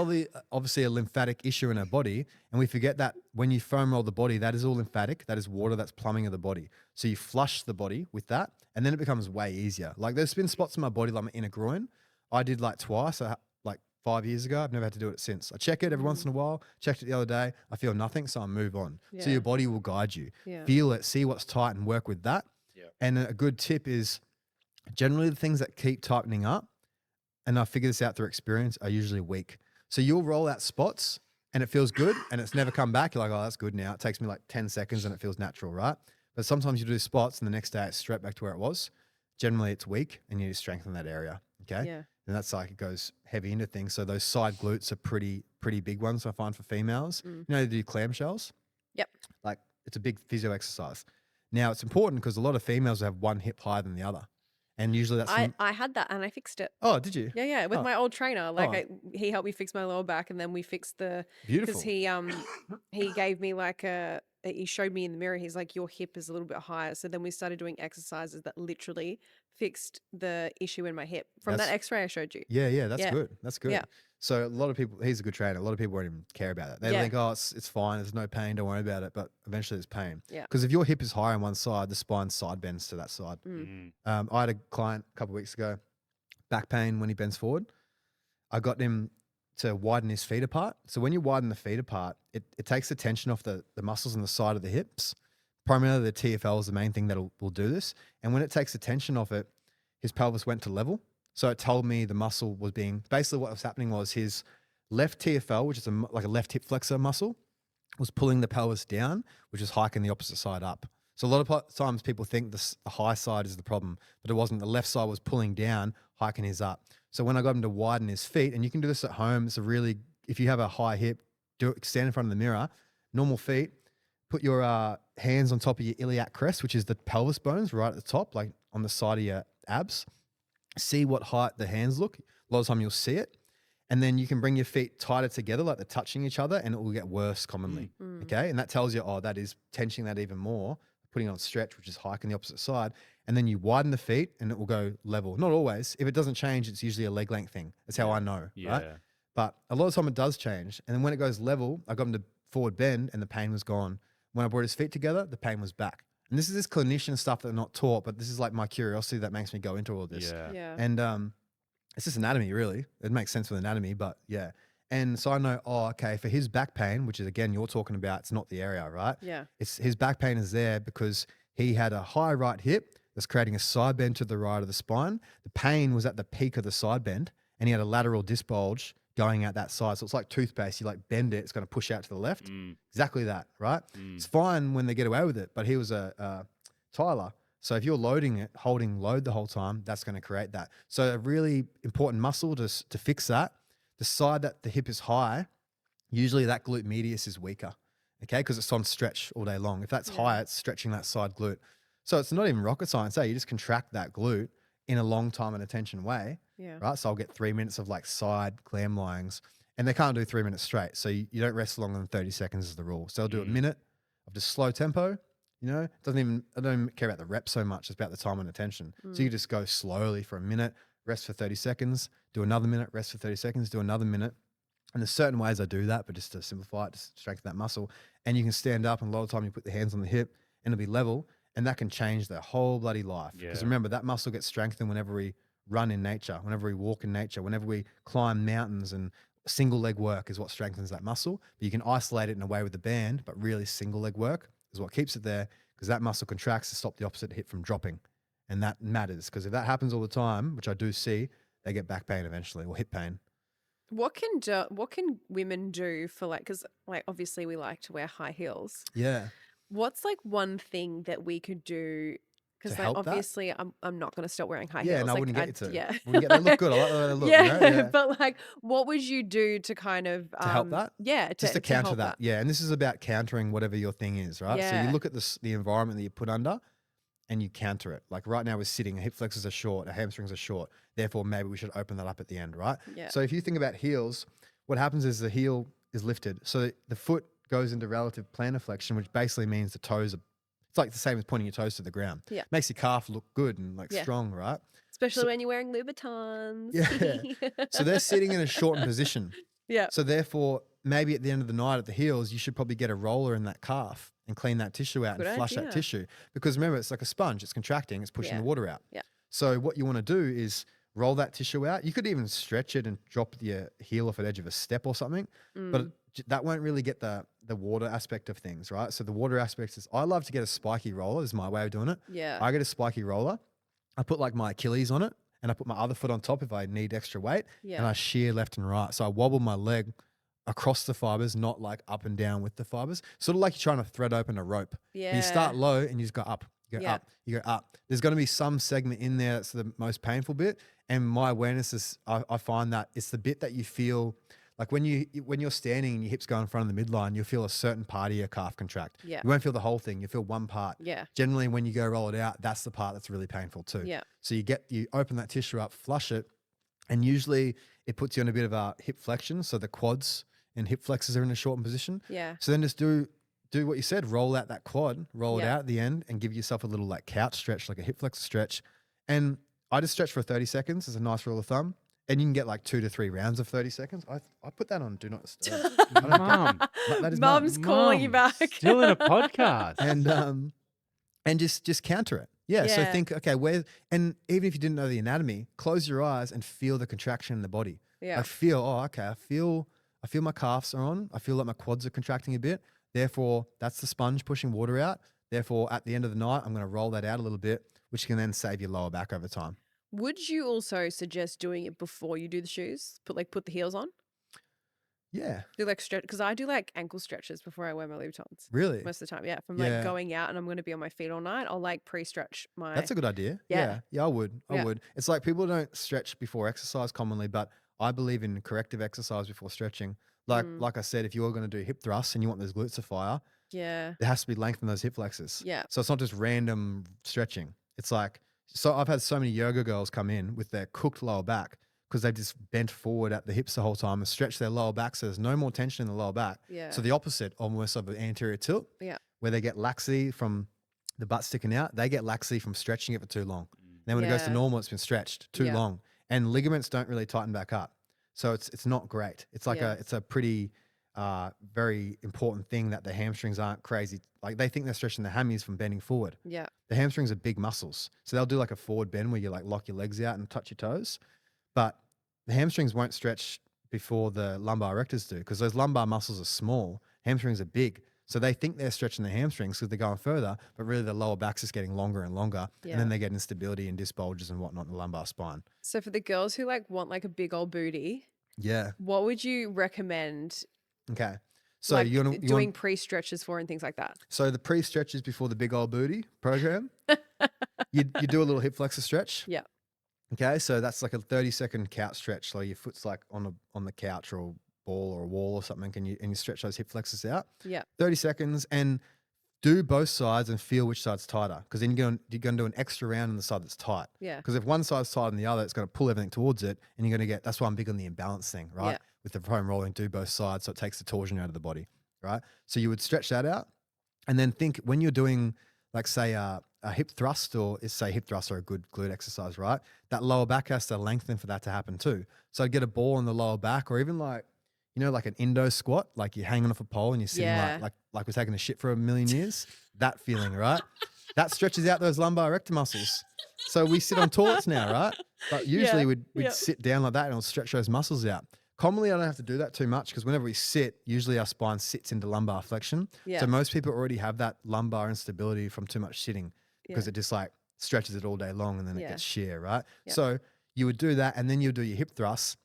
obviously a lymphatic issue in her body. And we forget that when you foam roll the body, that is all lymphatic. That is water, that's plumbing of the body. So you flush the body with that, and then it becomes way easier. Like there's been spots in my body, like my inner groin. I did like twice, like 5 years ago. I've never had to do it since. I check it every once in a while. Checked it the other day. I feel nothing, so I move on. So Yeah. your body will guide you. Yeah. Feel it, see what's tight, and work with that. Yeah. And a good tip is generally the things that keep tightening up, and I figure this out through experience, are usually weak. So you'll roll out spots and it feels good and it's never come back. You're like, oh, that's good now. It takes me like 10 seconds and it feels natural, right? But sometimes you do spots and the next day it's straight back to where it was. Generally it's weak and you need to strengthen that area, okay? Yeah. And that's like it goes heavy into things. So those side glutes are pretty big ones I find for females. You know, they do clamshells. Yep. Like it's a big physio exercise. Now it's important because a lot of females have one hip higher than the other. And usually that's I had that and I fixed it. Oh, did you? Yeah, with Oh. my old trainer. Like Oh. he helped me fix my lower back, and then we fixed Beautiful. because he gave me like he showed me in the mirror. He's like, your hip is a little bit higher. So then we started doing exercises that literally fixed the issue in my hip from That's- that X-ray I showed you. Yeah, that's Yeah. good. That's good. Yeah. So a lot of people, he's a good trainer. A lot of people won't even care about it. They Yeah. think, oh, it's fine. There's no pain. Don't worry about it. But eventually there's pain. Yeah. Because if your hip is higher on one side, the spine side bends to that side. I had a client a couple of weeks ago, back pain when he bends forward. I got him to widen his feet apart. So when you widen the feet apart, it takes the tension off the muscles on the side of the hips. Primarily the TFL is the main thing that will do this. And when it takes the tension off it, his pelvis went to level. So it told me the muscle was basically what was happening was his left TFL, which is like a left hip flexor muscle, was pulling the pelvis down, which is hiking the opposite side up. So a lot of times people think the high side is the problem, but it wasn't. The left side was pulling down, hiking his up. So when I got him to widen his feet, and you can do this at home, if you have a high hip, stand in front of the mirror, normal feet, put your hands on top of your iliac crest, which is the pelvis bones right at the top, like on the side of your abs. See what height the hands look. A lot of the time you'll see it. And then you can bring your feet tighter together, like they're touching each other, and it will get worse commonly. Okay. And that tells you, oh, that is tensioning that even more, putting on stretch, which is hiking the opposite side. And then you widen the feet and it will go level. Not always. If it doesn't change, it's usually a leg length thing. That's how I know. Yeah. Right. But a lot of the time it does change. And then when it goes level, I got him to forward bend and the pain was gone. When I brought his feet together, the pain was back. And this is this clinician stuff that are not taught, but this is like my curiosity that makes me go into all this. Yeah. Yeah. And it's just anatomy, really. It makes sense with anatomy, but yeah. And so I know, oh, okay, for his back pain, which is again you're talking about, it's not the area, right? Yeah. It's his back pain is there because he had a high right hip that's creating a side bend to the right of the spine. The pain was at the peak of the side bend, and he had a lateral disc bulge going out that side. So it's like toothpaste. You like bend it, it's going to push out to the left. Exactly that, right? It's fine when they get away with it, but he was a Tyler. So if you're loading it, holding load the whole time, that's going to create that. So a really important muscle to fix that. The side that the hip is high, usually that glute medius is weaker, okay? Because it's on stretch all day long. If that's high, it's stretching that side glute. So it's not even rocket science. You just contract that glute in a long time and attention way, Yeah. right? So I'll get 3 minutes of like side clam lyings, and they can't do 3 minutes straight. So you don't rest longer than 30 seconds is the rule. So I'll do a minute of just slow tempo. I don't even care about the reps so much. It's about the time and attention. So you just go slowly for a minute, rest for 30 seconds, do another minute, rest for 30 seconds, do another minute. And there's certain ways I do that, but just to simplify it, just strengthen that muscle. And you can stand up, and a lot of the time you put the hands on the hip and it'll be level, and that can change their whole bloody life. Because remember, that muscle gets strengthened whenever we run in nature, whenever we walk in nature, whenever we climb mountains, and single leg work is what strengthens that muscle. But you can isolate it in a way with the band, but really single leg work is what keeps it there, because that muscle contracts to stop the opposite hip from dropping. And that matters, because if that happens all the time, which I do see, they get back pain eventually, or hip pain. What can women do for like, because like obviously we like to wear high heels. Yeah. What's like one thing that we could do? Because To like help that? obviously I'm not going to stop wearing high Yeah, heels. and I Like, wouldn't get you to. Yeah. They look good. I like the way they look. Yeah, Yeah. but like, what would you do to kind of To help that? Yeah, Just to counter help that. Yeah, and this is about countering whatever your thing is, right? So Yeah. you look at the environment that you put under, and you counter it. Like right now we're sitting, our hip flexors are short, our hamstrings are short. Therefore, maybe we should open that up at the end, right? Yeah. So if you think about heels, what happens is the heel is lifted. So the foot goes into relative plantar flexion, which basically means the toes are, it's like the same as pointing your toes to the ground. Yeah. Makes your calf look good and like Yeah. strong, right? Especially when you're wearing Louboutins. Yeah. So they're sitting in a shortened position. Yeah. So therefore, maybe at the end of the night at the heels, you should probably get a roller in that calf and clean that tissue out Good and flush that idea. tissue. Because remember, it's like a sponge. It's contracting. It's pushing Yeah. the water out. Yeah. So what you want to do is roll that tissue out. You could even stretch it and drop your heel off at edge of a step or something. But that won't really get the water aspect of things, right? So the water aspect is, I love to get a spiky roller. This is my way of doing it. Yeah. I get a spiky roller. I put like my Achilles on it, and I put my other foot on top if I need extra weight. Yeah. And I shear left and right. So I wobble my leg across the fibers, not like up and down with the fibers. Sort of like you're trying to thread open a rope. Yeah. And you start low and you just go up. You go Yeah. up. You go up. There's going to be some segment in there that's the most painful bit. And my awareness is, I find that it's the bit that you feel like when you're standing and your hips go in front of the midline, you'll feel a certain part of your calf contract. Yeah. You won't feel the whole thing. You feel one part. Yeah. Generally, when you go roll it out, that's the part that's really painful too. Yeah. So you open that tissue up, flush it, and usually it puts you in a bit of a hip flexion. So the quads and hip flexors are in a shortened position. Yeah. So then just do what you said, roll out that quad, roll it Yeah. out at the end, and give yourself a little like couch stretch, like a hip flexor stretch. And I just stretch for 30 seconds as a nice rule of thumb. And you can get like 2 to 3 rounds of 30 seconds. I put that on Do Not Disturb. I don't Mom, that is mum. Mum's calling you Mum, back. still in a podcast. And just counter it. Yeah. So Yeah. think, okay, and even if you didn't know the anatomy, close your eyes and feel the contraction in the body. Yeah. I feel my calves are on. I feel like my quads are contracting a bit. Therefore, that's the sponge pushing water out. Therefore, at the end of the night, I'm going to roll that out a little bit, which can then save your lower back over time. Would you also suggest doing it before you do the shoes? Put the heels on? Yeah. Do like stretch, because I do like ankle stretches before I wear my Louboutins. Really? Most of the time, yeah. From Yeah. like going out and I'm going to be on my feet all night, I'll like pre-stretch my. That's a good idea. Yeah. Yeah, I would. I Yeah. would. It's like people don't stretch before exercise commonly, but I believe in corrective exercise before stretching. Like I said, if you're going to do hip thrusts and you want those glutes to fire, Yeah. there has to be length in those hip flexors. Yeah. So it's not just random stretching. It's like, so I've had so many yoga girls come in with their cooked lower back because they've just bent forward at the hips the whole time and stretched their lower back. So there's no more tension in the lower back. Yeah. So the opposite almost of an anterior tilt. Yeah. Where they get laxity from the butt sticking out, they get laxity from stretching it for too long. Then when it goes to Yeah. normal, it's been stretched too Yeah. long, and ligaments don't really tighten back up. So it's not great. It's like Yeah. it's a pretty very important thing that the hamstrings aren't crazy. Like they think they're stretching the hammies from bending forward. Yeah. The hamstrings are big muscles, so they'll do like a forward bend where you like lock your legs out and touch your toes, but the hamstrings won't stretch before the lumbar erectors do because those lumbar muscles are small. Hamstrings are big. So they think they're stretching the hamstrings because they're going further, but really the lower back's just getting longer and longer. Yeah. And then they get instability and disc bulges and whatnot in the lumbar spine. So for the girls who like want like a big old booty, Yeah. what would you recommend? Okay. So Like you doing want, pre-stretches for and things like that. so the pre-stretches before the big old booty program, you do a little hip flexor stretch. Yeah. Okay. So that's like a 30-second couch stretch. So your foot's like on the couch or a ball or a wall or something, and you stretch those hip flexors out. Yeah. 30 seconds, and do both sides and feel which side's tighter, because then you're going to do an extra round on the side that's tight. Yeah. Because if one side's tighter than the other, it's going to pull everything towards it, and you're going to get. That's why I'm big on the imbalance thing, right? Yeah. With the foam rolling, do both sides, so it takes the torsion out of the body, right? So you would stretch that out, and then think when you're doing, like, say, a hip thrust, or say hip thrusts are a good glute exercise, right? That lower back has to lengthen for that to happen too. So I'd get a ball in the lower back, or even like, like an Indo squat, like you're hanging off a pole and you're sitting Yeah. like we're taking a shit for a million years. That feeling, right? That stretches out those lumbar erector muscles. So we sit on toilets now, right? But usually we'd Yep. sit down like that and it'll stretch those muscles out. Commonly, I don't have to do that too much, because whenever we sit, usually our spine sits into lumbar flexion. Yeah. So most people already have that lumbar instability from too much sitting, because Yeah. it just like stretches it all day long and then it Yeah. gets shear, right? Yeah. So you would do that, and then you would do your hip thrusts,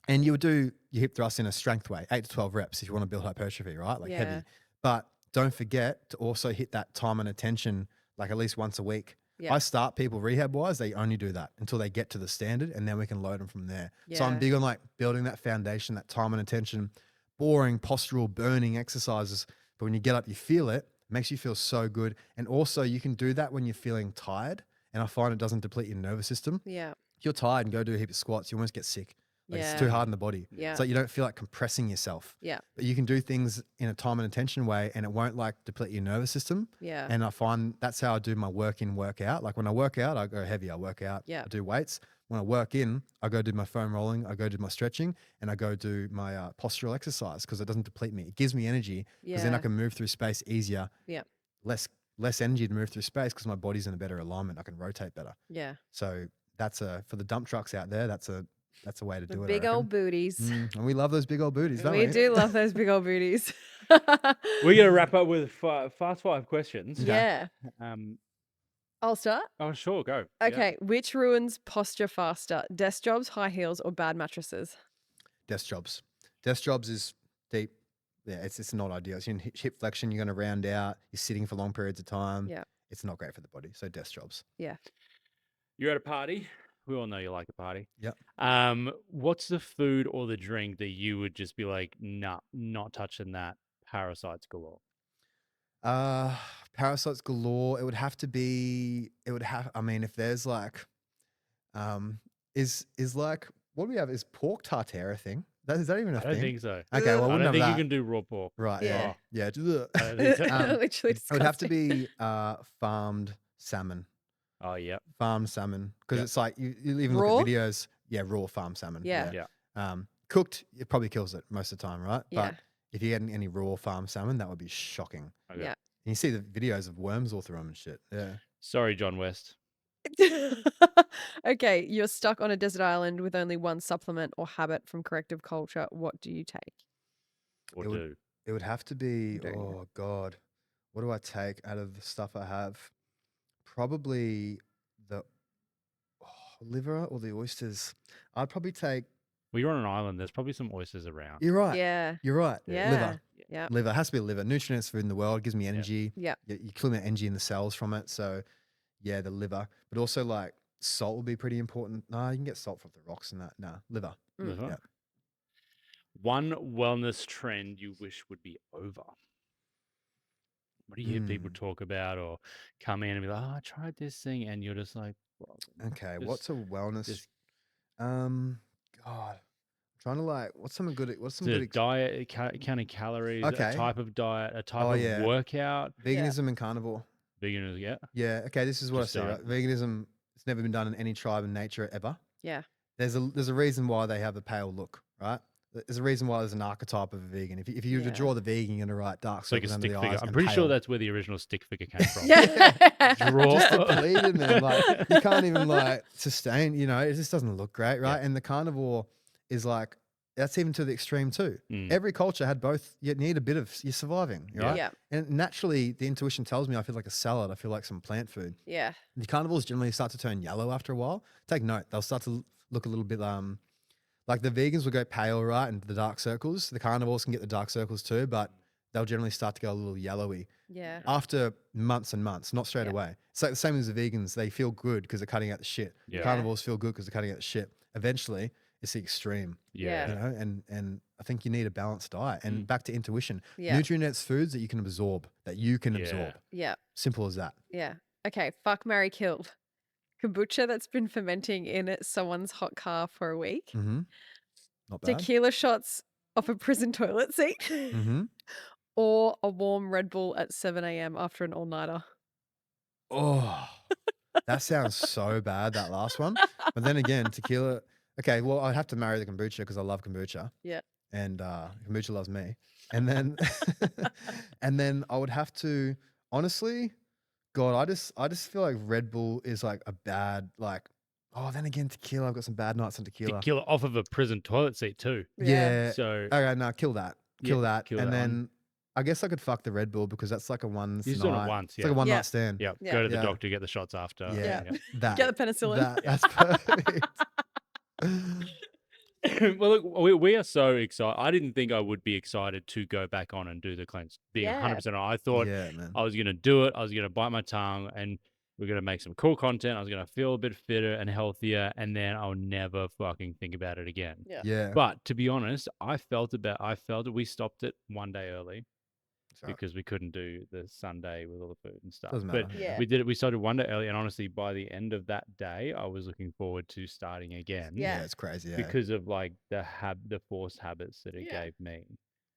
and you would do your hip thrusts in a strength way, 8 to 12 reps if you want to build hypertrophy, right? Like Yeah. heavy. But don't forget to also hit that time and attention, like at least once a week. Yeah. I start people rehab wise, they only do that until they get to the standard, and then we can load them from there. So I'm Yeah. big on like building that foundation, that time and attention, boring, postural, burning exercises. But when you get up, you feel it. It makes you feel so good. And also you can do that when you're feeling tired. And I find it doesn't deplete your nervous system. Yeah. If you're tired and go do a heap of squats, you almost get sick. Like Yeah. it's too hard on the body. Yeah. It's like you don't feel like compressing yourself. Yeah. But you can do things in a time and attention way, and it won't like deplete your nervous system. Yeah. And I find that's how I do my work in, work out. Like when I work out, I go heavy, I work out, Yeah. I do weights. When I work in, I go do my foam rolling, I go do my stretching, and I go do my postural exercise, because it doesn't deplete me. It gives me energy, because then I Yeah. can move through space easier. Yeah. Less energy to move through space, because my body's in a better alignment. I can rotate better. Yeah. So that's for the dump trucks out there. That's a way to The do it. I big reckon. old booties. And we love those big old booties, don't we? We do love those big old booties. We're gonna wrap up with fast 5 questions. Yeah. I'll start. Oh, sure, go. Yeah. Okay. Which ruins posture faster? Desk jobs, high heels, or bad mattresses? Desk jobs. Desk jobs is deep. Yeah, it's not ideal. It's in hip flexion. You're going to round out. You're sitting for long periods of time. Yeah. It's not great for the body. So desk jobs. You're at a party. We all know you like a party. Yep. What's the food or the drink that you would just be like, nah, not touching that? Parasites galore. Parasites galore. It would have to be. It would have. I mean, if there's like, is like, what do we have? Is pork tartare a thing? Is that even a I thing? don't think so. Okay, well, I wouldn't don't have think that. you can do raw pork. Right. Yeah. Yeah. I don't think so. Literally It would have to disgusting. be farmed salmon. Oh, yeah. Farmed salmon, because Yeah. it's like you even Raw? look at videos. Yeah, raw farm salmon. Yeah. Yeah. Cooked, it probably kills it most of the time, right? Yeah. But if you get any raw farm salmon, that would be shocking. Okay. Yeah. And you see the videos of worms all through them and shit. Yeah. Sorry, John West. Okay, you're stuck on a desert island with only one supplement or habit from Corrective Culture. What do you take? Or It would- do. It would have to be, Don't you? oh God, what do I take out of the stuff I have? Probably the liver or the oysters. I'd probably take, Well, you're on an island. There's probably some oysters around. you're right. Yeah. You're right. Yeah. Liver. Yeah. Liver. It has to be liver. Nutrient food in the world. Gives me energy. Yeah. You kill the energy in the cells from it. So yeah, the liver. But also like salt would be pretty important. No, you can get salt from the rocks and that. No, liver. Liver. Yeah. One wellness trend you wish would be over. What do you hear people talk about or come in and be like, oh, I tried this thing, and you're just like, well, Okay. just- What's a wellness? just- God. Trying to like, what's some good the diet, counting calories, Okay. a type of diet, a type Oh, of yeah. workout. veganism and carnivore. Beginners, yeah. Yeah. Okay. This is what Just I see. Right? Veganism. It's never been done in any tribe in nature ever. Yeah. There's a reason why they have the pale look, right? There's a reason why there's an archetype of a vegan. If you were to Yeah. draw the vegan, you're gonna write dark It's like a circles under stick the figure. eyes. I'm and pretty sure pale. that's where the original stick figure came from. Yeah. Draw. Just depleted, man. Like you can't even like sustain. You know, it just doesn't look great, right? Yeah. And the carnivore is like that's even to the extreme too. Mm. Every culture had both. You need a bit of you're surviving, Yeah. right? Yeah. And naturally, the intuition tells me I feel like a salad. I feel like some plant food. Yeah. The carnivores generally start to turn yellow after a while. Take note, they'll start to look a little bit like the vegans will go pale, right, and the dark circles. The carnivores can get the dark circles too, but they'll generally start to go a little yellowy Yeah. after months and months, not straight Yeah. away. It's like the same as the vegans. They feel good because they're cutting out the shit. Yeah. The carnivores feel good because they're cutting out the shit. Eventually, it's the extreme. Yeah. You know, and I think you need a balanced diet. And back to intuition, Yeah. nutrient-dense foods that you can absorb, Yeah. Simple as that. Yeah. Okay. Fuck, marry, kill. Kombucha that's been fermenting in someone's hot car for a week. Mm-hmm. Not bad. Tequila shots off a prison toilet seat. Mm-hmm. Or a warm Red Bull at 7 a.m. after an all-nighter. Oh, that sounds so bad, that last one. But then again, tequila. Okay, well, I'd have to marry the kombucha because I love kombucha. Yeah. And kombucha loves me. And then, and then I would have to, honestly, God, I just feel like Red Bull is like a bad, like, oh, then again, tequila. I've got some bad nights on tequila. Tequila off of a prison toilet seat too. Yeah. So Okay, no, kill that. Kill that. kill And that one. then I guess I could fuck the Red Bull because that's like a one You're just doing it once, It's like a one Yeah. night stand. yeah, Yeah. go to the Yeah. doctor, get the shots after. Yeah. Yeah. That. Get the penicillin. That's perfect. Well, look, we are so excited. I didn't think I would be excited to go back on and do the cleanse. Being Yeah. 100% I thought Yeah, man. I was going to do it. I was going to bite my tongue and we're going to make some cool content. I was going to feel a bit fitter and healthier, and then I'll never fucking think about it again. Yeah. Yeah. But to be honest, I felt it. We stopped it one day early It's all right. because we couldn't do the Sunday with all the food and stuff. Doesn't But matter. Yeah. we did it. We started one day early, and honestly, by the end of that day, I was looking forward to starting again. Yeah. It's crazy. Yeah. Because of like the forced habits that it Yeah. gave me.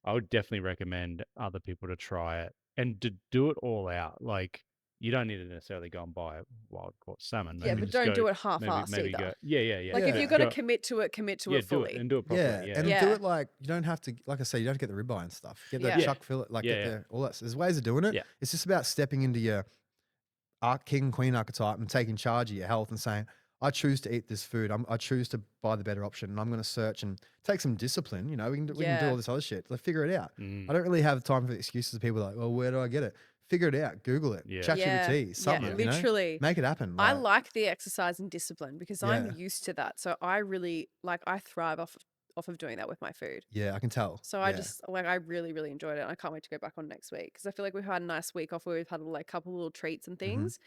I would definitely recommend other people to try it and to do it all out. Like, you don't need to necessarily go and buy wild caught salmon. Yeah, Maybe but just don't go- do it half-assed maybe either. go. Yeah. Like, if Yeah. you're going to Go- commit to it, commit to yeah, it do fully. it and do it Yeah, properly. Yeah, and Yeah. do it like you don't have to. Like I say, you don't have to get the ribeye and stuff. Get the Yeah. chuck fillet, like Yeah, get yeah. the all that. There's ways of doing it. Yeah. It's just about stepping into your king queen archetype and taking charge of your health and saying, I choose to eat this food. I choose to buy the better option, and I'm going to search and take some discipline. You know, we can do Yeah. all this other shit. Like, figure it out. Mm. I don't really have time for the excuses of people like, well, where do I get it? Figure it out. Google it. Yeah. ChatGPT. Something. You know? literally. Make it happen. I like the exercise and discipline because I'm Yeah. used to that. So I really I thrive off of doing that with my food. Yeah, I can tell. So I just I really, really enjoyed it. And I can't wait to go back on next week because I feel like we've had a nice week off where we've had like a couple little treats and things.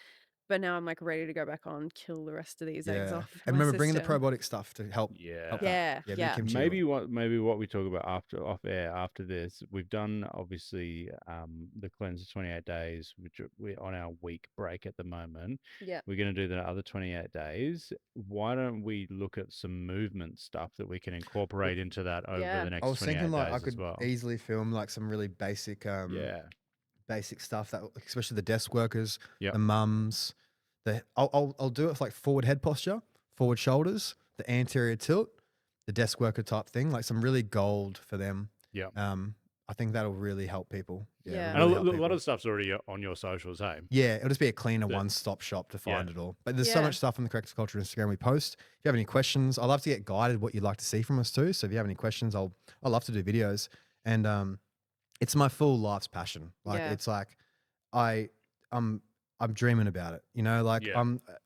But now I'm like ready to go back on, kill the rest of these eggs off. And my remember, bringing the system. probiotic stuff to help. Yeah. help Yeah, that. yeah. the kimchi Maybe oil. what we talk about off air after this, we've done obviously the cleanse of 28 days, which we're on our week break at the moment. Yeah. We're going to do the other 28 days. Why don't we look at some movement stuff that we can incorporate into that over Yeah. the next I was 28 thinking like days I could as well? easily film like some really basic Yeah. basic stuff that especially the desk workers, Yep. the mums. I'll do it with like forward head posture, forward shoulders, the anterior tilt, the desk worker type thing, like some really gold for them. Yep. I think that'll really help people. Yeah. And really a help lot people. of stuff's already on your socials, hey? Yeah, it'll just be a cleaner But- one-stop shop to Yeah. find it all. But there's so Yeah. much stuff on the Corrective Culture Instagram we post. If you have any questions, I'd love to get guided what you'd like to see from us too. So if you have any questions, I'd love to do videos. And it's my full life's passion. Like Yeah. it's like I'm dreaming about it. You know, like Yeah.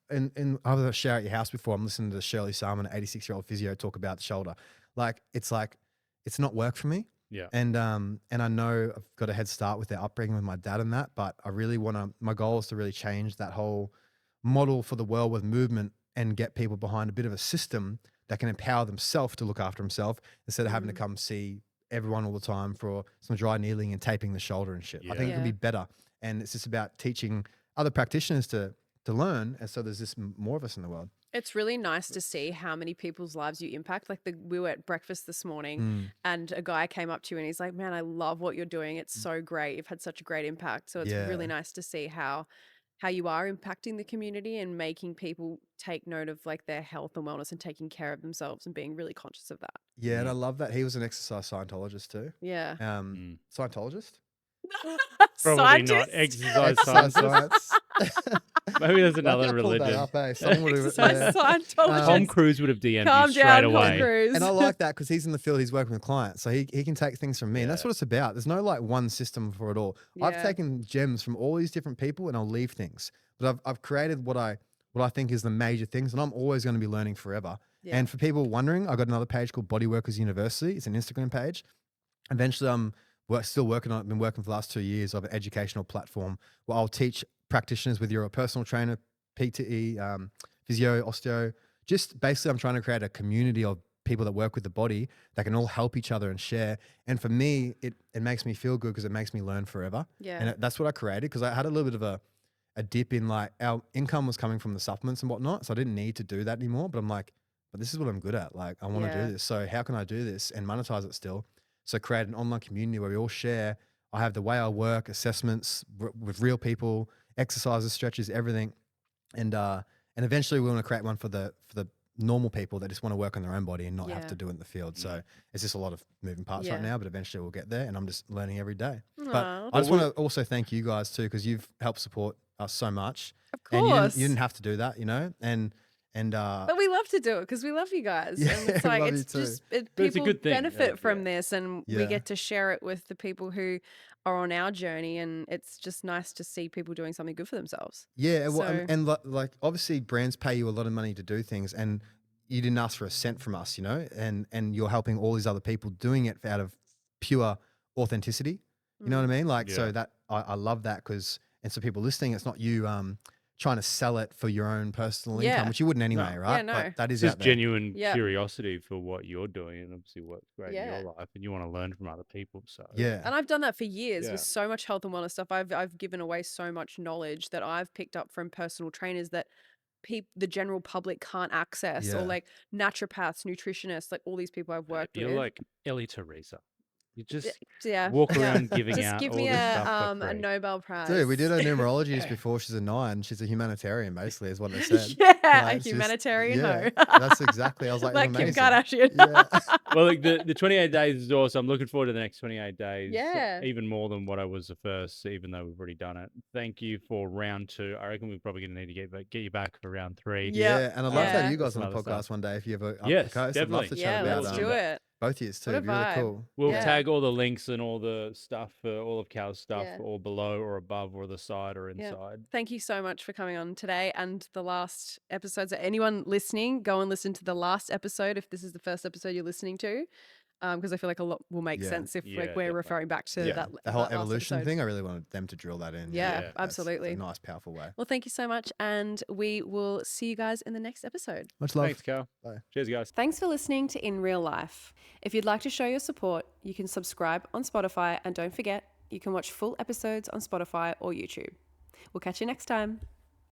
and I was at a share at your house before. I'm listening to Shirley Salmon, an 86-year-old physio, talk about the shoulder. Like it's not work for me. Yeah. And I know I've got a head start with their upbringing with my dad and that, but I really my goal is to really change that whole model for the world with movement and get people behind a bit of a system that can empower themselves to look after themselves instead of having to come see everyone all the time for some dry needling and taping the shoulder and shit. I think it can Yeah. be better. And it's just about teaching other practitioners to learn. And so there's just more of us in the world. It's really nice to see how many people's lives you impact. Like we were at breakfast this morning and a guy came up to you and he's like, man, I love what you're doing. It's so great. You've had such a great impact. So it's really Yeah. nice to see how you are impacting the community and making people take note of like their health and wellness and taking care of themselves and being really conscious of that. Yeah. And I love that. He was an exercise Scientologist too. Yeah. Scientologist? Probably not. Scientist? Exercise Exercise science. science. Maybe there's Why another did I pull that religion. up, eh? Someone would have- Exercise yeah. Scientologist. Tom Cruise would have DM'd Calm you straight down, Tom away. Cruise. And I like that because he's in the field, he's working with clients. So he can take things from me. And that's Yeah. what it's about. There's no like one system for it all. I've Yeah. taken gems from all these different people and I'll leave things. But I've created what I think is the major things, and I'm always going to be learning forever. Yeah. And for people wondering, I got another page called Body Workers University. It's an Instagram page. Eventually I'm still working on it. I've been working for the last 2 years of an educational platform where I'll teach practitioners, whether you're a personal trainer, PTE, physio, osteo. Just basically, I'm trying to create a community of people that work with the body that can all help each other and share. And for me, it makes me feel good because it makes me learn forever. Yeah. And that's what I created, because I had a little bit of a dip in, like, our income was coming from the supplements and whatnot. So I didn't need to do that anymore. But I'm like, but this is what I'm good at. Like, I want to Yeah. do this. So how can I do this and monetize it still? So create an online community where we all share. I have the way I work, assessments with real people, exercises, stretches, everything. And eventually we want to create one for the normal people that just want to work on their own body and not have Yeah. to do it in the field. So it's just a lot of moving parts right Yeah. now, but eventually we'll get there, and I'm just learning every day. Aw. But I just want to also thank you guys too, because you've helped support us so much. Of And course. you didn't have to do that, But we love to do it because we love you guys. Yeah, And it's we like, love you it's too. just, But it's a people good thing, benefit from yeah. this, and we Yeah. get to share it with the people who are on our journey. And it's just nice to see people doing something good for themselves. Yeah, well, So- and like obviously brands pay you a lot of money to do things, and you didn't ask for a cent from us, and you're helping all these other people doing it out of pure authenticity. You know what I mean? Like, so Yeah. that I love that, because, and so people listening, it's not you trying to sell it for your own personal Yeah. income, which you wouldn't anyway, No. right? Yeah, no. But that is Just out there. genuine Yeah. curiosity for what you're doing and obviously what's great in Yeah. your life, and you want to learn from other people. So Yeah. And I've done that for years Yeah. with so much health and wellness stuff. I've given away so much knowledge that I've picked up from personal trainers that the general public can't access, Yeah. or like naturopaths, nutritionists, like all these people I've worked you're with. like Ellie Teresa. You just Yeah. walk yeah. around giving Just out give all me this a stuff for a free. Nobel Prize. Dude, we did her numerologies before she's a 9. She's a humanitarian, basically, is what they said. Yeah, Like, a it's just- humanitarian. yeah, No. that's exactly. I was like, Like Kim amazing. Kardashian. Yeah. Well, like the 28 days is awesome. I'm looking forward to the next 28 days. Yeah. Even more than what I was the first, even though we've already done it. Thank you for round 2. I reckon we're probably going to need to get you back for round 3. Yeah. Yeah, and I'd love to Yeah. have you guys Some on the other podcast stuff. one day if you ever up Yes, the coast. I'd love to definitely. chat Yeah, about let's do it. both years too. What a It'd be really vibe. cool. We'll Yeah. tag all the links and all the stuff for all of Cal's stuff, Yeah. all below or above or the side or Yeah. inside. Thank you so much for coming on today and the last episodes. Anyone listening, go and listen to the last episode if this is the first episode you're listening to, because I feel like a lot will make Yeah. sense if Yeah, we're definitely. referring back to Yeah, that the whole that last evolution episode. thing. I really wanted them to drill that in. Yeah, That's absolutely. a nice, powerful way. Well, thank you so much, and we will see you guys in the next episode. Much love. Thanks, Cal. Bye. Cheers, guys. Thanks for listening to In Real Life. If you'd like to show your support, you can subscribe on Spotify, and don't forget, you can watch full episodes on Spotify or YouTube. We'll catch you next time.